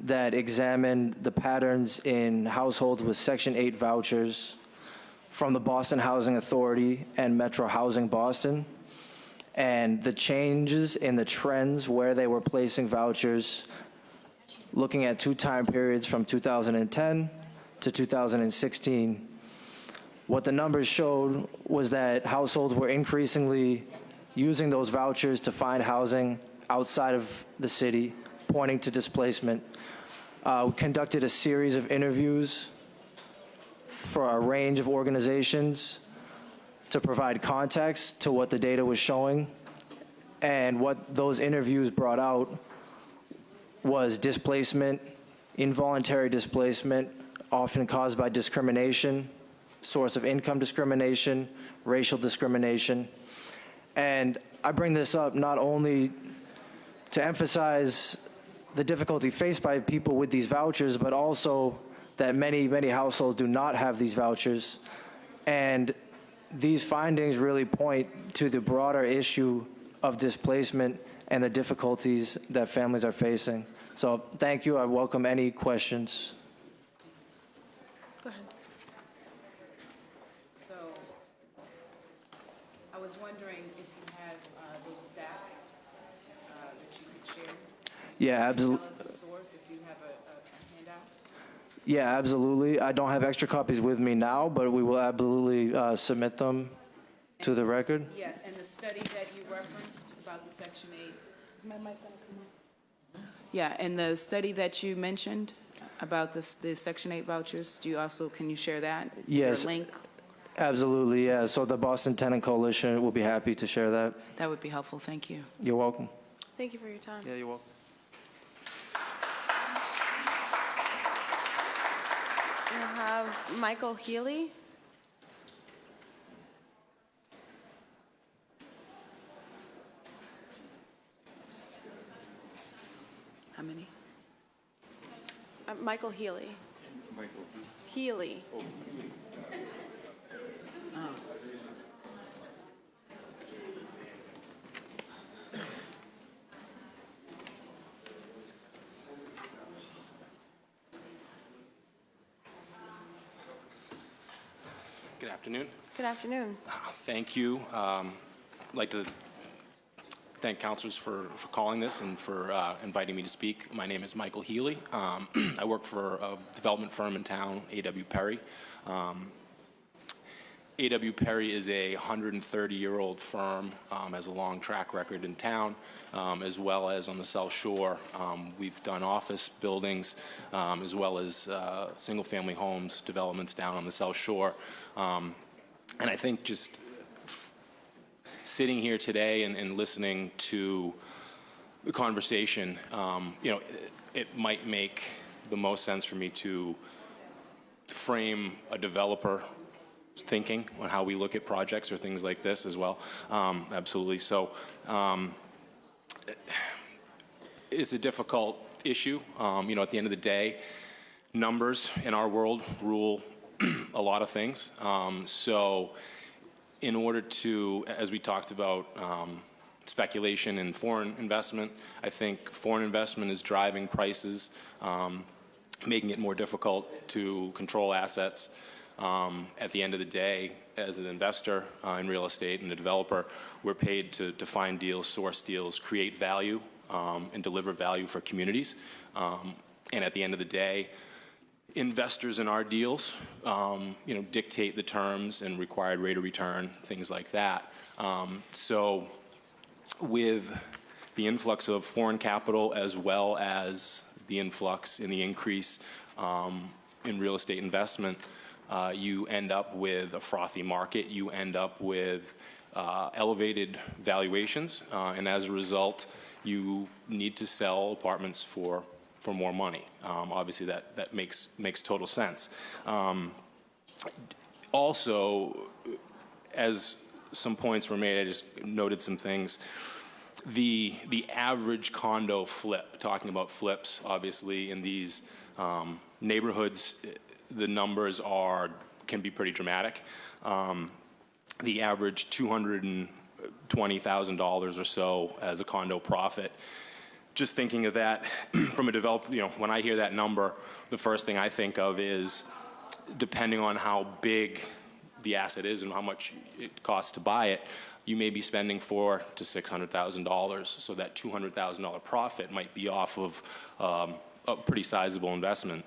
that examined the patterns in households with Section 8 vouchers from the Boston Housing Authority and Metro Housing Boston, and the changes in the trends where they were placing vouchers, looking at 2 time periods from 2010 to 2016. What the numbers showed was that households were increasingly using those vouchers to find housing outside of the city, pointing to displacement. We conducted a series of interviews for a range of organizations to provide context to what the data was showing. And what those interviews brought out was displacement, involuntary displacement, often caused by discrimination, source of income discrimination, racial discrimination. And I bring this up not only to emphasize the difficulty faced by people with these vouchers, but also that many, many households do not have these vouchers. And these findings really point to the broader issue of displacement and the difficulties that families are facing. So thank you. I welcome any questions. Go ahead. So I was wondering if you have those stats that you could share. Yeah, absolutely. Tell us the source if you have a handout. Yeah, absolutely. I don't have extra copies with me now, but we will absolutely submit them to the record. Yes, and the study that you referenced about the Section 8. Is my mic going to come on? Yeah, and the study that you mentioned about the Section 8 vouchers, can you share that? Yes. Your link? Absolutely, yeah. So the Boston Tenant Coalition will be happy to share that. That would be helpful. Thank you. You're welcome. Thank you for your time. Yeah, you're welcome. We'll have Michael Healy. How many? Michael Healy. Healy. Good afternoon. Good afternoon. Thank you. I'd like to thank councilors for calling this and for inviting me to speak. My name is Michael Healy. I work for a development firm in town, A.W. Perry. A.W. Perry is a 130-year-old firm, has a long track record in town, as well as on the South Shore. We've done office buildings, as well as single-family homes, developments down on the South Shore. And I think just sitting here today and listening to the conversation, it might make the most sense for me to frame a developer thinking on how we look at projects or things like this as well. Absolutely. So it's a difficult issue. At the end of the day, numbers in our world rule a lot of things. So in order to, as we talked about, speculation in foreign investment, I think foreign investment is driving prices, making it more difficult to control assets. At the end of the day, as an investor in real estate and a developer, we're paid to find deals, source deals, create value, and deliver value for communities. And at the end of the day, investors in our deals, dictate the terms and required rate of return, things like that. So with the influx of foreign capital as well as the influx and the increase in real estate investment, you end up with a frothy market. You end up with elevated valuations, and as a result, you need to sell apartments for more money. Obviously, that makes total sense. Also, as some points were made, I just noted some things. The average condo flip, talking about flips, obviously in these neighborhoods, the numbers can be pretty dramatic. The average $220,000 or so as a condo profit. Just thinking of that from a developer, when I hear that number, the first thing I think of is, depending on how big the asset is and how much it costs to buy it, you may be spending $400,000 to $600,000. So that $200,000 profit might be off of a pretty sizable investment.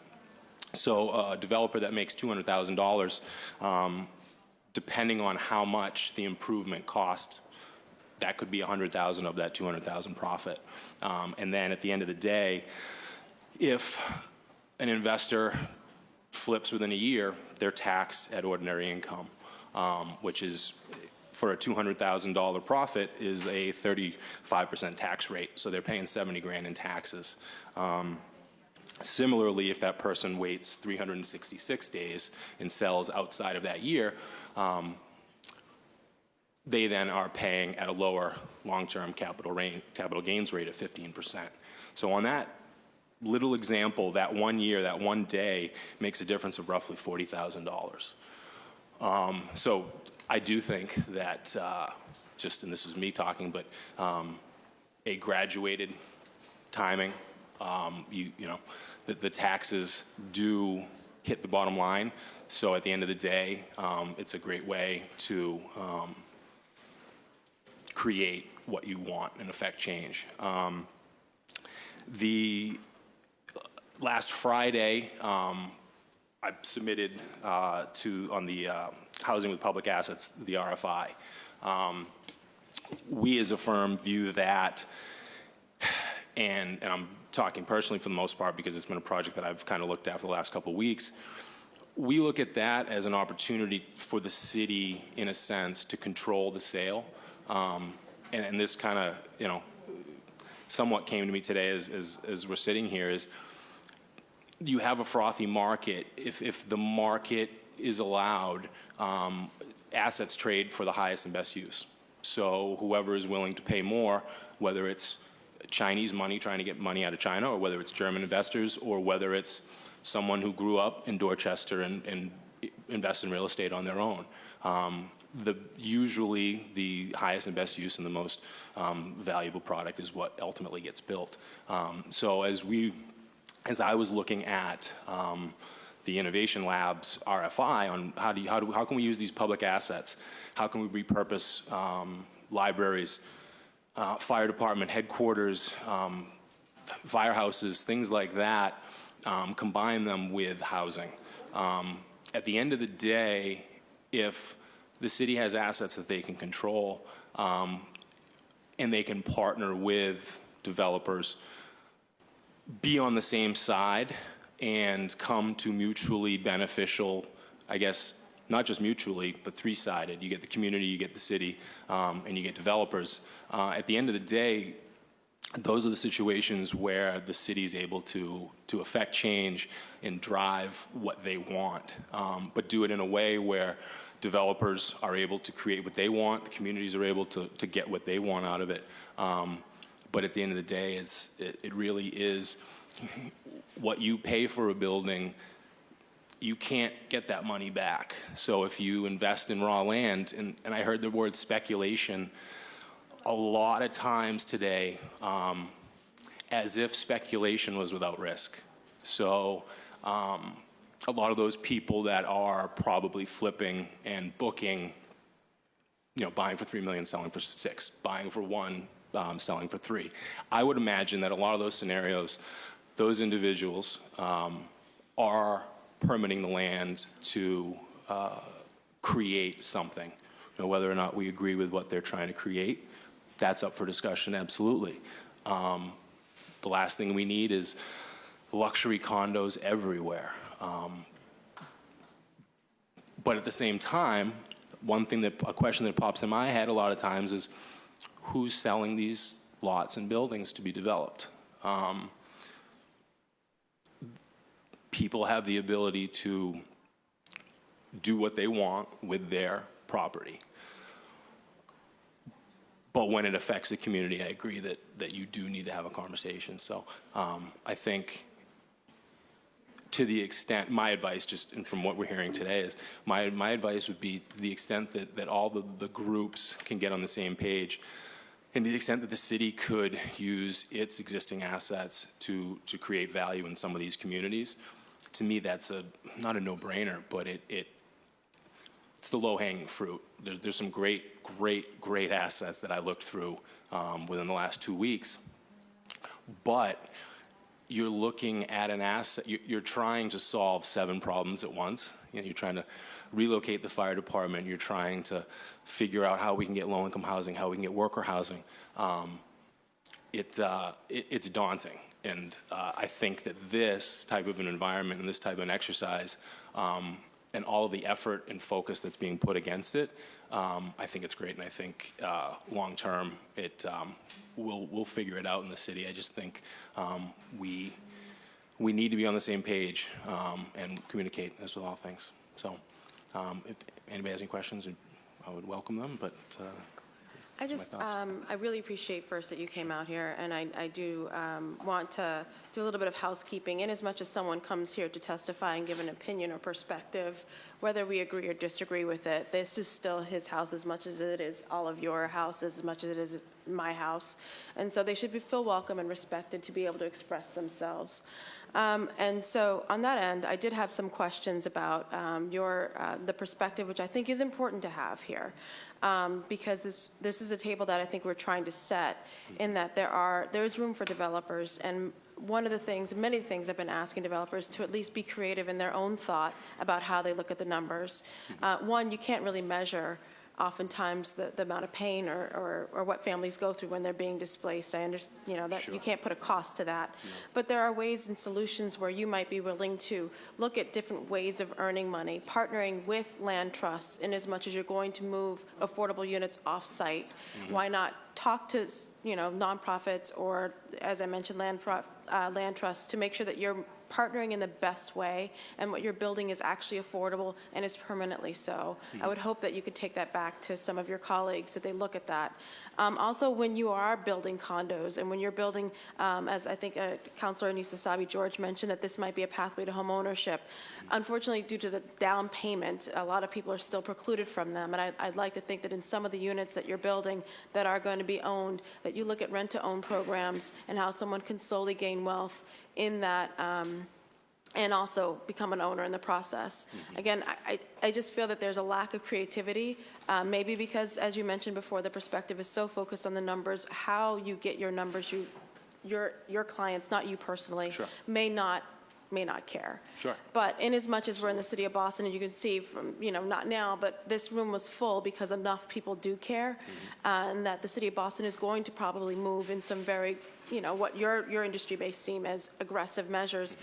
So a developer that makes $200,000, depending on how much the improvement cost, that could be $100,000 of that $200,000 profit. And then at the end of the day, if an investor flips within a year, they're taxed at ordinary income, which is, for a $200,000 profit, is a 35% tax rate. So they're paying $70,000 in taxes. Similarly, if that person waits 366 days and sells outside of that year, they then are paying at a lower long-term capital gains rate of 15%. So on that little example, that 1 year, that 1 day makes a difference of roughly $40,000. So I do think that, and this is me talking, but a graduated timing, the taxes do hit the bottom line. So at the end of the day, it's a great way to create what you want and affect change. The last Friday, I submitted on the Housing with Public Assets, the RFI. We as a firm view that, and I'm talking personally for the most part because it's been a project that I've kind of looked at for the last couple of weeks, we look at that as an opportunity for the city, in a sense, to control the sale. And this kind of, somewhat came to me today as we're sitting here, is you have a frothy market. If the market is allowed, assets trade for the highest and best use. So whoever is willing to pay more, whether it's Chinese money trying to get money out of China, or whether it's German investors, or whether it's someone who grew up in Dorchester and invests in real estate on their own. Usually the highest and best use and the most valuable product is what ultimately gets built. So as I was looking at the Innovation Lab's RFI on how can we use these public assets, how can we repurpose libraries, fire department headquarters, firehouses, things like that, combine them with housing. At the end of the day, if the city has assets that they can control, and they can partner with developers, be on the same side, and come to mutually beneficial, I guess, not just mutually, but three-sided. You get the community, you get the city, and you get developers. At the end of the day, those are the situations where the city is able to affect change and drive what they want, but do it in a way where developers are able to create what they want, the communities are able to get what they want out of it. But at the end of the day, it really is what you pay for a building, you can't get that money back. So if you invest in raw land, and I heard the word speculation a lot of times today, as if speculation was without risk. So a lot of those people that are probably flipping and booking, buying for $3 million, selling for $6 million, buying for $1 million, selling for $3 million. I would imagine that a lot of those scenarios, those individuals are permitting the land to create something. Whether or not we agree with what they're trying to create, that's up for discussion, absolutely. The last thing we need is luxury condos everywhere. But at the same time, a question that pops in my head a lot of times is, who's selling these lots and buildings to be developed? People have the ability to do what they want with their property. But when it affects the community, I agree that you do need to have a conversation. So I think to the extent, my advice, just and from what we're hearing today, is my advice would be to the extent that all the groups can get on the same page, and to the extent that the city could use its existing assets to create value in some of these communities, to me, that's not a no-brainer, but it's the low-hanging fruit. There's some great assets that I looked through within the last 2 weeks, but you're looking at an asset, you're trying to solve 7 problems at once. You know, you're trying to relocate the fire department, you're trying to figure out how we can get low-income housing, how we can get worker housing. It's daunting, and I think that this type of an environment and this type of an exercise and all of the effort and focus that's being put against it, I think it's great, and I think long-term we'll figure it out in the city. I just think we need to be on the same page and communicate, as with all things. So if anybody has any questions, I would welcome them, but I just, I really appreciate first that you came out here, and I do want to do a little bit of housekeeping. In as much as someone comes here to testify and give an opinion or perspective, whether we agree or disagree with it, this is still his house as much as it is all of your houses, as much as it is my house. And so they should feel welcome and respected to be able to express themselves. And so on that end, I did have some questions about the perspective, which I think is important to have here. Because this is a table that I think we're trying to set, in that there's room for developers, and one of the things, many things I've been asking developers to at least be creative in their own thought about how they look at the numbers. One, you can't really measure oftentimes the amount of pain or what families go through when they're being displaced. I understand, that you can't put a cost to that. But there are ways and solutions where you might be willing to look at different ways of earning money, partnering with land trusts in as much as you're going to move affordable units off-site. Why not talk to, nonprofits or, as I mentioned, land trusts to make sure that you're partnering in the best way and what you're building is actually affordable and is permanently so. I would hope that you could take that back to some of your colleagues, that they look at that. Also, when you are building condos and when you're building, as I think Councilor Anissa Sabi George mentioned, that this might be a pathway to home ownership. Unfortunately, due to the down payment, a lot of people are still precluded from them. And I'd like to think that in some of the units that you're building that are going to be owned, that you look at rent-to-own programs and how someone can slowly gain wealth in that, and also become an owner in the process. Again, I just feel that there's a lack of creativity, maybe because, as you mentioned before, the perspective is so focused on the numbers. How you get your numbers, your clients, not you personally, may not care. Sure. But in as much as we're in the city of Boston, and you can see from, not now, but this room was full because enough people do care, and that the city of Boston is going to probably move in some very, what your industry may seem as aggressive measures.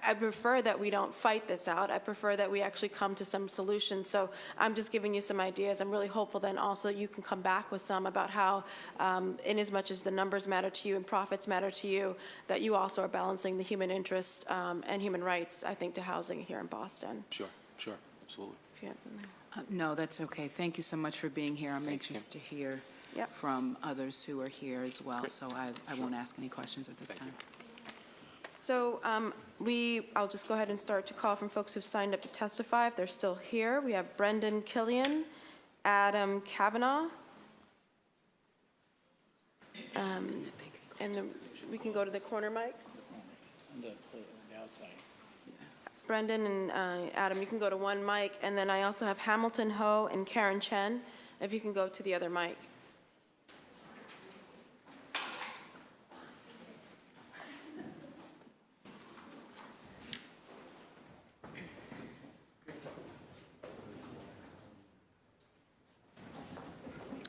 I prefer that we don't fight this out. I prefer that we actually come to some solutions. So I'm just giving you some ideas. I'm really hopeful then also you can come back with some about how, in as much as the numbers matter to you and profits matter to you, that you also are balancing the human interest and human rights, I think, to housing here in Boston. Sure, absolutely. If you had something. No, that's okay. Thank you so much for being here. I'm anxious to hear from others who are here as well, so I won't ask any questions at this time. So I'll just go ahead and start to call from folks who've signed up to testify if they're still here. We have Brendan Killian, Adam Kavanaugh, and we can go to the corner mics. Brendan and Adam, you can go to one mic, and then I also have Hamilton Ho and Karen Chen, if you can go to the other mic.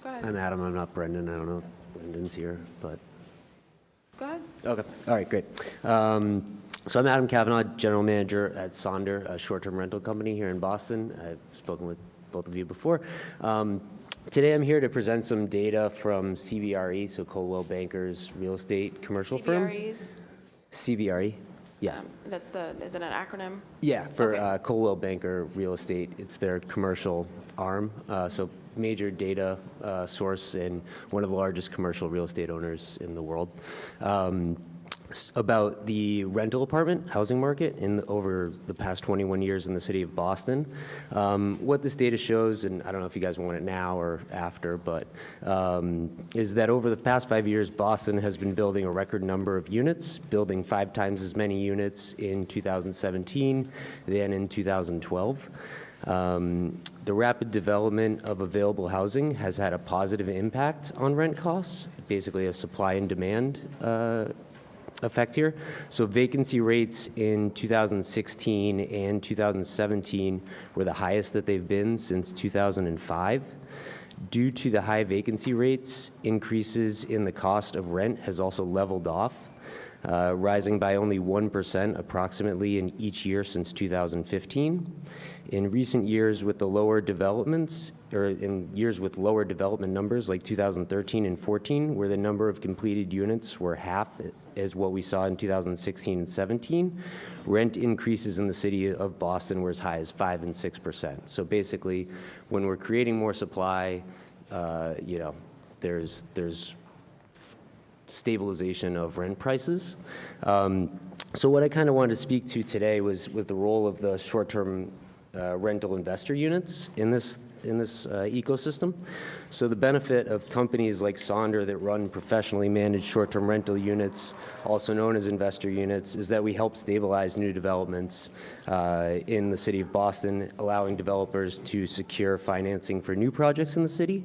Go ahead. I'm Adam. I'm not Brendan. I don't know if Brendan's here, but. Go ahead. Okay. All right, great. So I'm Adam Kavanaugh, General Manager at Sonder, a short-term rental company here in Boston. I've spoken with both of you before. Today I'm here to present some data from CBRE, so Coldwell Banker's real estate commercial firm. CBREs? CBRE, yeah. Is it an acronym? Yeah, for Coldwell Banker Real Estate. It's their commercial arm. So major data source and one of the largest commercial real estate owners in the world. about the rental apartment housing market over the past 21 years in the city of Boston. What this data shows, and I don't know if you guys want it now or after, but is that over the past 5 years, Boston has been building a record number of units, building 5 times as many units in 2017 than in 2012. The rapid development of available housing has had a positive impact on rent costs, basically a supply and demand effect here. So vacancy rates in 2016 and 2017 were the highest that they've been since 2005. Due to the high vacancy rates, increases in the cost of rent has also leveled off, rising by only 1% approximately in each year since 2015. In recent years with the lower developments, or in years with lower development numbers like 2013 and 14, where the number of completed units were half as what we saw in 2016 and 17, rent increases in the city of Boston were as high as 5 and 6%. So basically, when we're creating more supply, there's stabilization of rent prices. So what I kind of wanted to speak to today was the role of the short-term rental investor units in this ecosystem. So the benefit of companies like Sonder that run professionally managed short-term rental units, also known as investor units, is that we help stabilize new developments in the city of Boston, allowing developers to secure financing for new projects in the city.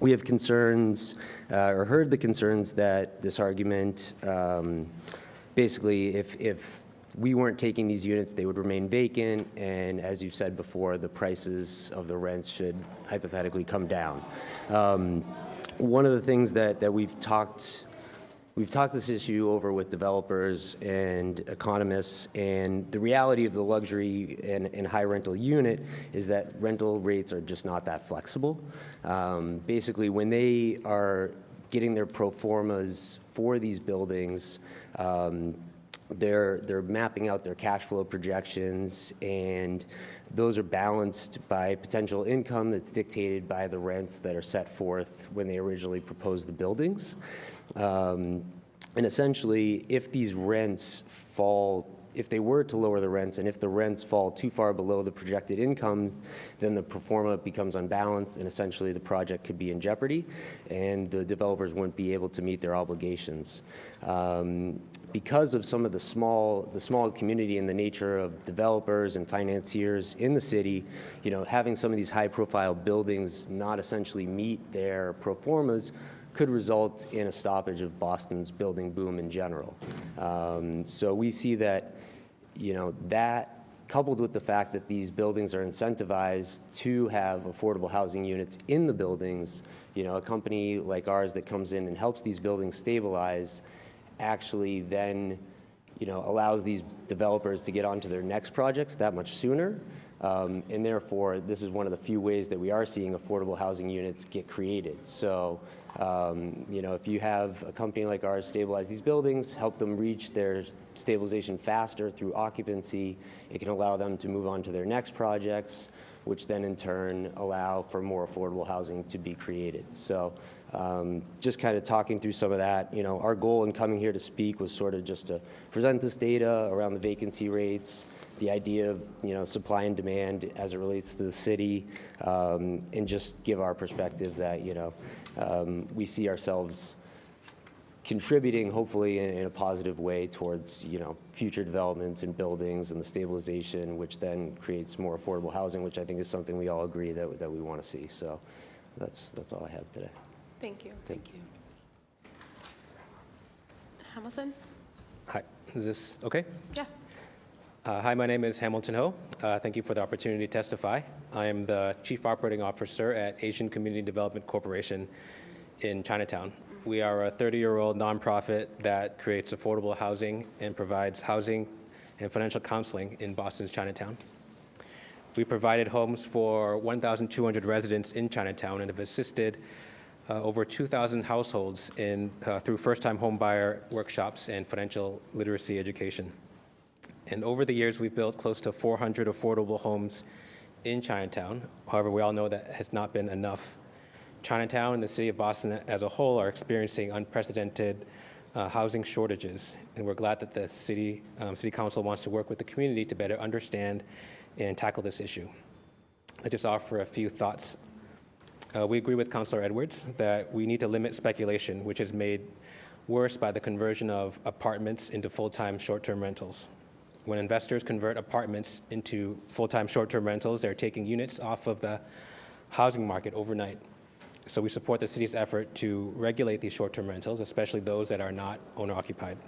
We have concerns, or heard the concerns that this argument, basically if we weren't taking these units, they would remain vacant, and as you've said before, the prices of the rents should hypothetically come down. One of the things that we've talked this issue over with developers and economists, and the reality of the luxury and high rental unit is that rental rates are just not that flexible. Basically, when they are getting their pro formas for these buildings, they're mapping out their cash flow projections, and those are balanced by potential income that's dictated by the rents that are set forth when they originally proposed the buildings. And essentially, if these rents fall, if they were to lower the rents, and if the rents fall too far below the projected income, then the pro forma becomes unbalanced, and essentially the project could be in jeopardy, and the developers wouldn't be able to meet their obligations. Because of some of the small community and the nature of developers and financiers in the city, having some of these high-profile buildings not essentially meet their pro formas could result in a stoppage of Boston's building boom in general. So we see that, that coupled with the fact that these buildings are incentivized to have affordable housing units in the buildings, a company like ours that comes in and helps these buildings stabilize actually then, allows these developers to get onto their next projects that much sooner. And therefore, this is one of the few ways that we are seeing affordable housing units get created. So, if you have a company like ours stabilize these buildings, help them reach their stabilization faster through occupancy, it can allow them to move on to their next projects, which then in turn allow for more affordable housing to be created. So just kind of talking through some of that, our goal in coming here to speak was sort of just to present this data around the vacancy rates, the idea of, supply and demand as it relates to the city, and just give our perspective that, we see ourselves contributing, hopefully, in a positive way towards, future developments and buildings and the stabilization, which then creates more affordable housing, which I think is something we all agree that we want to see. So that's all I have today. Thank you. Thank you. Hamilton? Hi, is this okay? Yeah. Hi, my name is Hamilton Ho. Thank you for the opportunity to testify. I am the Chief Operating Officer at Asian Community Development Corporation in Chinatown. We are a 30-year-old nonprofit that creates affordable housing and provides housing and financial counseling in Boston's Chinatown. We provided homes for 1,200 residents in Chinatown and have assisted over 2,000 households through first-time homebuyer workshops and financial literacy education. And over the years, we've built close to 400 affordable homes in Chinatown. However, we all know that has not been enough. Chinatown and the city of Boston as a whole are experiencing unprecedented housing shortages. And we're glad that the City Council wants to work with the community to better understand and tackle this issue. I just offer a few thoughts. We agree with Councilor Edwards that we need to limit speculation, which is made worse by the conversion of apartments into full-time short-term rentals. When investors convert apartments into full-time short-term rentals, they're taking units off of the housing market overnight. So we support the city's effort to regulate these short-term rentals, especially those that are not owner-occupied.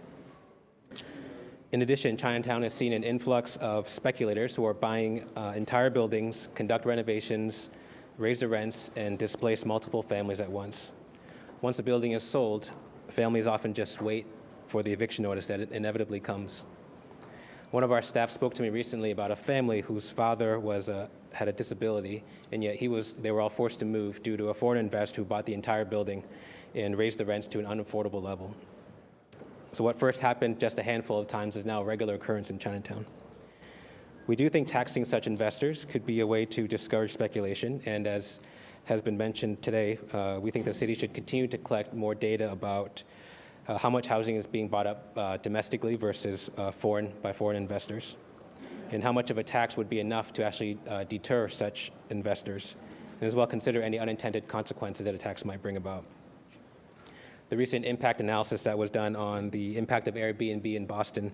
In addition, Chinatown has seen an influx of speculators who are buying entire buildings, conduct renovations, raise the rents, and displace multiple families at once. Once a building is sold, families often just wait for the eviction notice that inevitably comes. One of our staff spoke to me recently about a family whose father had a disability, and yet they were all forced to move due to a foreign investor who bought the entire building and raised the rents to an unaffordable level. So what first happened just a handful of times is now a regular occurrence in Chinatown. We do think taxing such investors could be a way to discourage speculation, and as has been mentioned today, we think the city should continue to collect more data about how much housing is being bought up domestically versus by foreign investors, and how much of a tax would be enough to actually deter such investors, and as well consider any unintended consequences that a tax might bring about. The recent impact analysis that was done on the impact of Airbnb in Boston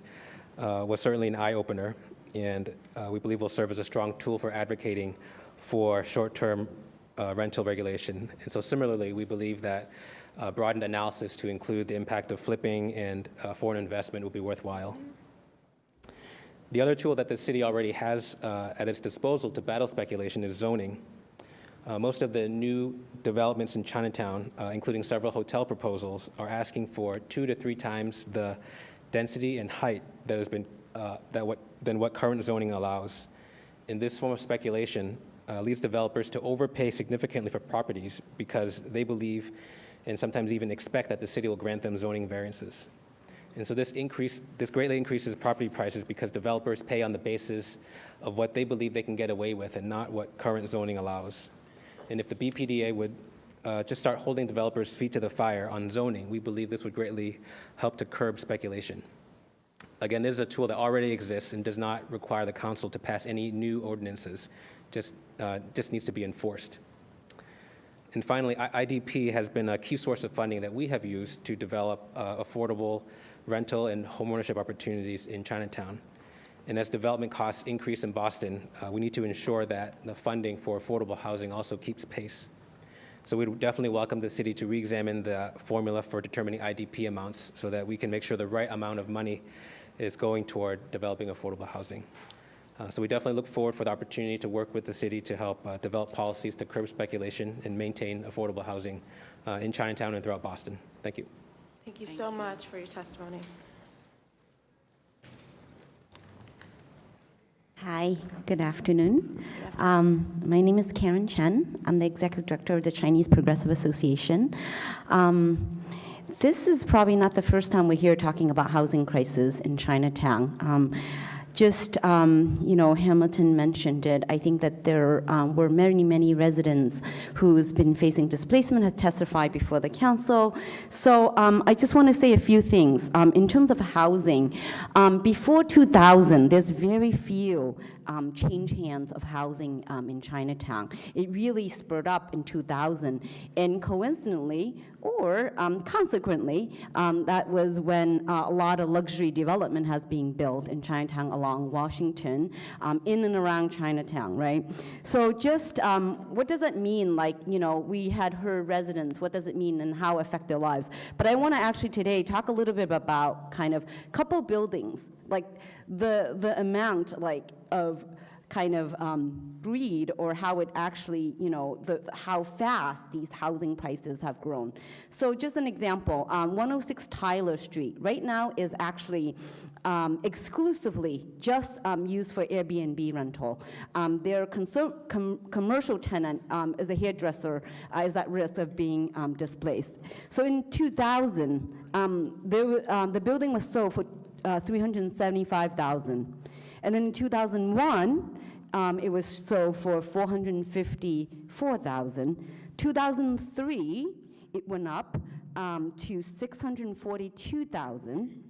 was certainly an eye-opener, and we believe will serve as a strong tool for advocating for short-term rental regulation. And so similarly, we believe that broadened analysis to include the impact of flipping and foreign investment will be worthwhile. The other tool that the city already has at its disposal to battle speculation is zoning. Most of the new developments in Chinatown, including several hotel proposals, are asking for 2 to 3 times the density and height that has been than what current zoning allows. And this form of speculation leads developers to overpay significantly for properties because they believe and sometimes even expect that the city will grant them zoning variances. And so this greatly increases property prices because developers pay on the basis of what they believe they can get away with and not what current zoning allows. And if the BPDA would just start holding developers' feet to the fire on zoning, we believe this would greatly help to curb speculation. Again, this is a tool that already exists and does not require the council to pass any new ordinances, just needs to be enforced. And finally, IDP has been a key source of funding that we have used to develop affordable rental and homeownership opportunities in Chinatown. And as development costs increase in Boston, we need to ensure that the funding for affordable housing also keeps pace. So we would definitely welcome the city to re-examine the formula for determining IDP amounts so that we can make sure the right amount of money is going toward developing affordable housing. So we definitely look forward for the opportunity to work with the city to help develop policies to curb speculation and maintain affordable housing in Chinatown and throughout Boston. Thank you. Thank you so much for your testimony. Hi, good afternoon. My name is Karen Chen. I'm the Executive Director of the Chinese Progressive Association. This is probably not the first time we're here talking about housing crisis in Chinatown. Hamilton mentioned it. I think that there were many residents who's been facing displacement have testified before the council. So I just want to say a few things. In terms of housing, before 2000, there's very few change hands of housing in Chinatown. It really spurred up in 2000, and coincidentally, or consequently, that was when a lot of luxury development has been built in Chinatown along Washington, in and around Chinatown, right? So just what does it mean, we had heard residents, what does it mean and how it affect their lives? But I want to actually today talk a little bit about kind of couple buildings, like the amount of kind of greed, or how it actually, how fast these housing prices have grown. So just an example, 106 Tyler Street right now is actually exclusively just used for Airbnb rental. Their commercial tenant is a hairdresser, is at risk of being displaced. So in 2000, the building was sold for $375,000. And then in 2001, it was sold for $454,000. 2003, it went up to 642,000.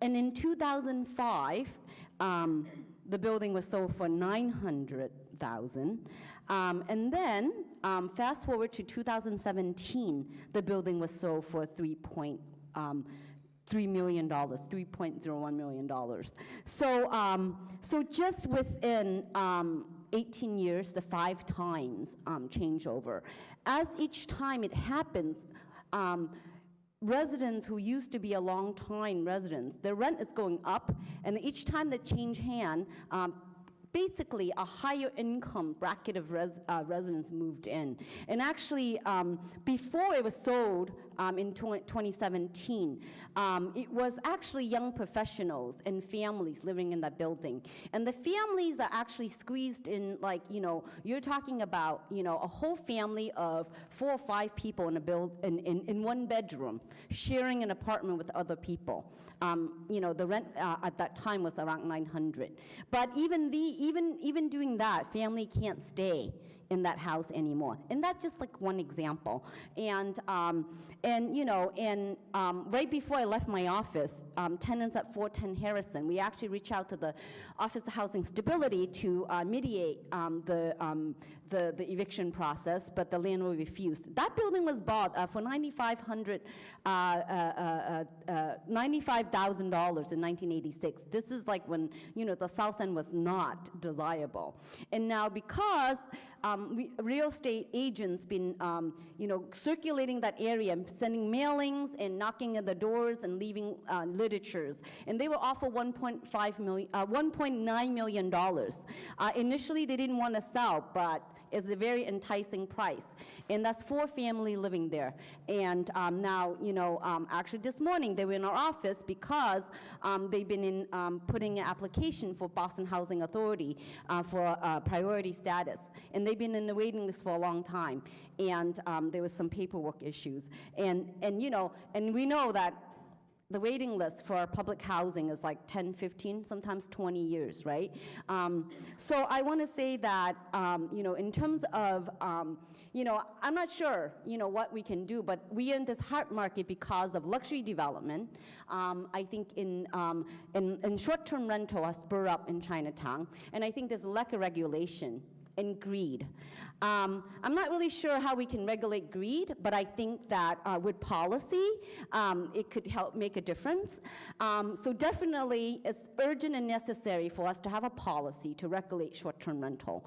And in 2005, the building was sold for 900,000. And then, fast forward to 2017, the building was sold for $3.01 million. So just within 18 years, the 5 times changeover. As each time it happens, residents who used to be a long-time residents, their rent is going up, and each time they change hand, basically a higher income bracket of residents moved in. And actually, before it was sold in 2017, it was actually young professionals and families living in that building. And the families are actually squeezed in, like, you're talking about, a whole family of 4 or 5 people in one bedroom, sharing an apartment with other people. The rent at that time was around $900. But even doing that, family can't stay in that house anymore. And that's just like one example. And right before I left my office, tenants at 410 Harrison, we actually reached out to the Office of Housing Stability to mediate the eviction process, but the landlord refused. That building was bought for $95,000 in 1986. This is like when, the South End was not desirable. And now because real estate agents been, circulating that area, sending mailings and knocking at the doors and leaving literatures. And they were offered $1.9 million. Initially, they didn't want to sell, but it's a very enticing price. And that's 4 families living there. And now, actually this morning, they were in our office because they've been putting an application for Boston Housing Authority for priority status. And they've been in the waiting list for a long time. And there was some paperwork issues. And we know that the waiting list for public housing is like 10, 15, sometimes 20 years, right? So I want to say that, in terms of, I'm not sure, what we can do, but we are in this hot market because of luxury development. I think in short-term rental has spurred up in Chinatown, and I think there's a lack of regulation and greed. I'm not really sure how we can regulate greed, but I think that with policy, it could help make a difference. So definitely, it's urgent and necessary for us to have a policy to regulate short-term rental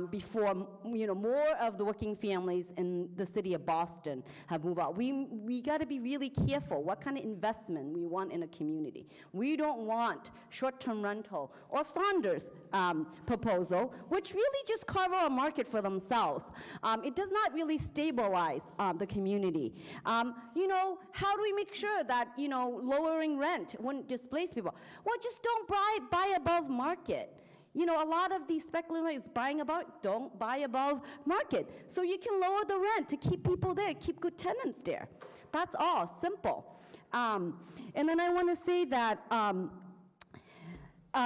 before more of the working families in the city of Boston have moved out. We got to be really careful what kind of investment we want in a community. We don't want short-term rental or Saunders' proposal, which really just carve out a market for themselves. It does not really stabilize the community. How do we make sure that, lowering rent wouldn't displace people? Well, just don't buy above market. A lot of these speculators don't buy above market. So you can lower the rent to keep people there, keep good tenants there. That's all, simple. And then I want to say that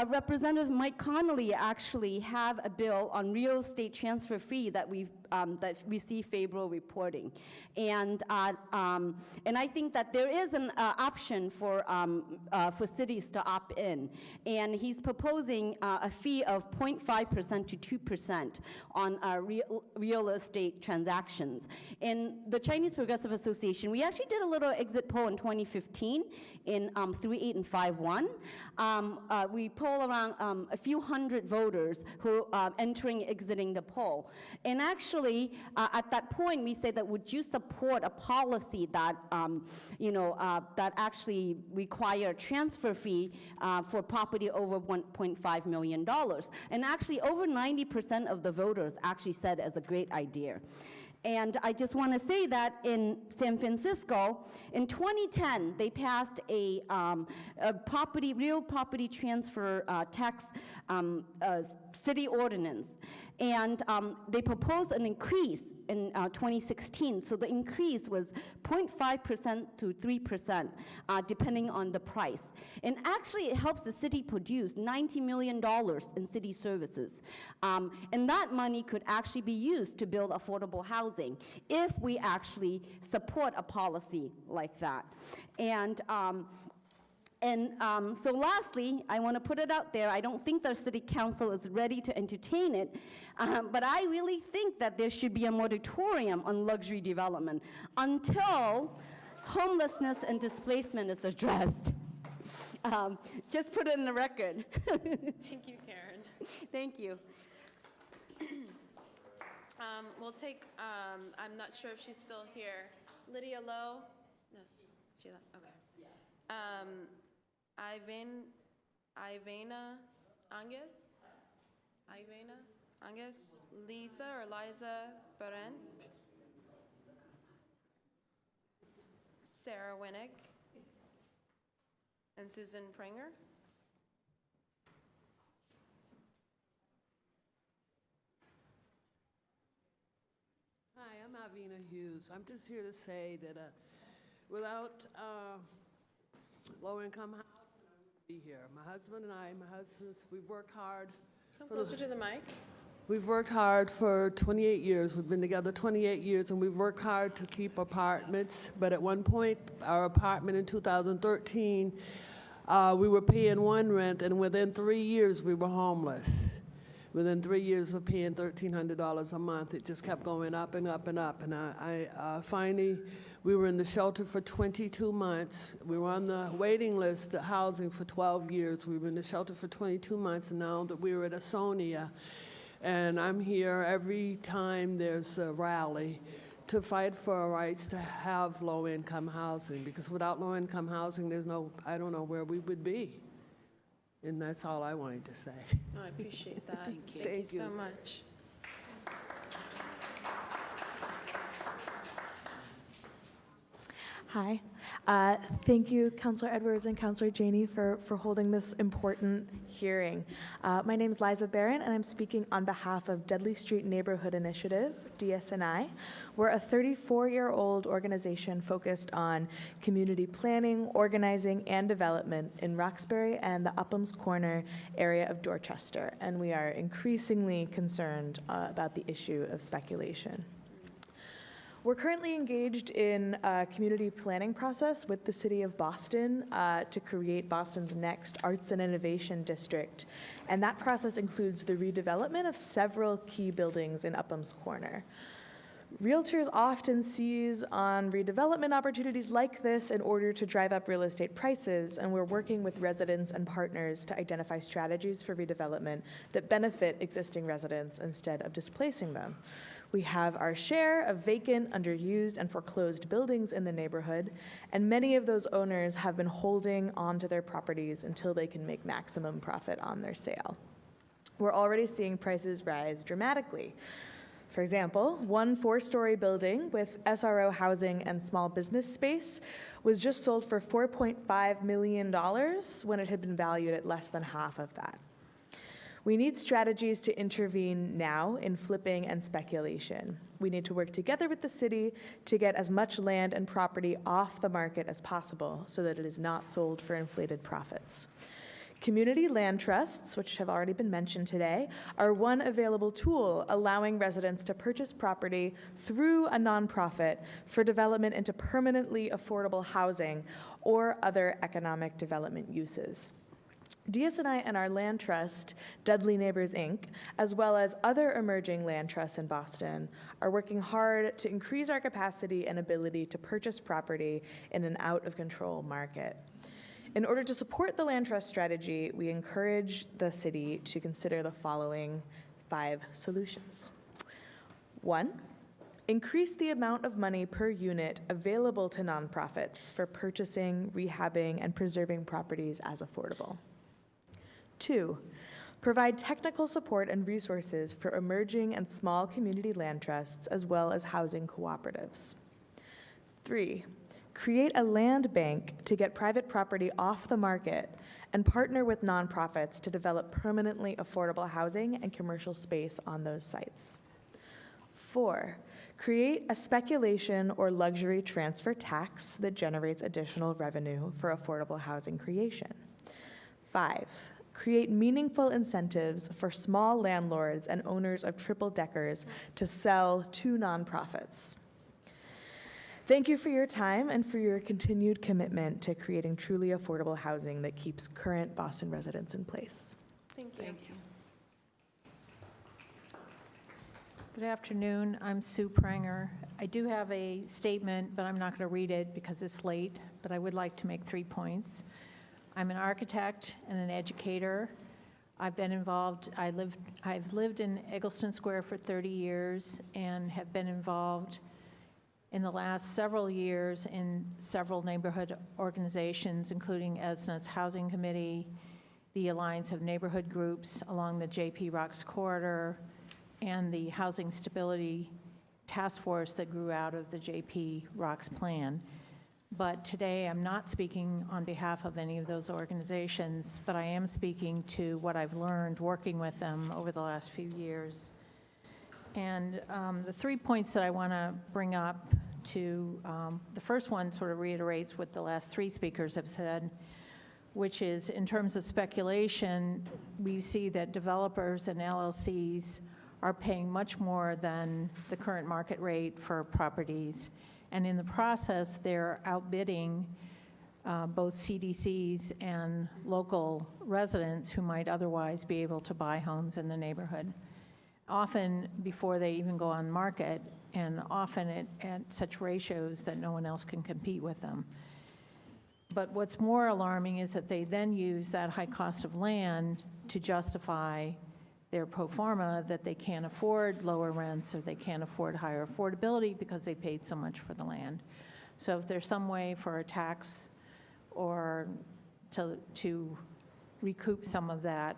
Representative Mike Connolly actually have a bill on real estate transfer fee that we see favorable reporting, and I think that there is an option for cities to opt in, and he's proposing a fee of 0.5% to 2% on real estate transactions. In the Chinese Progressive Association, we actually did a little exit poll in 2015 in 3.8 and 5.1. We poll around a few hundred voters who entering, exiting the poll. And actually, at that point, we said that would you support a policy that, that actually require a transfer fee for property over $1.5 million? And actually, over 90% of the voters actually said it's a great idea. And I just want to say that in San Francisco, in 2010, they passed a real property transfer tax city ordinance. And they proposed an increase in 2016. So the increase was 0.5% to 3%, depending on the price. And actually, it helps the city produce $90 million in city services. And that money could actually be used to build affordable housing if we actually support a policy like that. So lastly, I want to put it out there, I don't think the city council is ready to entertain it, but I really think that there should be a moratorium on luxury development until homelessness and displacement is addressed. Just put it in the record. Thank you, Karen. Thank you. We'll take, I'm not sure if she's still here. Lydia Lowe? No, she left, okay. Ivana Angus? Ivana Angus? Lisa or Liza Beren? Sarah Winnick? And Susan Pringer? Hi, I'm Avina Hughes. I'm just here to say that without low-income housing, I wouldn't be here. My husband and I, we've worked hard. Come closer to the mic. We've worked hard for 28 years. We've been together 28 years, and we've worked hard to keep apartments. But at one point, our apartment in 2013, we were paying one rent, and within 3 years, we were homeless. Within 3 years of paying $1,300 a month, it just kept going up and up and up. And I finally, we were in the shelter for 22 months. We were on the waiting list at housing for 12 years. We were in the shelter for 22 months, and now that we were at Asonia, and I'm here every time there's a rally to fight for our rights to have low-income housing, because without low-income housing, I don't know where we would be. And that's all I wanted to say. Oh, I appreciate that. Thank you. Thank you so much. Hi. Thank you, Councilor Edwards and Councilor Janey, for holding this important hearing. My name is Liza Barron, and I'm speaking on behalf of Dudley Street Neighborhood Initiative, DSNI. We're a 34-year-old organization focused on community planning, organizing, and development in Roxbury and the Upham's Corner area of Dorchester, and we are increasingly concerned about the issue of speculation. We're currently engaged in a community planning process with the City of Boston to create Boston's next Arts and Innovation District. And that process includes the redevelopment of several key buildings in Upham's Corner. Realtors often seize on redevelopment opportunities like this in order to drive up real estate prices, and we're working with residents and partners to identify strategies for redevelopment that benefit existing residents instead of displacing them. We have our share of vacant, underused, and foreclosed buildings in the neighborhood, and many of those owners have been holding onto their properties until they can make maximum profit on their sale. We're already seeing prices rise dramatically. For example, one 4-story building with SRO housing and small business space was just sold for $4.5 million when it had been valued at less than half of that. We need strategies to intervene now in flipping and speculation. We need to work together with the city to get as much land and property off the market as possible so that it is not sold for inflated profits. Community land trusts, which have already been mentioned today, are one available tool allowing residents to purchase property through a nonprofit for development into permanently affordable housing or other economic development uses. DSNI and our land trust, Dudley Neighbors, Inc., as well as other emerging land trusts in Boston, are working hard to increase our capacity and ability to purchase property in an out-of-control market. In order to support the land trust strategy, we encourage the city to consider the following 5 solutions. 1, increase the amount of money per unit available to nonprofits for purchasing, rehabbing, and preserving properties as affordable. 2, provide technical support and resources for emerging and small community land trusts as well as housing cooperatives. 3, create a land bank to get private property off the market and partner with nonprofits to develop permanently affordable housing and commercial space on those sites. 4, Create a speculation or luxury transfer tax that generates additional revenue for affordable housing creation. 5, create meaningful incentives for small landlords and owners of triple-deckers to sell to nonprofits. Thank you for your time and for your continued commitment to creating truly affordable housing that keeps current Boston residents in place. Thank you. Good afternoon. I'm Sue Pranger. I do have a statement, but I'm not going to read it because it's late, but I would like to make 3 points. I'm an architect and an educator. I've been involved, I've lived in Eggleston Square for 30 years and have been involved in the last several years in several neighborhood organizations, including ESNA's Housing Committee, the Alliance of Neighborhood Groups along the JP Rocks Corridor, and the Housing Stability Task Force that grew out of the JP Rocks Plan. But today I'm not speaking on behalf of any of those organizations, but I am speaking to what I've learned working with them over the last few years. And the 3 points that I want to bring up the first one sort of reiterates what the last 3 speakers have said, which is in terms of speculation, we see that developers and LLCs are paying much more than the current market rate for properties. And in the process, they're outbidding both CDCs and local residents who might otherwise be able to buy homes in the neighborhood, often before they even go on market, and often at such ratios that no one else can compete with them. But what's more alarming is that they then use that high cost of land to justify their pro forma that they can't afford lower rents or they can't afford higher affordability because they paid so much for the land. So if there's some way for a tax or to recoup some of that,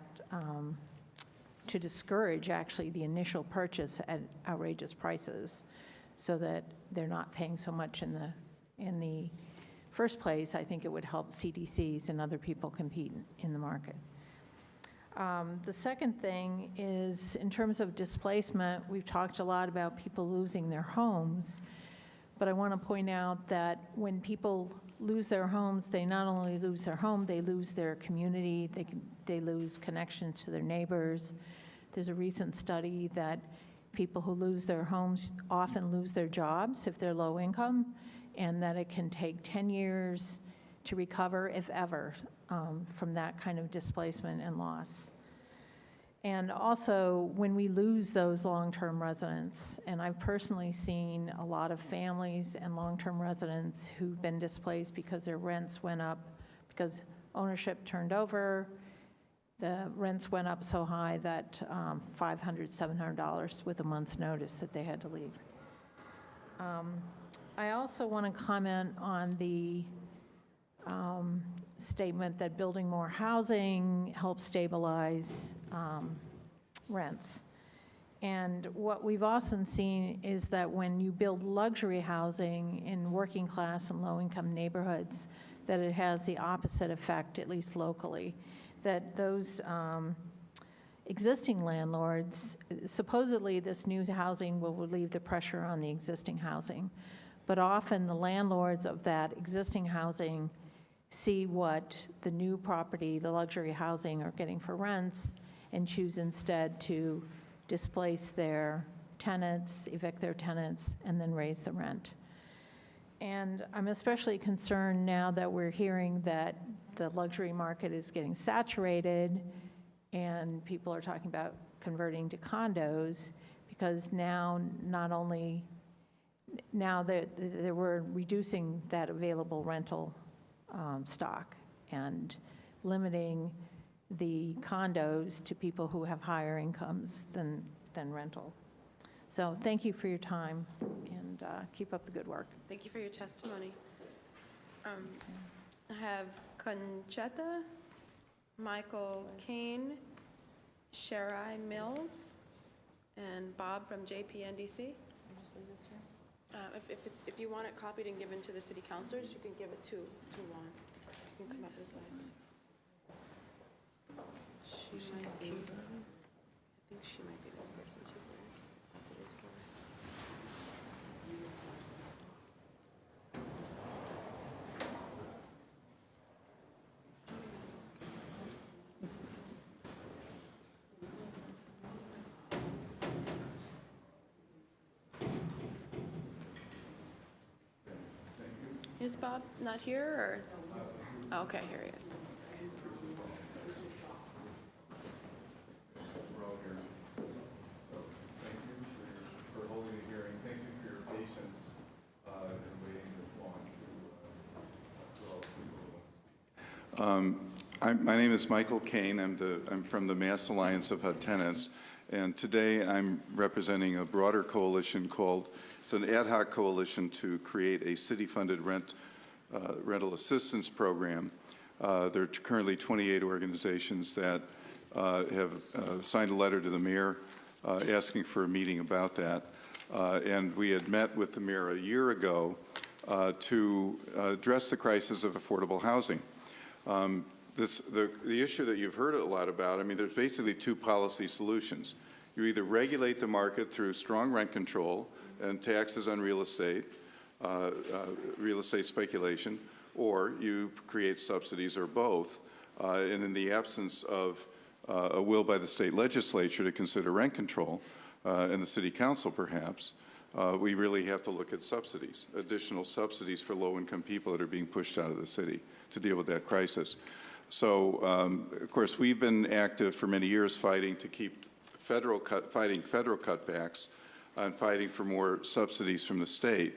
to discourage actually the initial purchase at outrageous prices so that they're not paying so much in the first place, I think it would help CDCs and other people compete in the market. The second thing is, in terms of displacement, we've talked a lot about people losing their homes, but I want to point out that when people lose their homes, they not only lose their home, they lose their community, they lose connections to their neighbors. There's a recent study that people who lose their homes often lose their jobs if they're low income, and that it can take 10 years to recover, if ever, from that kind of displacement and loss. And also, when we lose those long-term residents, and I've personally seen a lot of families and long-term residents who've been displaced because their rents went up, because ownership turned over, the rents went up so high that $500, $700 with a month's notice that they had to leave. I also want to comment on the statement that building more housing helps stabilize rents. And what we've often seen is that when you build luxury housing in working class and low-income neighborhoods, that it has the opposite effect, at least locally, that those existing landlords, supposedly this new housing will relieve the pressure on the existing housing, but often the landlords of that existing housing see what the new property, the luxury housing, are getting for rents and choose instead to displace their tenants, evict their tenants, and then raise the rent. And I'm especially concerned now that we're hearing that the luxury market is getting saturated and people are talking about converting to condos, because now not only, now that we're reducing that available rental stock and limiting the condos to people who have higher incomes than rental. So thank you for your time, and keep up the good work. Thank you for your testimony. I have Conchetta, Michael Kane, Sharai Mills, and Bob from JPNDC. If you want it copied and given to the city councilors, you can give it to Juan. You can come up this side. She might be, I think she might be this person. She's next. After this door. Is Bob not here, or? Oh, okay, here he is. We're all here. So thank you for holding the hearing. Thank you for your patience in waiting this long for all the people who want to speak. My name is Michael Kane. I'm from the Mass Alliance of HUD Tenants, and today I'm representing a broader coalition called, it's an ad hoc coalition to create a city-funded rental assistance program. There are currently 28 organizations that have signed a letter to the mayor asking for a meeting about that. And we had met with the mayor a year ago to address the crisis of affordable housing. The issue that you've heard a lot about, I mean, there's basically two policy solutions. You either regulate the market through strong rent control and taxes on real estate speculation, or you create subsidies, or both. And in the absence of a will by the state legislature to consider rent control, and the city council perhaps, we really have to look at subsidies, additional subsidies for low-income people that are being pushed out of the city to deal with that crisis. So, of course, we've been active for many years fighting to keep federal cutbacks and fighting for more subsidies from the state.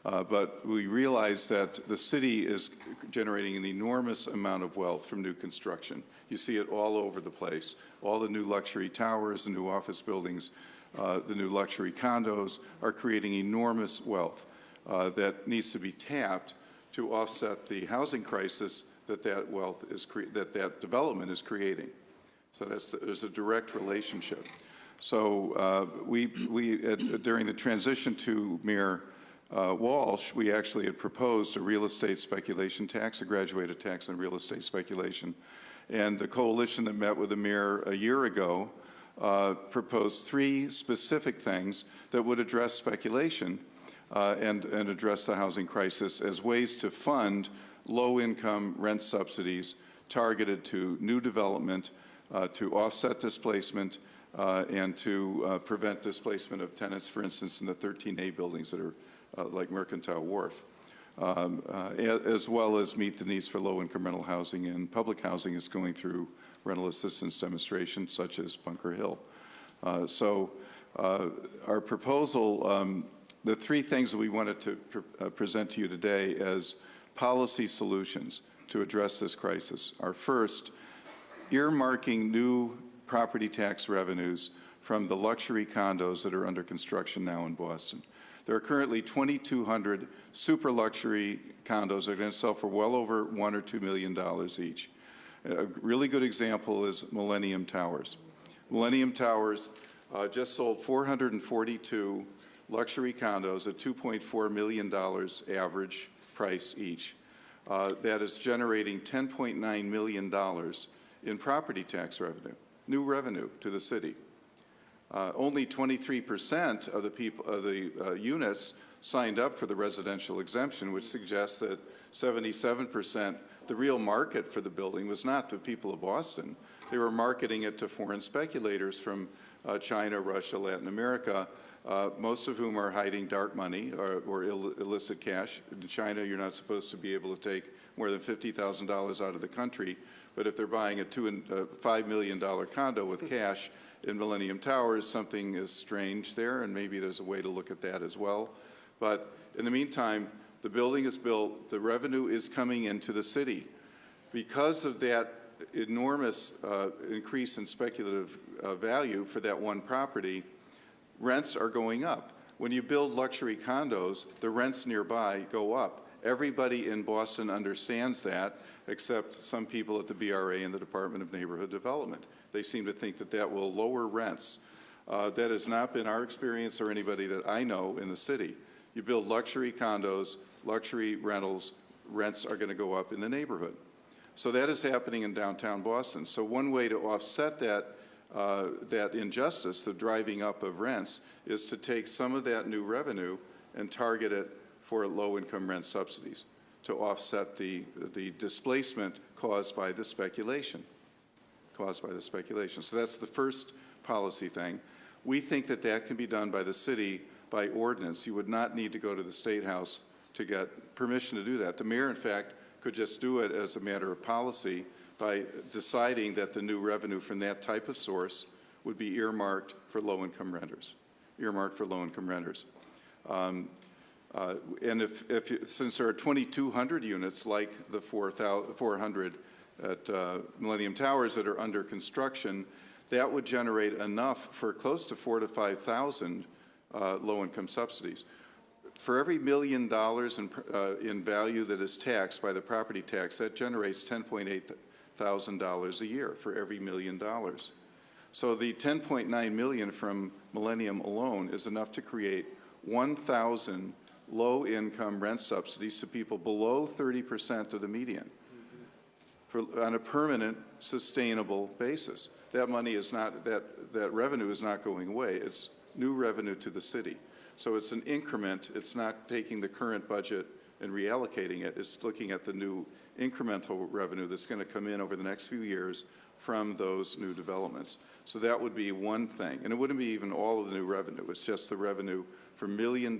But we realize that the city is generating an enormous amount of wealth from new construction. You see it all over the place. All the new luxury towers, the new office buildings, the new luxury condos are creating enormous wealth that needs to be tapped to offset the housing crisis that that development is creating. So there's a direct relationship. So during the transition to Mayor Walsh, we actually had proposed a real estate speculation tax, a graduated tax on real estate speculation. And the coalition that met with the mayor a year ago proposed 3 specific things that would address speculation and address the housing crisis as ways to fund low-income rent subsidies targeted to new development, to offset displacement, and to prevent displacement of tenants, for instance, in the 13A buildings that are like Mercantile Wharf, as well as meet the needs for low-income rental housing, and public housing is going through rental assistance demonstrations such as Bunker Hill. So our proposal, the 3 things that we wanted to present to you today as policy solutions to address this crisis are: first, earmarking new property tax revenues from the luxury condos that are under construction now in Boston. There are currently 2,200 super luxury condos that are going to sell for well over $1 or $2 million each. A really good example is Millennium Towers. Millennium Towers just sold 442 luxury condos at $2.4 million average price each. That is generating $10.9 million in property tax revenue, new revenue to the city. Only 23% of the units signed up for the residential exemption, which suggests that 77%, the real market for the building was not the people of Boston. They were marketing it to foreign speculators from China, Russia, Latin America, most of whom are hiding dark money or illicit cash. In China, you're not supposed to be able to take more than $50,000 out of the country, but if they're buying a $5 million condo with cash in Millennium Towers, something is strange there, and maybe there's a way to look at that as well. But in the meantime, the building is built, the revenue is coming into the city. Because of that enormous increase in speculative value for that one property, rents are going up. When you build luxury condos, the rents nearby go up. Everybody in Boston understands that, except some people at the BRA and the Department of Neighborhood Development. They seem to think that that will lower rents. That has not been our experience or anybody that I know in the city. You build luxury condos, luxury rentals, rents are going to go up in the neighborhood. So that is happening in downtown Boston. So one way to offset that injustice, the driving up of rents, is to take some of that new revenue and target it for low-income rent subsidies to offset the displacement caused by the speculation. So that's the first policy thing. We think that that can be done by the city by ordinance. You would not need to go to the State House to get permission to do that. The mayor, in fact, could just do it as a matter of policy by deciding that the new revenue from that type of source would be earmarked for low-income renters, and since there are 2,200 units like the 400 at Millennium Towers that are under construction, that would generate enough for close to 4,000 to 5,000 low-income subsidies. For every $1 million in value that is taxed by the property tax, that generates $10.8 thousand a year for every $1 million. So the $10.9 million from Millennium alone is enough to create 1,000 low-income rent subsidies to people below 30% of the median on a permanent, sustainable basis. That money is not, that revenue is not going away. It's new revenue to the city. So it's an increment. It's not taking the current budget and reallocating it. It's looking at the new incremental revenue that's going to come in over the next few years from those new developments. So that would be one thing. And it wouldn't be even all of the new revenue. It's just the revenue for $1 million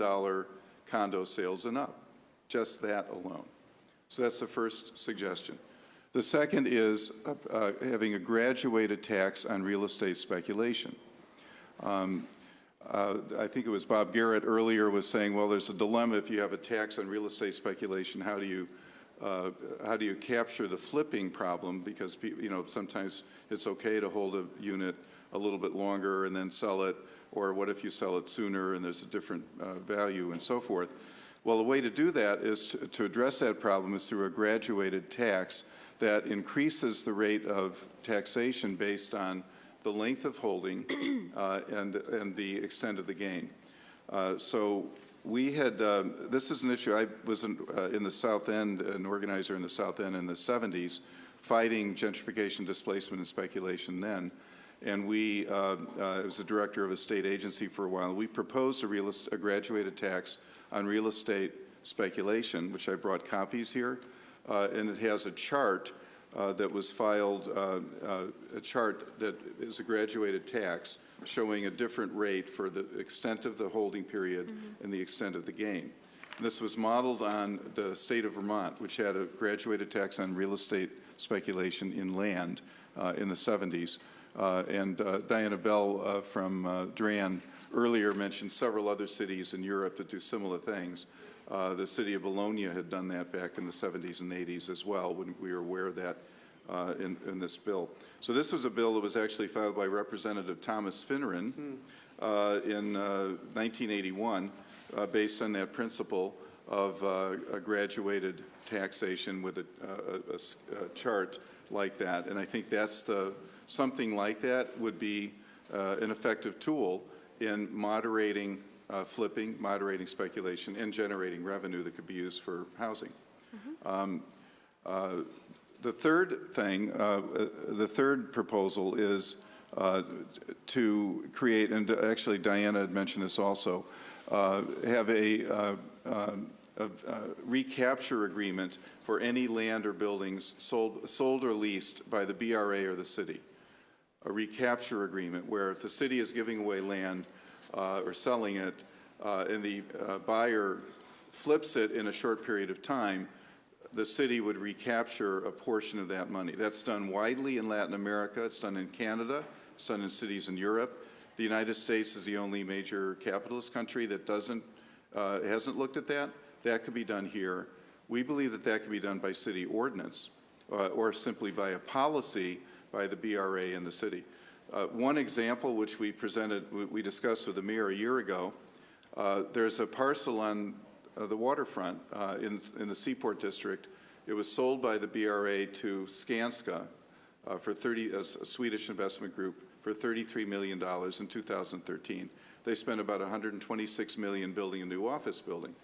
condo sales and up, just that alone. So that's the first suggestion. The second is having a graduated tax on real estate speculation. I think it was Bob Garrett earlier was saying, well, there's a dilemma if you have a tax on real estate speculation. How do you capture the flipping problem? Because sometimes it's okay to hold a unit a little bit longer and then sell it, or what if you sell it sooner and there's a different value and so forth. Well, the way to do that is to address that problem is through a graduated tax that increases the rate of taxation based on the length of holding and the extent of the gain. So we had, this is an issue, I was in the South End, an organizer in the South End in the 70s, fighting gentrification, displacement, and speculation then. And I was the director of a state agency for a while. We proposed a graduated tax on real estate speculation, which I brought copies here. And it has a chart that was filed, a chart that is a graduated tax showing a different rate for the extent of the holding period and the extent of the gain. And this was modeled on the state of Vermont, which had a graduated tax on real estate speculation in land in the 70s. And Diana Bell from DRAN earlier mentioned several other cities in Europe that do similar things. The city of Bologna had done that back in the 70s and 80s as well, when we were aware of that in this bill. So this was a bill that was actually filed by Representative Thomas Finneran in 1981, based on that principle of a graduated taxation with a chart like that. And I think that's something like that would be an effective tool in moderating flipping, moderating speculation, and generating revenue that could be used for housing. The third thing, the third proposal is to create, and actually Diana had mentioned this also, have a recapture agreement for any land or buildings sold or leased by the BRA or the city. A recapture agreement where if the city is giving away land or selling it, and the buyer flips it in a short period of time, the city would recapture a portion of that money. That's done widely in Latin America. It's done in Canada. It's done in cities in Europe. The United States is the only major capitalist country that hasn't looked at that. That could be done here. We believe that that could be done by city ordinance or simply by a policy by the BRA and the city. One example which we discussed with the mayor a year ago, there's a parcel on the waterfront in the Seaport District. It was sold by the BRA to Skanska for a Swedish investment group for $33 million in 2013. They spent about $126 million building a new office building.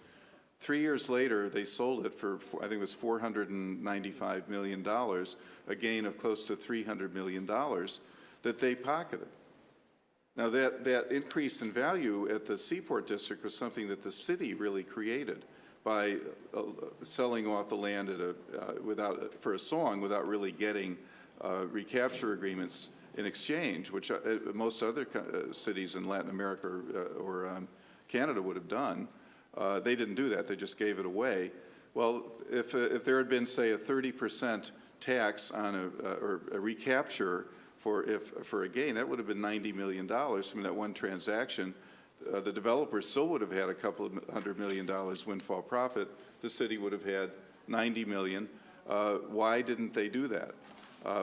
3 years later, they sold it for, I think it was $495 million, a gain of close to $300 million that they pocketed. Now, that increase in value at the Seaport District was something that the city really created by selling off the land for a song without really getting recapture agreements in exchange, which most other cities in Latin America or Canada would have done. They didn't do that. They just gave it away. Well, if there had been, say, a 30% tax on or a recapture for a gain, that would have been $90 million from that one transaction. The developer still would have had a couple of $100 million windfall profit. The city would have had $90 million. Why didn't they do that?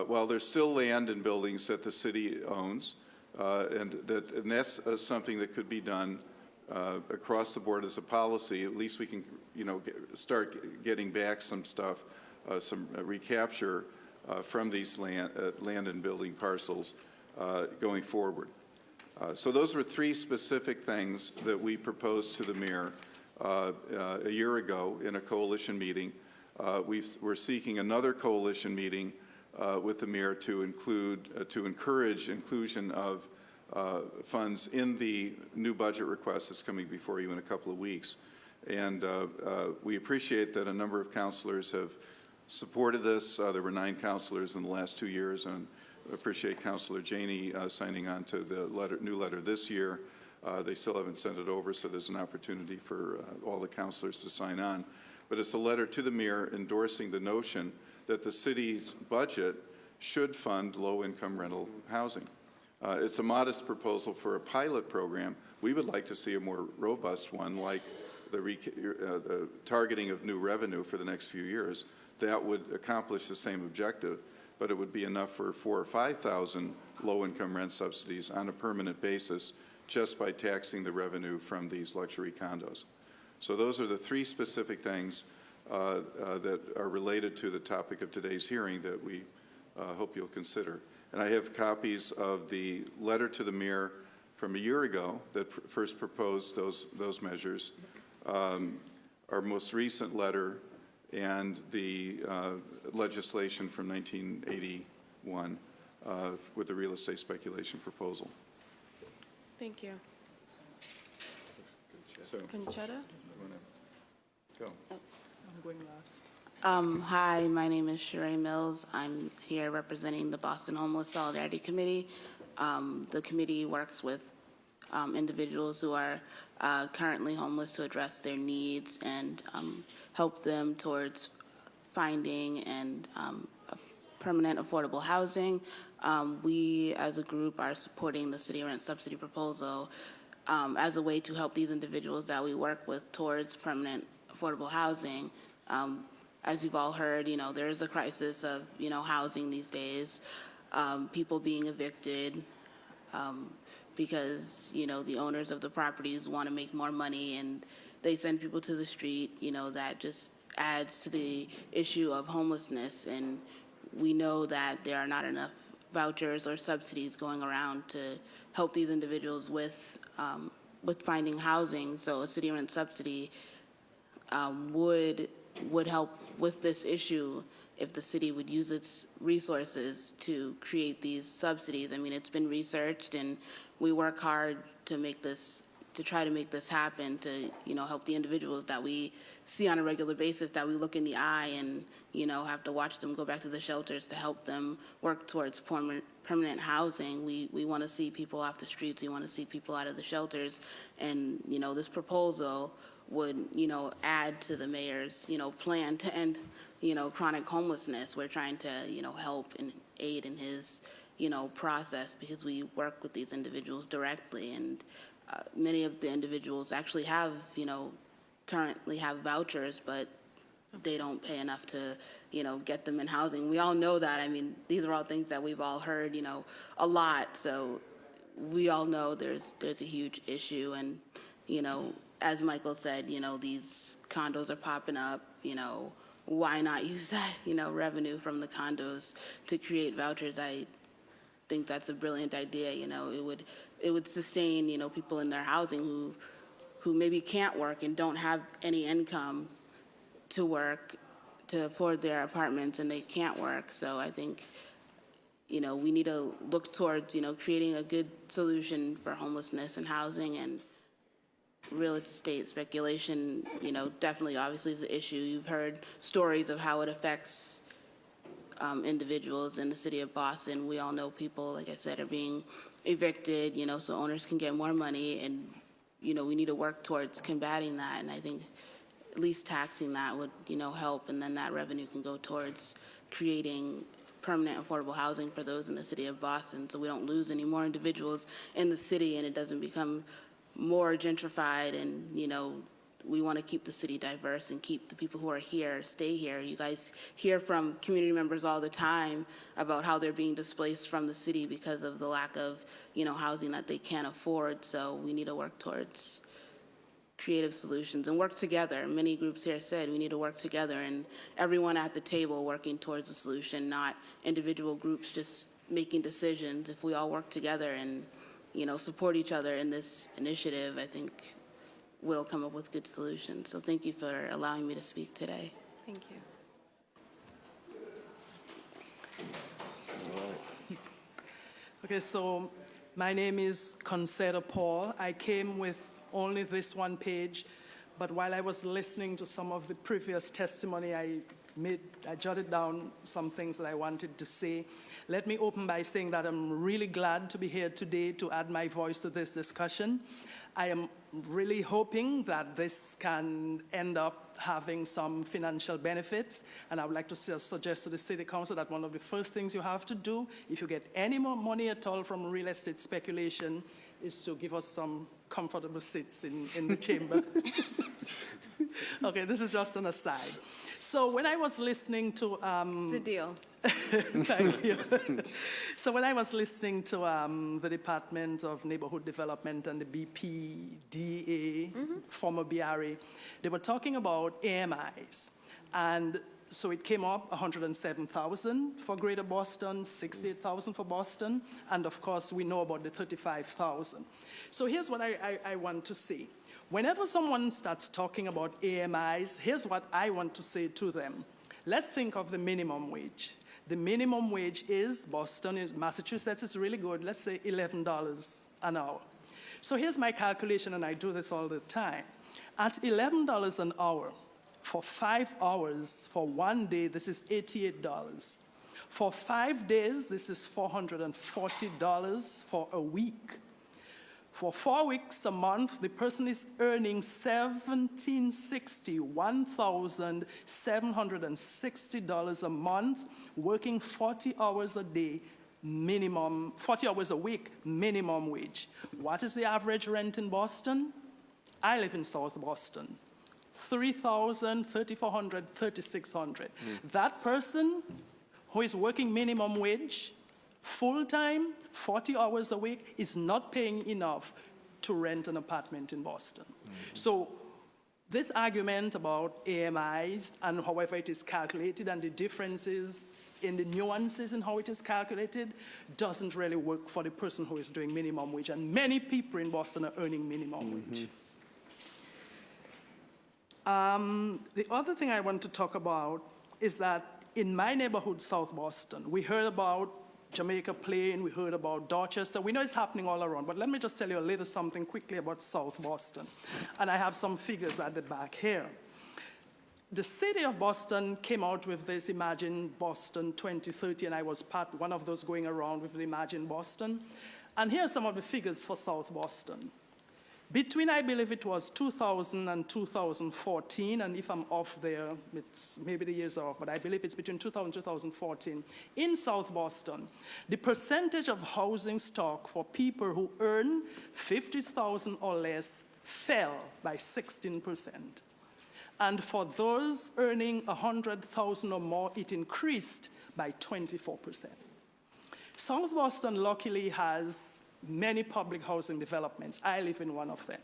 Well, there's still land and buildings that the city owns, and that's something that could be done across the board as a policy. At least we can, start getting back some stuff, some recapture from these land and building parcels going forward. So those were three specific things that we proposed to the mayor a year ago in a coalition meeting. We're seeking another coalition meeting with the mayor to encourage inclusion of funds in the new budget request that's coming before you in a couple of weeks. And we appreciate that a number of councilors have supported this. There were 9 councilors in the last 2 years, and I appreciate Councilor Janey signing on to the new letter this year. They still haven't sent it over, so there's an opportunity for all the councilors to sign on. But it's a letter to the mayor endorsing the notion that the city's budget should fund low-income rental housing. It's a modest proposal for a pilot program. We would like to see a more robust one, like the targeting of new revenue for the next few years. That would accomplish the same objective, but it would be enough for 4,000 or 5,000 low-income rent subsidies on a permanent basis just by taxing the revenue from these luxury condos. So those are the 3 specific things that are related to the topic of today's hearing that we hope you'll consider. And I have copies of the letter to the mayor from a year ago that first proposed those measures, our most recent letter, and the legislation from 1981 with the real estate speculation proposal. Thank you. So, Conchetta? go. I'm going last. Hi, my name is Sheree Mills. I'm here representing the Boston Homeless Solidarity Committee. The committee works with individuals who are currently homeless to address their needs and help them towards finding and permanent affordable housing. We, as a group, are supporting the city rent subsidy proposal as a way to help these individuals that we work with towards permanent affordable housing. As you've all heard, there is a crisis of, housing these days, people being evicted because, the owners of the properties want to make more money and they send people to the street, that just adds to the issue of homelessness. And we know that there are not enough vouchers or subsidies going around to help these individuals with finding housing. So a city rent subsidy would help with this issue if the city would use its resources to create these subsidies. I mean, it's been researched, and we work hard to try to make this happen, to, help the individuals that we see on a regular basis, that we look in the eye and, have to watch them go back to the shelters to help them work towards permanent housing. We want to see people off the streets. We want to see people out of the shelters. And, this proposal would, add to the mayor's, plan to end, chronic homelessness. We're trying to, help and aid in his, process, because we work with these individuals directly. And many of the individuals actually have, currently have vouchers, but they don't pay enough to, get them in housing. We all know that. I mean, these are all things that we've all heard, a lot. So we all know there's a huge issue. And, as Michael said, these condos are popping up, why not use that, revenue from the condos to create vouchers? I think that's a brilliant idea. It would sustain, people in their housing who maybe can't work and don't have any income to work to afford their apartments, and they can't work. So I think, we need to look towards, creating a good solution for homelessness and housing. And real estate speculation, definitely obviously is an issue. You've heard stories of how it affects individuals in the city of Boston. We all know people, like I said, are being evicted, so owners can get more money. And we need to work towards combating that. And I think at least taxing that would, help, and then that revenue can go towards creating permanent affordable housing for those in the city of Boston, so we don't lose any more individuals in the city and it doesn't become more gentrified. And, we want to keep the city diverse and keep the people who are here, stay here. You guys hear from community members all the time about how they're being displaced from the city because of the lack of, housing that they can't afford. So we need to work towards creative solutions and work together. Many groups here said we need to work together, and everyone at the table working towards a solution, not individual groups just making decisions. If we all work together and, support each other in this initiative, I think we'll come up with good solutions. So thank you for allowing me to speak today. Thank you. Okay, so my name is Concetta Paul. I came with only this one page, but while I was listening to some of the previous testimony, I jotted down some things that I wanted to say. Let me open by saying that I'm really glad to be here today to add my voice to this discussion. I am really hoping that this can end up having some financial benefits, and I would like to suggest to the City Council that one of the first things you have to do, if you get any more money at all from real estate speculation, is to give us some comfortable seats in the chamber. Okay, this is just an aside. So when I was listening to... It's a deal. Thank you. So when I was listening to the Department of Neighborhood Development and the BPDA, former BRA, they were talking about AMIs. And so it came up 107,000 for Greater Boston, 68,000 for Boston, and of course we know about the 35,000. So here's what I want to say. Whenever someone starts talking about AMIs, here's what I want to say to them. Let's think of the minimum wage. The minimum wage is, Boston, Massachusetts is really good, let's say $11 an hour. So here's my calculation, and I do this all the time. At $11 an hour, for 5 hours, for 1 day, this is $88. For 5 days, this is $440 for a week. For 4 weeks a month, the person is earning $1,760 a month, working 40 hours a day, minimum, 40 hours a week, minimum wage. What is the average rent in Boston? I live in South Boston. $3,000, $3,400, $3,600. That person who is working minimum wage, full-time, 40 hours a week, is not paying enough to rent an apartment in Boston. So this argument about AMIs and however it is calculated and the differences in the nuances in how it is calculated doesn't really work for the person who is doing minimum wage. And many people in Boston are earning minimum wage. The other thing I want to talk about is that in my neighborhood, South Boston, we heard about Jamaica Plain, we heard about Dorchester. We know it's happening all around, but let me just tell you a little something quickly about South Boston. And I have some figures at the back here. The city of Boston came out with this Imagine Boston 2030, and I was one of those going around with the Imagine Boston. And here are some of the figures for South Boston. Between, I believe it was 2000 and 2014, and if I'm off there, maybe the years are off, but I believe it's between 2000 and 2014, in South Boston, the percentage of housing stock for people who earn $50,000 or less fell by 16%. And for those earning $100,000 or more, it increased by 24%. South Boston luckily has many public housing developments. I live in one of them.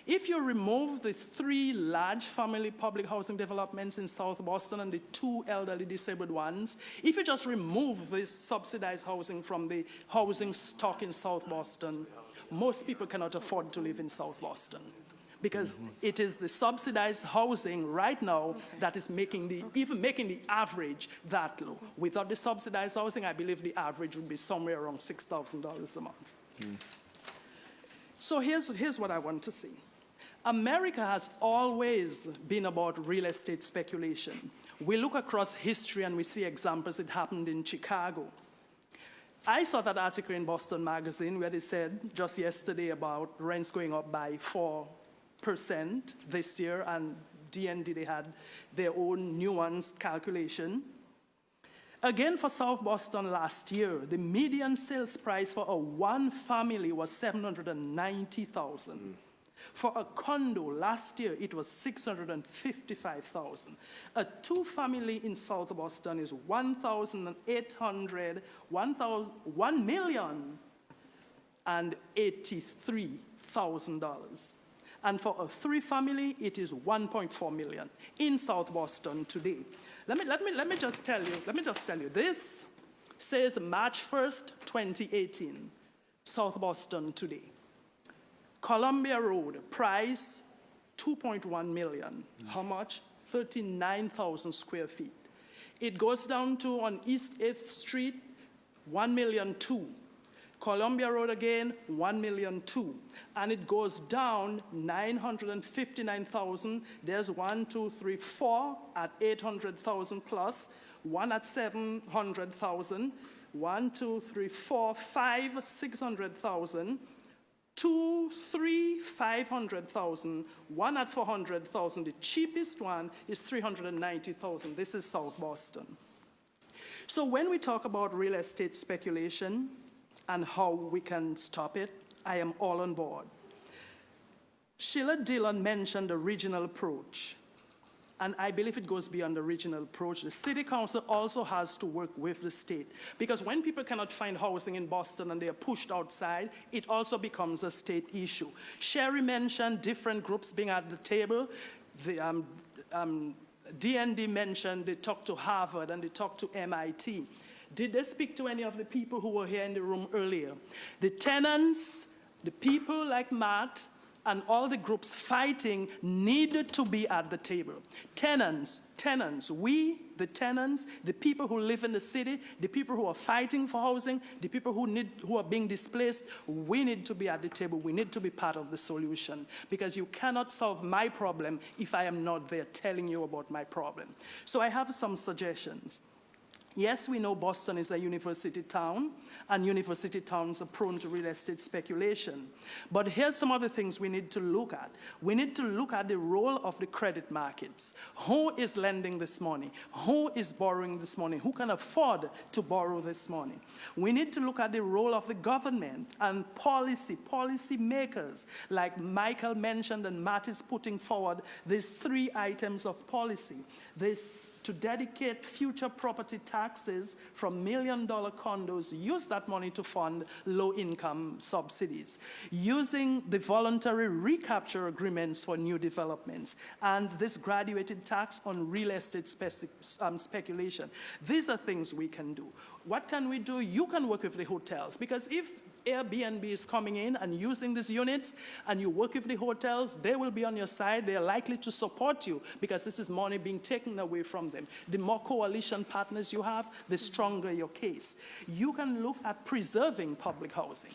If you remove the 3 large family public housing developments in South Boston and the 2 elderly disabled ones, if you just remove this subsidized housing from the housing stock in South Boston, most people cannot afford to live in South Boston, because it is the subsidized housing right now that is making the average that low. Without the subsidized housing, I believe the average would be somewhere around $6,000 a month. So here's what I want to say. America has always been about real estate speculation. We look across history and we see examples. It happened in Chicago. I saw that article in Boston Magazine where they said just yesterday about rents going up by 4% this year, and DND, they had their own nuanced calculation. Again, for South Boston last year, the median sales price for a one family was $790,000. For a condo last year, it was $655,000. A two-family in South Boston is $1,883,000. And for a three-family, it is $1.4 million in South Boston today. Let me just tell you, this says March 1st, 2018, South Boston today. Columbia Road, price $2.1 million. How much? 39,000 square feet. It goes down to, on East 8th Street, $1.2 million. Columbia Road again, $1.2 million. And it goes down 959,000. There's 1, 2, 3, 4 at 800,000 plus, 1 at 700,000, 1, 2, 3, 4, 5, 600,000, 2, 3, 500,000, 1 at 400,000. The cheapest one is 390,000. This is South Boston. So when we talk about real estate speculation and how we can stop it, I am all on board. Sheila Dillon mentioned the regional approach, and I believe it goes beyond the regional approach. The city council also has to work with the state, because when people cannot find housing in Boston and they are pushed outside, it also becomes a state issue. Sherry mentioned different groups being at the table. The DND mentioned they talked to Harvard and they talked to MIT. Did they speak to any of the people who were here in the room earlier? The tenants, the people like Matt, and all the groups fighting needed to be at the table. Tenants, we, the tenants, the people who live in the city, the people who are fighting for housing, the people who are being displaced, we need to be at the table. We need to be part of the solution, because you cannot solve my problem if I am not there telling you about my problem. So I have some suggestions. Yes, we know Boston is a university town, and university towns are prone to real estate speculation. But here's some other things we need to look at. We need to look at the role of the credit markets. Who is lending this money? Who is borrowing this money? Who can afford to borrow this money? We need to look at the role of the government and policy makers, like Michael mentioned and Matt is putting forward these 3 items of policy. This to dedicate future property taxes from $1 million condos, use that money to fund low-income subsidies, using the voluntary recapture agreements for new developments, and this graduated tax on real estate speculation. These are things we can do. What can we do? You can work with the hotels, because if Airbnb is coming in and using these units, and you work with the hotels, they will be on your side. They are likely to support you, because this is money being taken away from them. The more coalition partners you have, the stronger your case. You can look at preserving public housing.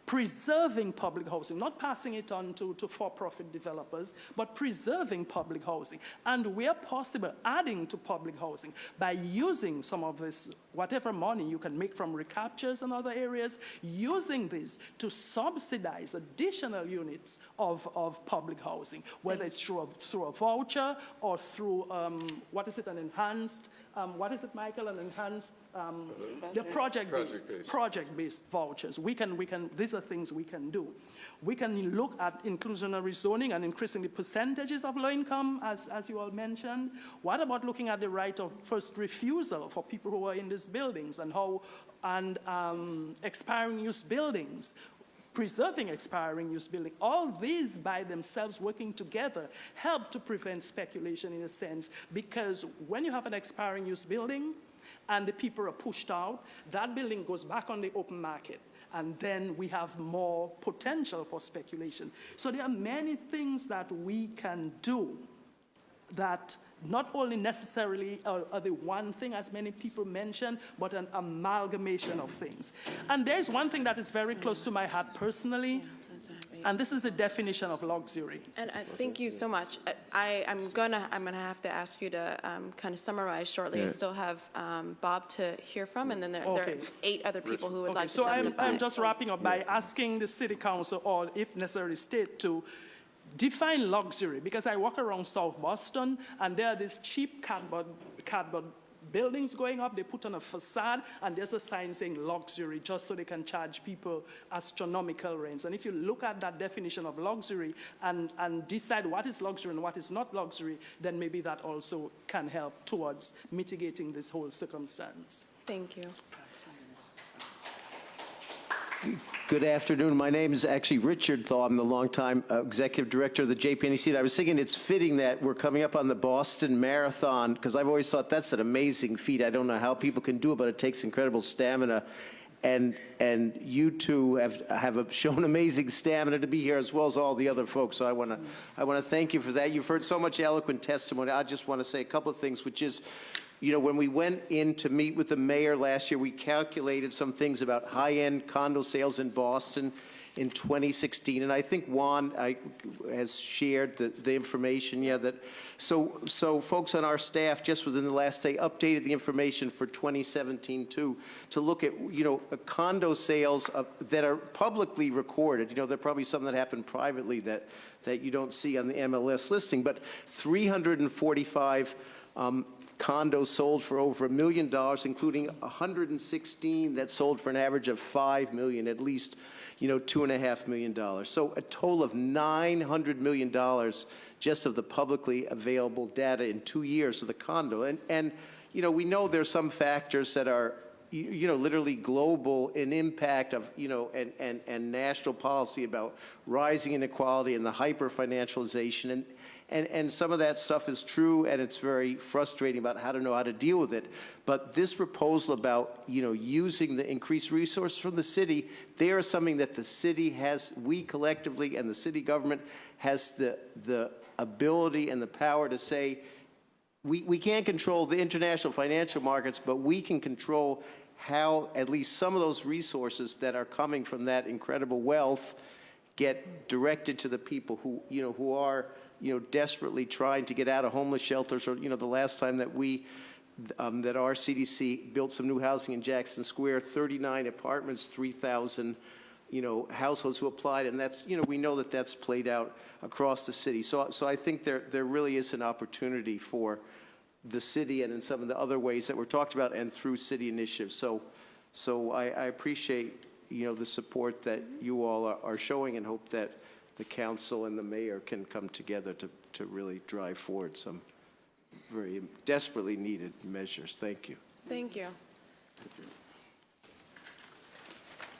Preserving public housing, not passing it on to for-profit developers, but preserving public housing. And where possible, adding to public housing by using some of this, whatever money you can make from recaptures and other areas, using this to subsidize additional units of public housing, whether it's through a voucher or through, an enhanced, Michael, an enhanced, the project-based vouchers. These are things we can do. We can look at inclusionary zoning and increasing the percentages of low income, as you all mentioned. What about looking at the right of first refusal for people who are in these buildings, and expiring use buildings, preserving expiring use building? All these by themselves working together help to prevent speculation in a sense, because when you have an expiring use building and the people are pushed out, that building goes back on the open market. And then we have more potential for speculation. So there are many things that we can do that not only necessarily are the one thing, as many people mention, but an amalgamation of things. And there's one thing that is very close to my heart personally. and this is a definition of luxury. And thank you so much. I'm gonna have to ask you to kind of summarize shortly. I Yeah. still have Bob to hear from, and then there are Okay. 8 other people who would Okay, like to so testify. I'm just wrapping up by asking the city council, or if necessary, state, to define luxury, because I walk around South Boston and there are these cheap cardboard buildings going up. They put on a facade and there's a sign saying luxury, just so they can charge people astronomical rents. And if you look at that definition of luxury and decide what is luxury and what is not luxury, then maybe that also can help towards mitigating this whole circumstance. Thank you. Good afternoon. My name is actually Richard Thaw. I'm the longtime executive director of the JPNC. And I was thinking it's fitting that we're coming up on the Boston Marathon, because I've always thought that's an amazing feat. I don't know how people can do it, but it takes incredible stamina. And you two have shown amazing stamina to be here, as well as all the other folks. So I want to thank you for that. You've heard so much eloquent testimony. I just want to say a couple of things, which is, you know, when we went in to meet with the mayor last year, we calculated some things about high-end condo sales in Boston in 2016, and I think Juan has shared the information. Yeah, that so folks on our staff just within the last day updated the information for 2017 too, to look at, you know, condo sales that are publicly recorded. You know, there are probably some that happen privately that you don't see on the MLS listing, but 345 condos sold for over $1 million, including 116 that sold for an average of $5 million, at least, you know, $2.5 million. So a total of $900 million just of the publicly available data in 2 years of the condo. And you know, we know there's some factors that are, you know, literally global in impact of, you know, and national policy about rising inequality and the hyper-financialization. And some of that stuff is true, and it's very frustrating about how to deal with it. But this proposal about, you know, using the increased resources from the city, they are something that the city has, we collectively and the city government has the ability and the power to say, we can't control the international financial markets, but we can control how at least some of those resources that are coming from that incredible wealth get directed to the people who, you know, who are, you know, desperately trying to get out of homeless shelters. Or, you know, the last time that that our CDC built some new housing in Jackson Square, 39 apartments, 3,000, you know, households who applied, and that's, you know, we know that that's played out across the city. So I think there really is an opportunity for the city, and in some of the other ways that were talked about, and through city initiatives. So I appreciate, you know, the support that you all are showing, and hope that the council and the mayor can come together to really drive forward some very desperately needed measures. Thank you. Thank you.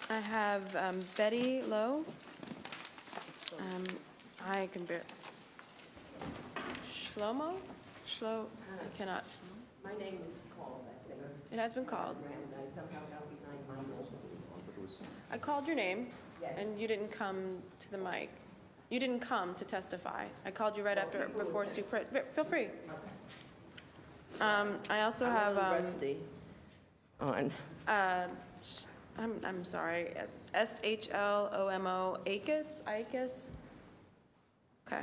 I have Betty Lowe. I can bear. Shlomo? I cannot. My name is called, I think. It has been called. I somehow got behind my name. I called your name, and you didn't come to the mic. You didn't come to testify. I called you right after, before Sue. Feel free. I also have. Rusty on. I'm sorry. SHLOMO Akis. Okay.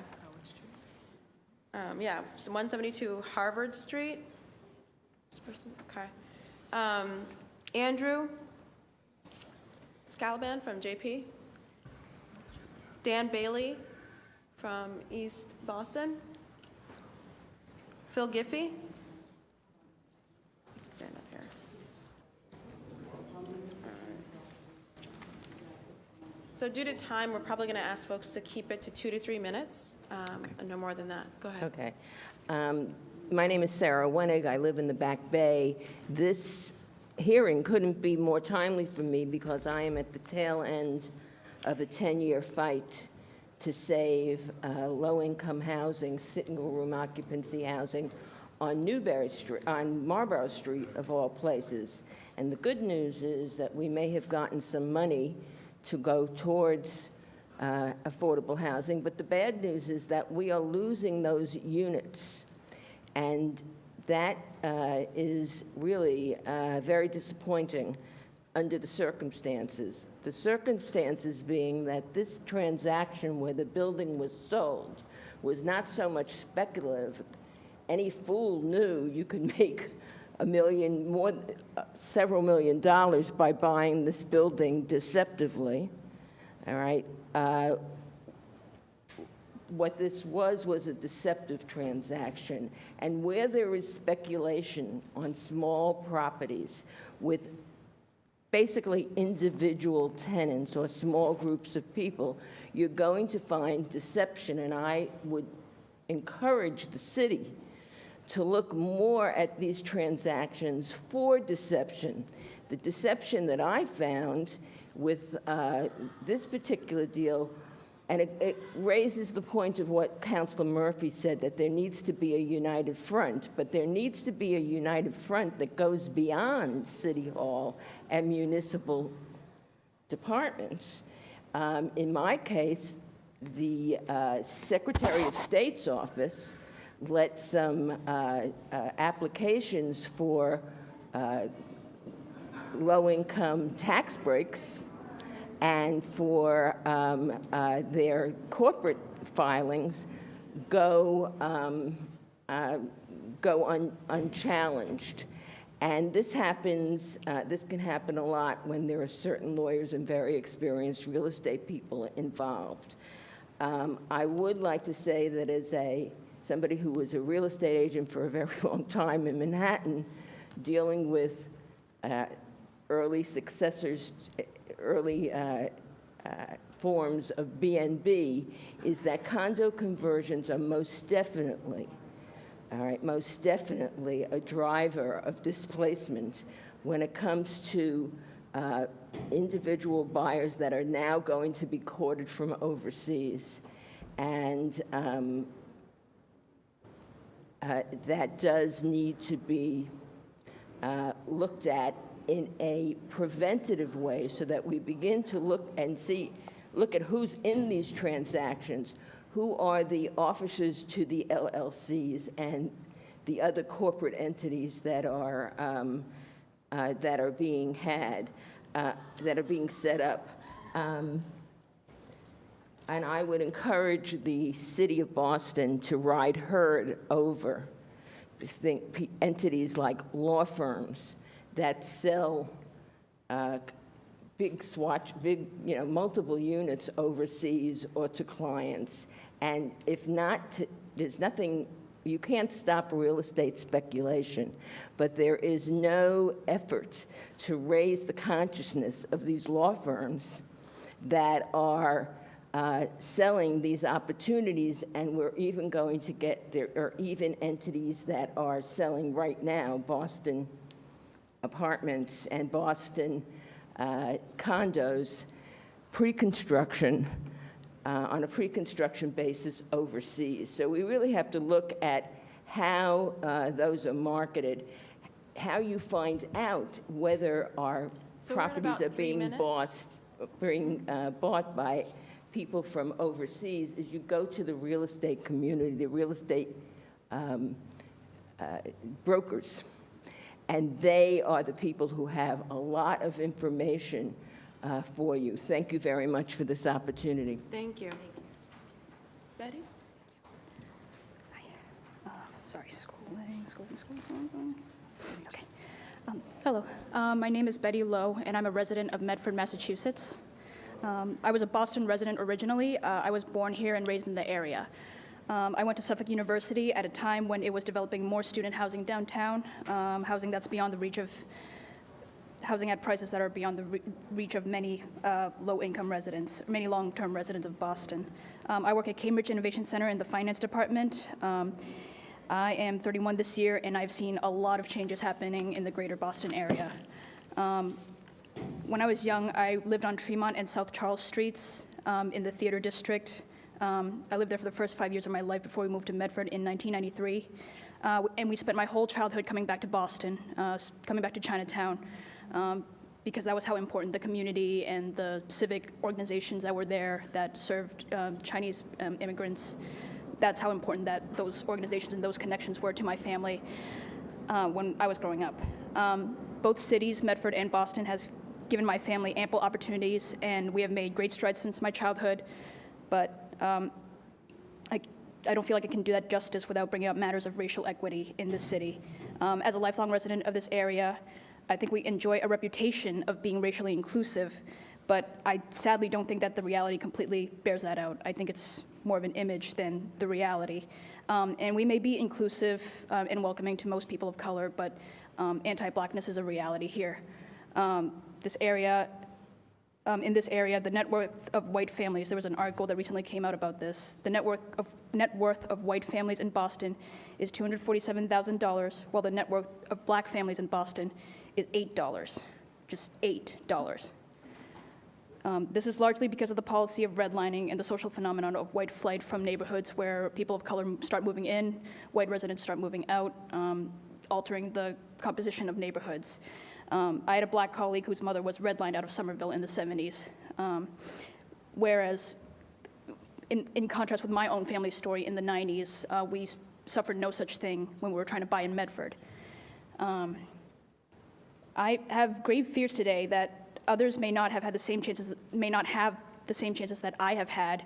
Yeah, so 172 Harvard Street. This person, okay. Andrew Scalaban from JP. Dan Bailey from East Boston. Phil Giffey. You can stand up here. So due to time, we're probably going to ask folks to keep it to 2 to 3 minutes, and no more than that. Go ahead. Okay. My name is Sarah Wenig. I live in the Back Bay. This hearing couldn't be more timely for me because I am at the tail end of a 10-year fight to save low-income housing, single-room occupancy housing on Newberry Street, on Marlborough Street, of all places. And the good news is that we may have gotten some money to go towards affordable housing, but the bad news is that we are losing those units. And that is really very disappointing under the circumstances. The circumstances being that this transaction where the building was sold was not so much speculative. Any fool knew you could make several million dollars by buying this building deceptively, all right? What this was a deceptive transaction. And where there is speculation on small properties with basically individual tenants or small groups of people, you're going to find deception. And I would encourage the city to look more at these transactions for deception. The deception that I found with this particular deal, and it raises the point of what Councilor Murphy said, that there needs to be a united front, but there needs to be a united front that goes beyond City Hall and municipal departments. In my case, the Secretary of State's office let some applications for low-income tax breaks and for their corporate filings go unchallenged. And this happens, this can happen a lot when there are certain lawyers and very experienced real estate people involved. I would like to say that as somebody who was a real estate agent for a very long time in Manhattan, dealing with early forms of BNB, is that condo conversions are most definitely a driver of displacement when it comes to individual buyers that are now going to be courted from overseas. And that does need to be looked at in a preventative way so that we begin to look at who's in these transactions, who are the officers to the LLCs and the other corporate entities that are being set up. And I would encourage the city of Boston to ride herd over entities like law firms that sell multiple units overseas or to clients. And if not, there's nothing, you can't stop real estate speculation, but there is no effort to raise the consciousness of these law firms that are selling these opportunities, and we're even going to there are even entities that are selling right now Boston apartments and Boston condos pre-construction, on a pre-construction basis overseas. So we really have to look at how those are marketed, how you find out whether our properties are being bought by people from overseas, is you go to the real estate community, the real estate brokers, and they are the people who have a lot of information for you. Thank you very much for this opportunity. Thank you. Betty? Sorry, scrolling. Okay. Hello, my name is Betty Lowe, and I'm a resident of Medford, Massachusetts. I was a Boston resident originally. I was born here and raised in the area. I went to Suffolk University at a time when it was developing more student housing downtown, housing that's beyond the reach of, housing at prices that are beyond the reach of many low-income residents, many long-term residents of Boston. I work at Cambridge Innovation Center in the finance department. I am 31 this year, and I've seen a lot of changes happening in the greater Boston area. When I was young, I lived on Tremont and South Charles Streets in the theater district. I lived there for the first 5 years of my life before we moved to Medford in 1993. And we spent my whole childhood coming back to Boston, coming back to Chinatown, because that was how important the community and the civic organizations that were there that served Chinese immigrants, that's how important that those organizations and those connections were to my family when I was growing up. Both cities, Medford and Boston, has given my family ample opportunities, and we have made great strides since my childhood, but I don't feel like I can do that justice without bringing up matters of racial equity in this city. As a lifelong resident of this area, I think we enjoy a reputation of being racially inclusive, but I sadly don't think that the reality completely bears that out. I think it's more of an image than the reality. And we may be inclusive and welcoming to most people of color, but anti-Blackness is a reality here. In this area, the net worth of white families, there was an article that recently came out about this. The net worth of white families in Boston is $247,000, while the net worth of black families in Boston is $8, just $8. This is largely because of the policy of redlining and the social phenomenon of white flight from neighborhoods where people of color start moving in, white residents start moving out, altering the composition of neighborhoods. I had a black colleague whose mother was redlined out of Somerville in the 70s, whereas in contrast with my own family story in the 90s, we suffered no such thing when we were trying to buy in Medford. I have grave fears today that others may not have the same chances that I have had,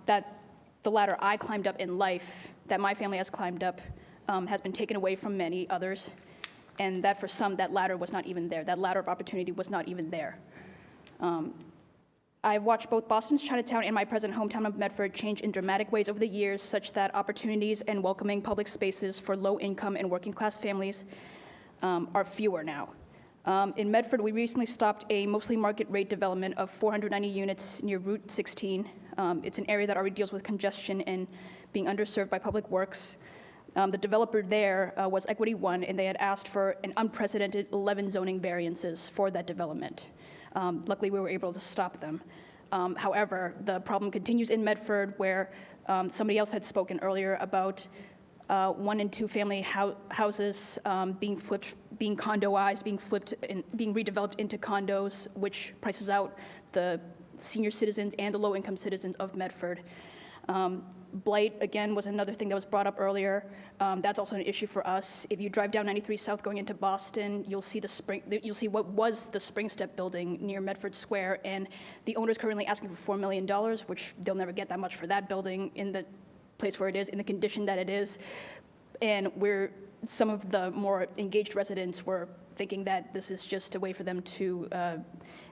that the ladder I climbed up in life, that my family has climbed up, has been taken away from many others, and that for some, that ladder was not even there. That ladder of opportunity was not even there. I've watched both Boston's Chinatown and my present hometown of Medford change in dramatic ways over the years, such that opportunities and welcoming public spaces for low-income and working-class families are fewer now. In Medford, we recently stopped a mostly market-rate development of 490 units near Route 16. It's an area that already deals with congestion and being underserved by public works. The developer there was Equity One, and they had asked for an unprecedented 11 zoning variances for that development. Luckily, we were able to stop them. However, the problem continues in Medford, where somebody else had spoken earlier about 1 and 2 family houses being condoized, being redeveloped into condos, which prices out the senior citizens and the low-income citizens of Medford. Blight, again, was another thing that was brought up earlier. That's also an issue for us. If you drive down 93 South going into Boston, you'll see what was the Spring Step building near Medford Square, and the owner's currently asking for $4 million, which they'll never get that much for that building in the place where it is, in the condition that it is. And some of the more engaged residents were thinking that this is just a way for them to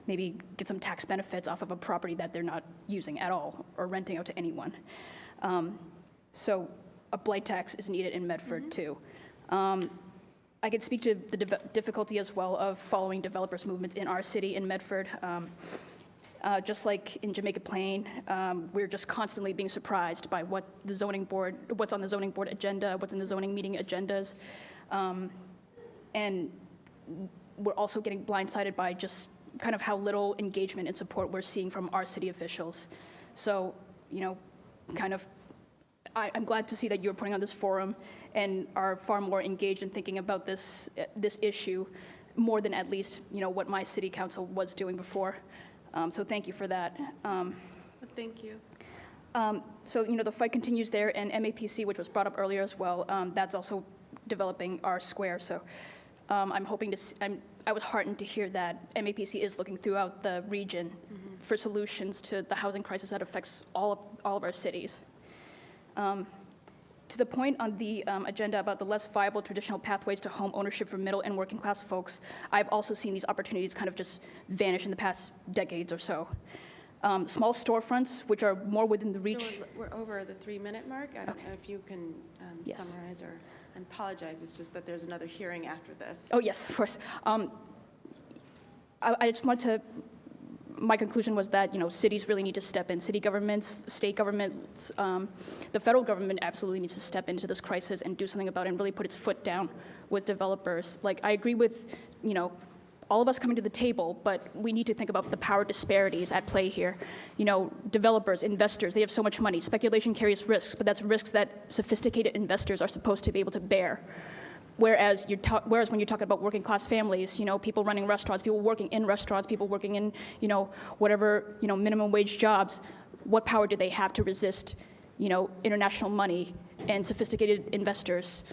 maybe get some tax benefits off of a property that they're not using at all or renting out to anyone. So a blight tax is needed in Medford too. I can speak to the difficulty as well of following developers' movements in our city in Medford. Just like in Jamaica Plain, we're just constantly being surprised by what's on the zoning board agenda, what's in the zoning meeting agendas. And we're also getting blindsided by just kind of how little engagement and support we're seeing from our city officials. So, I'm glad to see that you're putting on this forum and are far more engaged in thinking about this issue more than at least, what my city council was doing before. So thank you for that. Thank you. So, the fight continues there, and MAPC, which was brought up earlier as well, that's also developing our square. So I'm hoping I was heartened to hear that MAPC is looking throughout the region for solutions to the housing crisis that affects all of our cities. To the point on the agenda about the less viable traditional pathways to home ownership for middle and working class folks, I've also seen these opportunities kind of just vanish in the past decades or so. Small storefronts, which are more within the reach. So we're over the 3-minute mark. I don't know if you can Yes. summarize, or I apologize. It's just that there's another hearing after this. Oh, yes, of course. I just want to, my conclusion was that, cities really need to step in. City governments, state governments, the federal government absolutely needs to step into this crisis and do something about it and really put its foot down with developers. Like, I agree with, all of us coming to the table, but we need to think about the power disparities at play here. Developers, investors, they have so much money. Speculation carries risks, but that's risks that sophisticated investors are supposed to be able to bear. Whereas when you're talking about working class families, people running restaurants, people working in restaurants, people working in, whatever, minimum wage jobs, what power do they have to resist, international money and sophisticated investors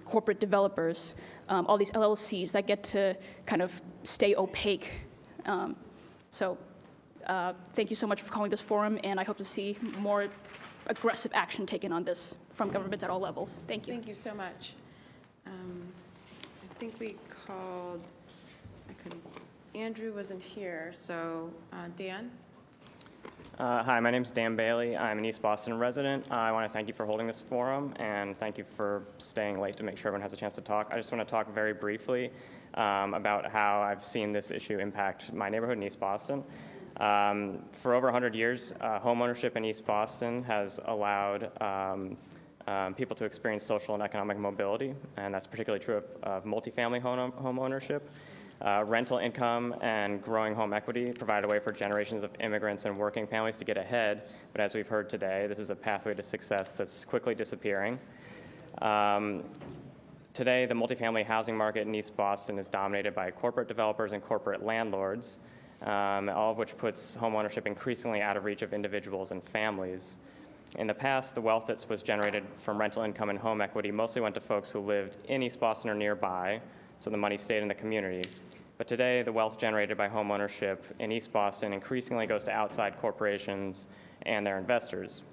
corporate developers, all these LLCs that get to kind of stay opaque. Thank you so much for calling this forum, and I hope to see more aggressive action taken on this from governments at all levels. Thank you. Thank you so much. I think we called, Andrew wasn't here, so Dan? Hi, my name is Dan Bailey. I'm an East Boston resident. I want to thank you for holding this forum, and thank you for staying late to make sure everyone has a chance to talk. I just want to talk very briefly about how I've seen this issue impact my neighborhood in East Boston. For over 100 years, homeownership in East Boston has allowed people to experience social and economic mobility, and that's particularly true of multifamily home ownership. Rental income and growing home equity provide a way for generations of immigrants and working families to get ahead, but as we've heard today, this is a pathway to success that's quickly disappearing. Today, the multifamily housing market in East Boston is dominated by corporate developers and corporate landlords, all of which puts homeownership increasingly out of reach of individuals and families. In the past, the wealth that was generated from rental income and home equity mostly went to folks who lived in East Boston or nearby, so the money stayed in the community. But today, the wealth generated by homeownership in East Boston increasingly goes to outside corporations and their investors.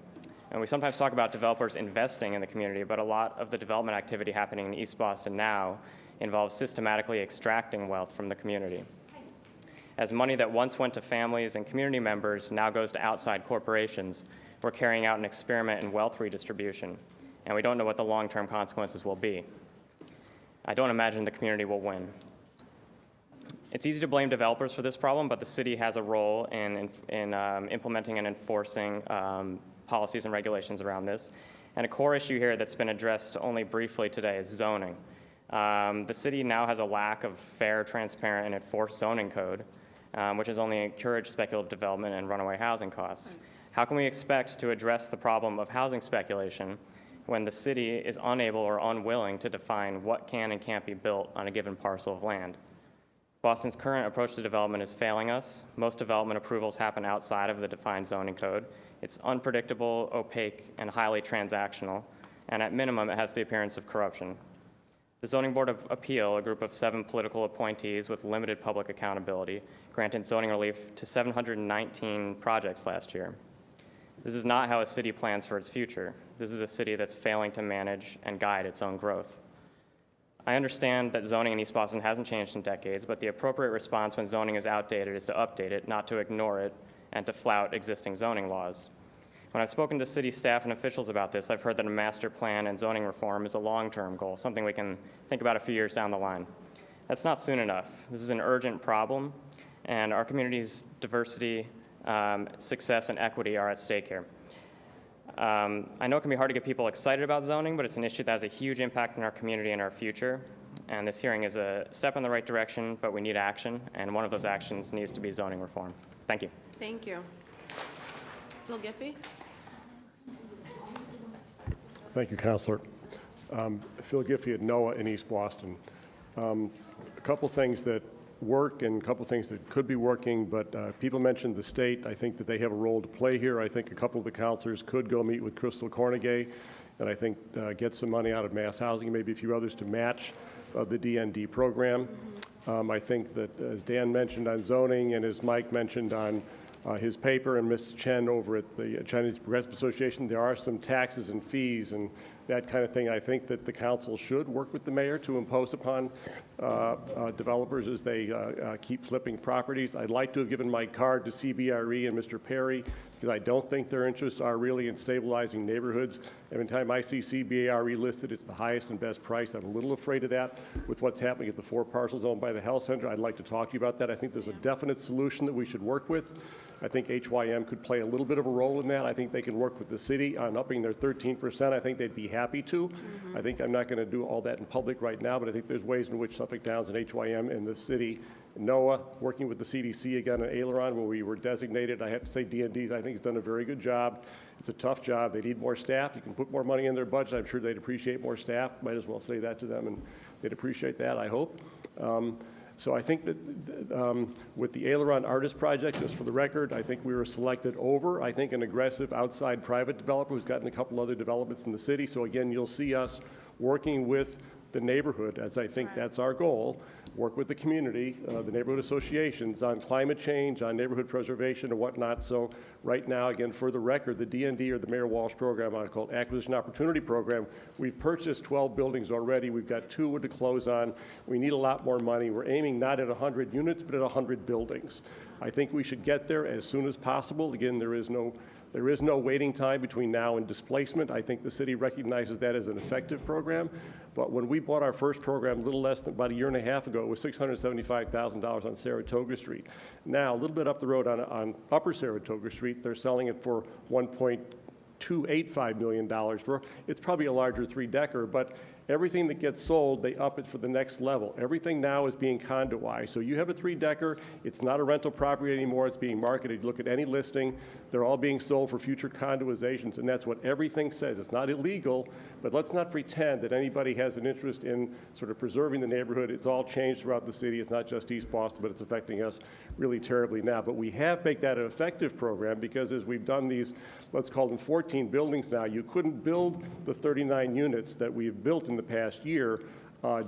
And we sometimes talk about developers investing in the community, but a lot of the development activity happening in East Boston now involves systematically extracting wealth from the community. As money that once went to families and community members now goes to outside corporations, we're carrying out an experiment in wealth redistribution, and we don't know what the long-term consequences will be. I don't imagine the community will win. It's easy to blame developers for this problem, but the city has a role in implementing and enforcing policies and regulations around this. And a core issue here that's been addressed only briefly today is zoning. The city now has a lack of fair, transparent, and enforced zoning code, which has only encouraged speculative development and runaway housing costs. How can we expect to address the problem of housing speculation when the city is unable or unwilling to define what can and can't be built on a given parcel of land? Boston's current approach to development is failing us. Most development approvals happen outside of the defined zoning code. It's unpredictable, opaque, and highly transactional, and at minimum, it has the appearance of corruption. The Zoning Board of Appeal, a group of 7 political appointees with limited public accountability, granted zoning relief to 719 projects last year. This is not how a city plans for its future. This is a city that's failing to manage and guide its own growth. I understand that zoning in East Boston hasn't changed in decades, but the appropriate response when zoning is outdated is to update it, not to ignore it, and to flout existing zoning laws. When I've spoken to city staff and officials about this, I've heard that a master plan and zoning reform is a long-term goal, something we can think about a few years down the line. That's not soon enough. This is an urgent problem, and our community's diversity, success, and equity are at stake here. I know it can be hard to get people excited about zoning, but it's an issue that has a huge impact on our community and our future. And this hearing is a step in the right direction, but we need action, and one of those actions needs to be zoning reform. Thank you. Thank you. Phil Giffey? Thank you, Councilor. Phil Giffey at NOAA in East Boston. A couple things that work and a couple things that could be working, but people mentioned the state. I think that they have a role to play here. I think a couple of the councilors could go meet with Crystal Cornegay and I think get some money out of mass housing, maybe a few others to match the DND program. I think that as Dan mentioned on zoning and as Mike mentioned on his paper and Ms. Chen over at the Chinese Progressive Association, there are some taxes and fees and that kind of thing. I think that the council should work with the mayor to impose upon developers as they keep flipping properties. I'd like to have given my card to CBRE and Mr. Perry because I don't think their interests are really in stabilizing neighborhoods. Every time I see CBRE listed, it's the highest and best price. I'm a little afraid of that with what's happening at the 4 parcels owned by the health center. I'd like to talk to you about that. I think there's a definite solution that we should work with. I think HYM could play a little bit of a role in that. I think they can work with the city on upping their 13%. I think they'd be happy to. I think I'm not going to do all that in public right now, but I think there's ways in which Suffolk Downs and HYM and the city, NOAA, working with the CDC again in Aileron where we were designated. I have to say DND's, I think, has done a very good job. It's a tough job. They need more staff. You can put more money in their budget. I'm sure they'd appreciate more staff. Might as well say that to them, and they'd appreciate that, I hope. So I think that with the Aileron Artist Project, just for the record, I think we were selected over, I think, an aggressive outside private developer who's gotten a couple other developments in the city. So again, you'll see us working with the neighborhood, as I think that's our goal, work with the community, the neighborhood associations on climate change, on neighborhood preservation and whatnot. So right now, again, for the record, the DND, or the Mayor Walsh program, I call it Acquisition Opportunity Program, we've purchased 12 buildings already. We've got 2 to close on. We need a lot more money. We're aiming not at 100 units, but at 100 buildings. I think we should get there as soon as possible. Again, there is no waiting time between now and displacement. I think the city recognizes that as an effective program. But when we bought our first program a little less than about a year and a half ago, it was $675,000 on Saratoga Street. Now, a little bit up the road on Upper Saratoga Street, they're selling it for $1.285 million. It's probably a larger 3-decker, but everything that gets sold, they up it for the next level. Everything now is being condoized. So you have a 3-decker, it's not a rental property anymore, it's being marketed. Look at any listing, they're all being sold for future condoizations, and that's what everything says. It's not illegal, but let's not pretend that anybody has an interest in sort of preserving the neighborhood. It's all changed throughout the city. It's not just East Boston, but it's affecting us really terribly now. But we have made that an effective program because as we've done these, let's call them 14 buildings now, you couldn't build the 39 units that we've built in the past year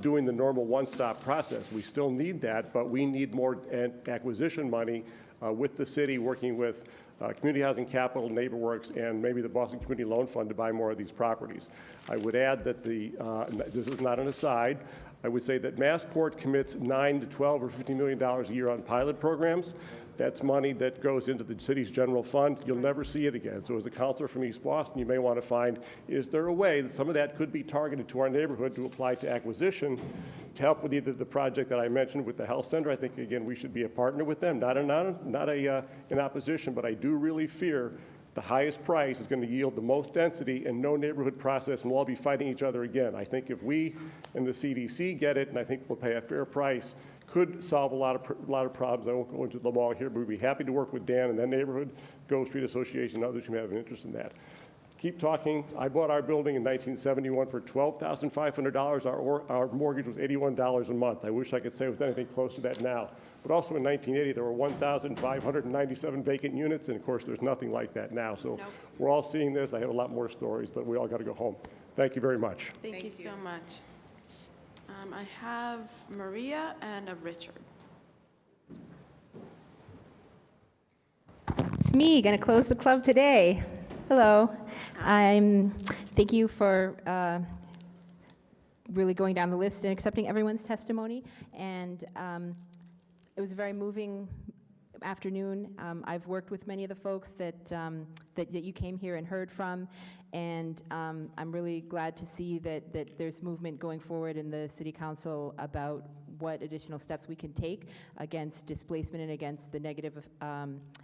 doing the normal one-stop process. We still need that, but we need more acquisition money with the city, working with Community Housing Capital, NeighborWorks, and maybe the Boston Community Loan Fund to buy more of these properties. I would add that this is not an aside, I would say that Massport commits $9 to $12 or $15 million a year on pilot programs. That's money that goes into the city's general fund. You'll never see it again. So as a counselor from East Boston, you may want to find, is there a way that some of that could be targeted to our neighborhood to apply to acquisition to help with either the project that I mentioned with the health center? I think, again, we should be a partner with them, not in opposition, but I do really fear the highest price is going to yield the most density and no neighborhood process, and we'll all be fighting each other again. I think if we and the CDC get it, and I think we'll pay a fair price, could solve a lot of problems. I won't go into them all here, but we'd be happy to work with Dan and that neighborhood, Grove Street Association, and others who may have an interest in that. Keep talking. I bought our building in 1971 for $12,500. Our mortgage was $81 a month. I wish I could say it was anything close to that now. But also in 1980, there were 1,597 vacant units, and of course, there's nothing like that now. So we're all seeing this. I have a lot more stories, but we all got to go home. Thank you very much. Thank you so much. I have Maria and a Richard. It's me, going to close the club today. Hello. Thank you for really going down the list and accepting everyone's testimony. And it was a very moving afternoon. I've worked with many of the folks that you came here and heard from, and I'm really glad to see that there's movement going forward in the City Council about what additional steps we can take against displacement and against the negative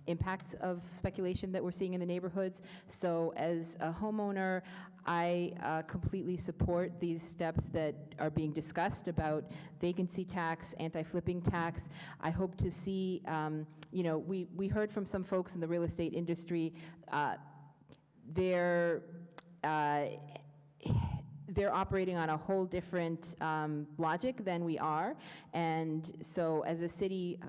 impacts of speculation that we're seeing in the neighborhoods. So as a homeowner, I completely support these steps that are being discussed about vacancy tax, anti-flipping tax. I hope to see, we heard from some folks in the real estate industry, they're operating on a whole different logic than we are. And so as a city,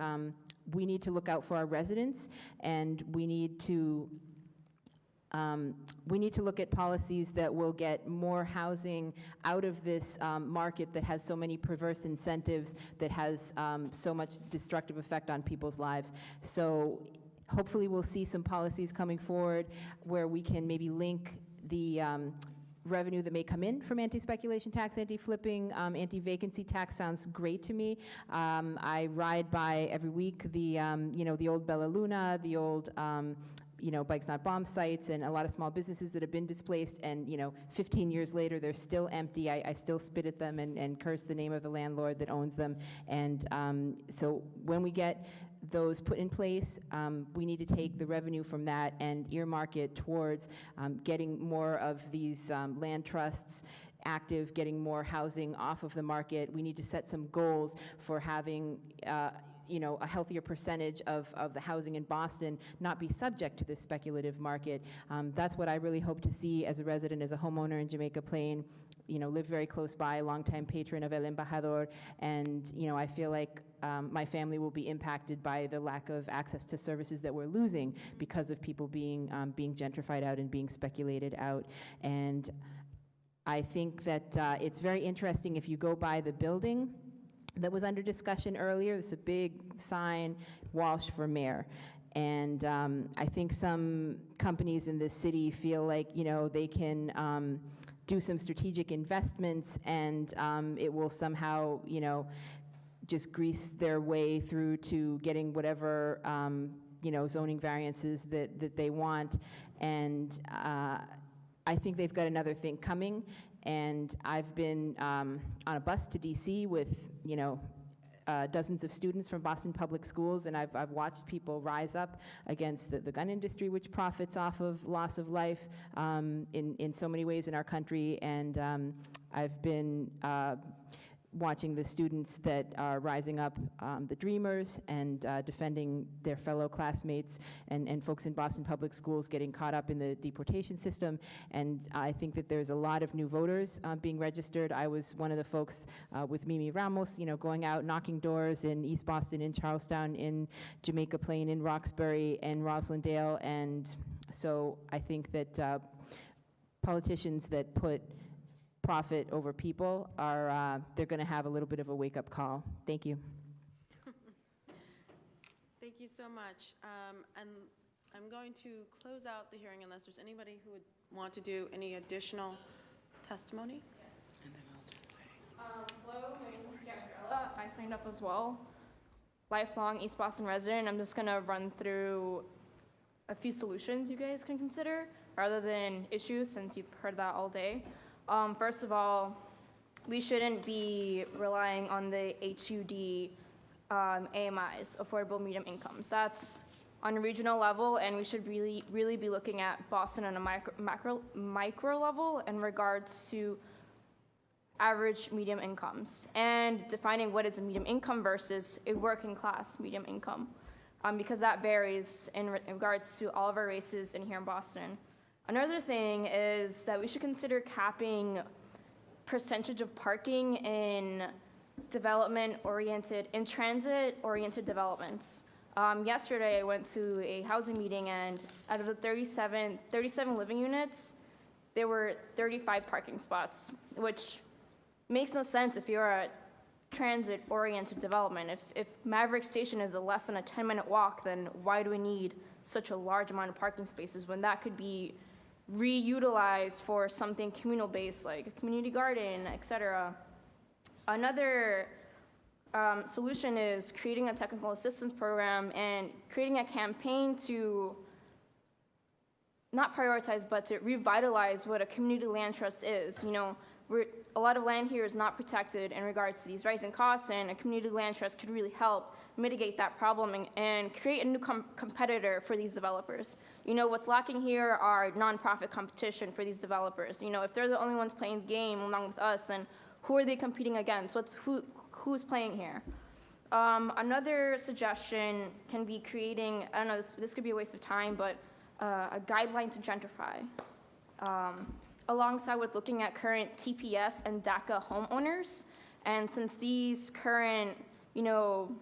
we need to look out for our residents, and we need to look at policies that will get more housing out of this market that has so many perverse incentives, that has so much destructive effect on people's lives. So hopefully we'll see some policies coming forward where we can maybe link the revenue that may come in from anti-speculation tax, anti-flipping, anti-vacancy tax sounds great to me. I ride by every week the old Bella Luna, the old Bikes Not Bomb sites, and a lot of small businesses that have been displaced, and 15 years later they're still empty. I still spit at them and curse the name of the landlord that owns them. And so when we get those put in place, we need to take the revenue from that and earmark it towards getting more of these land trusts active, getting more housing off of the market. We need to set some goals for having a healthier percentage of the housing in Boston not be subject to this speculative market. That's what I really hope to see as a resident, as a homeowner in Jamaica Plain. Live very close by, longtime patron of El Embajador, and I feel like my family will be impacted by the lack of access to services that we're losing because of people being gentrified out and being speculated out. And I think that it's very interesting if you go by the building that was under discussion earlier. There's a big sign, Walsh for mayor. And I think some companies in this city feel like, they can do some strategic investments and it will somehow, just grease their way through to getting whatever, zoning variances that they want. And I think they've got another thing coming. And I've been on a bus to DC with, dozens of students from Boston Public Schools, and I've watched people rise up against the gun industry, which profits off of loss of life in so many ways in our country. And I've been watching the students that are rising up, the Dreamers, and defending their fellow classmates and folks in Boston Public Schools getting caught up in the deportation system. And I think that there's a lot of new voters being registered. I was one of the folks with Mimi Ramos, going out, knocking doors in East Boston, in Charlestown, in Jamaica Plain, in Roxbury, and Roslindale. And so I think that politicians that put profit over people are, they're going to have a little bit of a wake-up call. Thank you. Thank you so much. And I'm going to close out the hearing unless there's anybody who would want to do any additional testimony. Hello, my name is Gabriella. I signed up as well. Lifelong East Boston resident. I'm just going to run through a few solutions you guys can consider rather than issues, since you've heard that all day. First of all, we shouldn't be relying on the HUD AMIs, affordable medium incomes. That's on a regional level, and we should really be looking at Boston on a micro level in regards to average medium incomes and defining what is a medium income versus a working class medium income, because that varies in regards to all of our races in here in Boston. Another thing is that we should consider capping percentage of parking in transit-oriented developments. Yesterday, I went to a housing meeting, and out of the 37 living units, there were 35 parking spots, which makes no sense if you're a transit-oriented development. If Maverick Station is less than a 10-minute walk, then why do we need such a large amount of parking spaces when that could be reutilized for something communal-based, like a community garden, etc. Another solution is creating a technical assistance program and creating a campaign to not prioritize, but to revitalize what a community land trust is. A lot of land here is not protected in regards to these rising costs, and a community land trust could really help mitigate that problem and create a new competitor for these developers. What's lacking here are nonprofit competition for these developers. If they're the only ones playing the game along with us, then who are they competing against? Who's playing here? Another suggestion can be creating, I don't know, this could be a waste of time, but a guideline to gentrify. Alongside with looking at current TPS and DACA homeowners. And since these current immigrant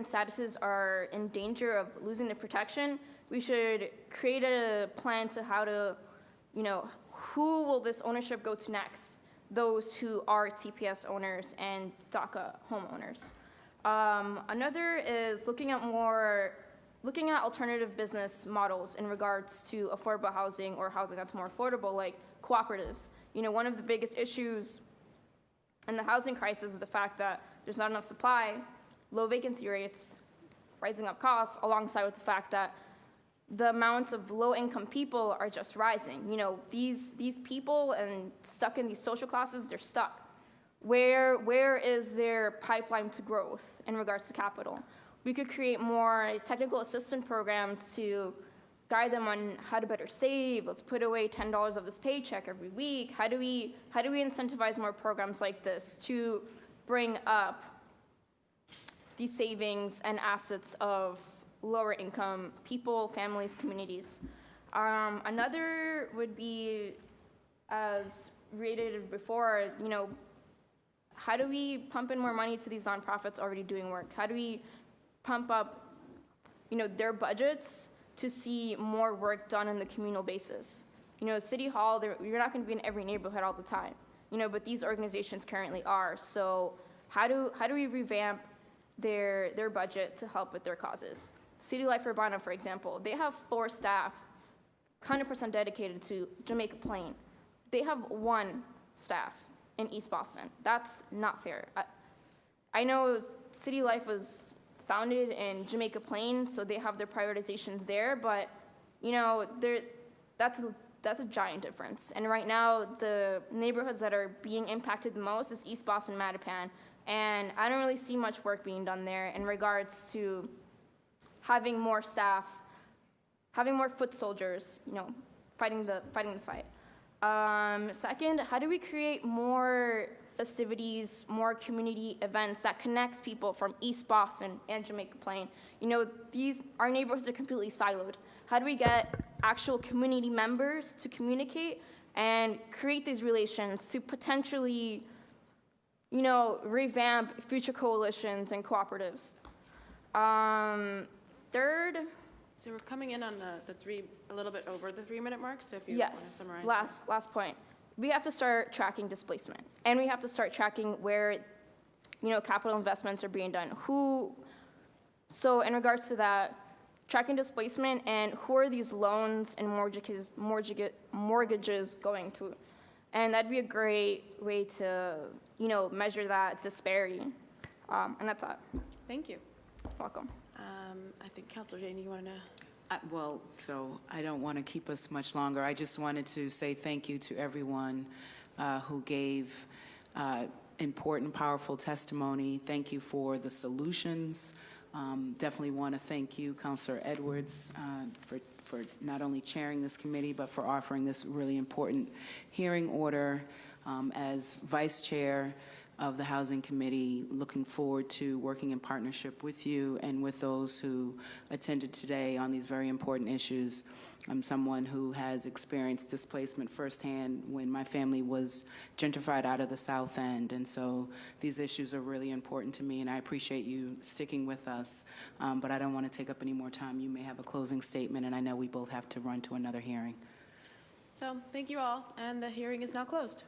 statuses are in danger of losing their protection, we should create a plan to how to, who will this ownership go to next? Those who are TPS owners and DACA homeowners. Another is looking at alternative business models in regards to affordable housing or housing that's more affordable, like cooperatives. One of the biggest issues in the housing crisis is the fact that there's not enough supply, low vacancy rates, rising up costs, alongside with the fact that the amount of low-income people are just rising. These people and stuck in these social classes, they're stuck. Where is their pipeline to growth in regards to capital? We could create more technical assistance programs to guide them on how to better save. Let's put away $10 of this paycheck every week. How do we incentivize more programs like this to bring up these savings and assets of lower income people, families, communities? Another would be, as reiterated before, how do we pump in more money to these nonprofits already doing work? How do we pump up, their budgets to see more work done on the communal basis? City Hall, you're not going to be in every neighborhood all the time, but these organizations currently are. So how do we revamp their budget to help with their causes? City Life Urbana, for example, they have 4 staff, 100% dedicated to Jamaica Plain. They have 1 staff in East Boston. That's not fair. I know City Life was founded in Jamaica Plain, so they have their prioritizations there, but that's a giant difference. And right now, the neighborhoods that are being impacted the most is East Boston, Mattapan, and I don't really see much work being done there in regards to having more staff, having more foot soldiers, fighting the fight. Second, how do we create more festivities, more community events that connects people from East Boston and Jamaica Plain? Our neighborhoods are completely siloed. How do we get actual community members to communicate and create these relations to potentially, revamp future coalitions and cooperatives? Third, So we're coming in on a little bit over the 3-minute mark, so if you want to yes, summarize. last point. We have to start tracking displacement, and we have to start tracking where, capital investments are being done. So in regards to that, tracking displacement and who are these loans and mortgages going to? And that'd be a great way to, measure that disparity. And that's that. Thank you. Welcome. I think Councilor Janey, you want to? So I don't want to keep us much longer. I just wanted to say thank you to everyone who gave important, powerful testimony. Thank you for the solutions. Definitely want to thank you, Councilor Edwards, for not only chairing this committee, but for offering this really important hearing order. As Vice Chair of the Housing Committee, looking forward to working in partnership with you and with those who attended today on these very important issues. I'm someone who has experienced displacement firsthand when my family was gentrified out of the South End, and so these issues are really important to me, and I appreciate you sticking with us, but I don't want to take up any more time. You may have a closing statement, and I know we both have to run to another hearing. So thank you all, and the hearing is now closed.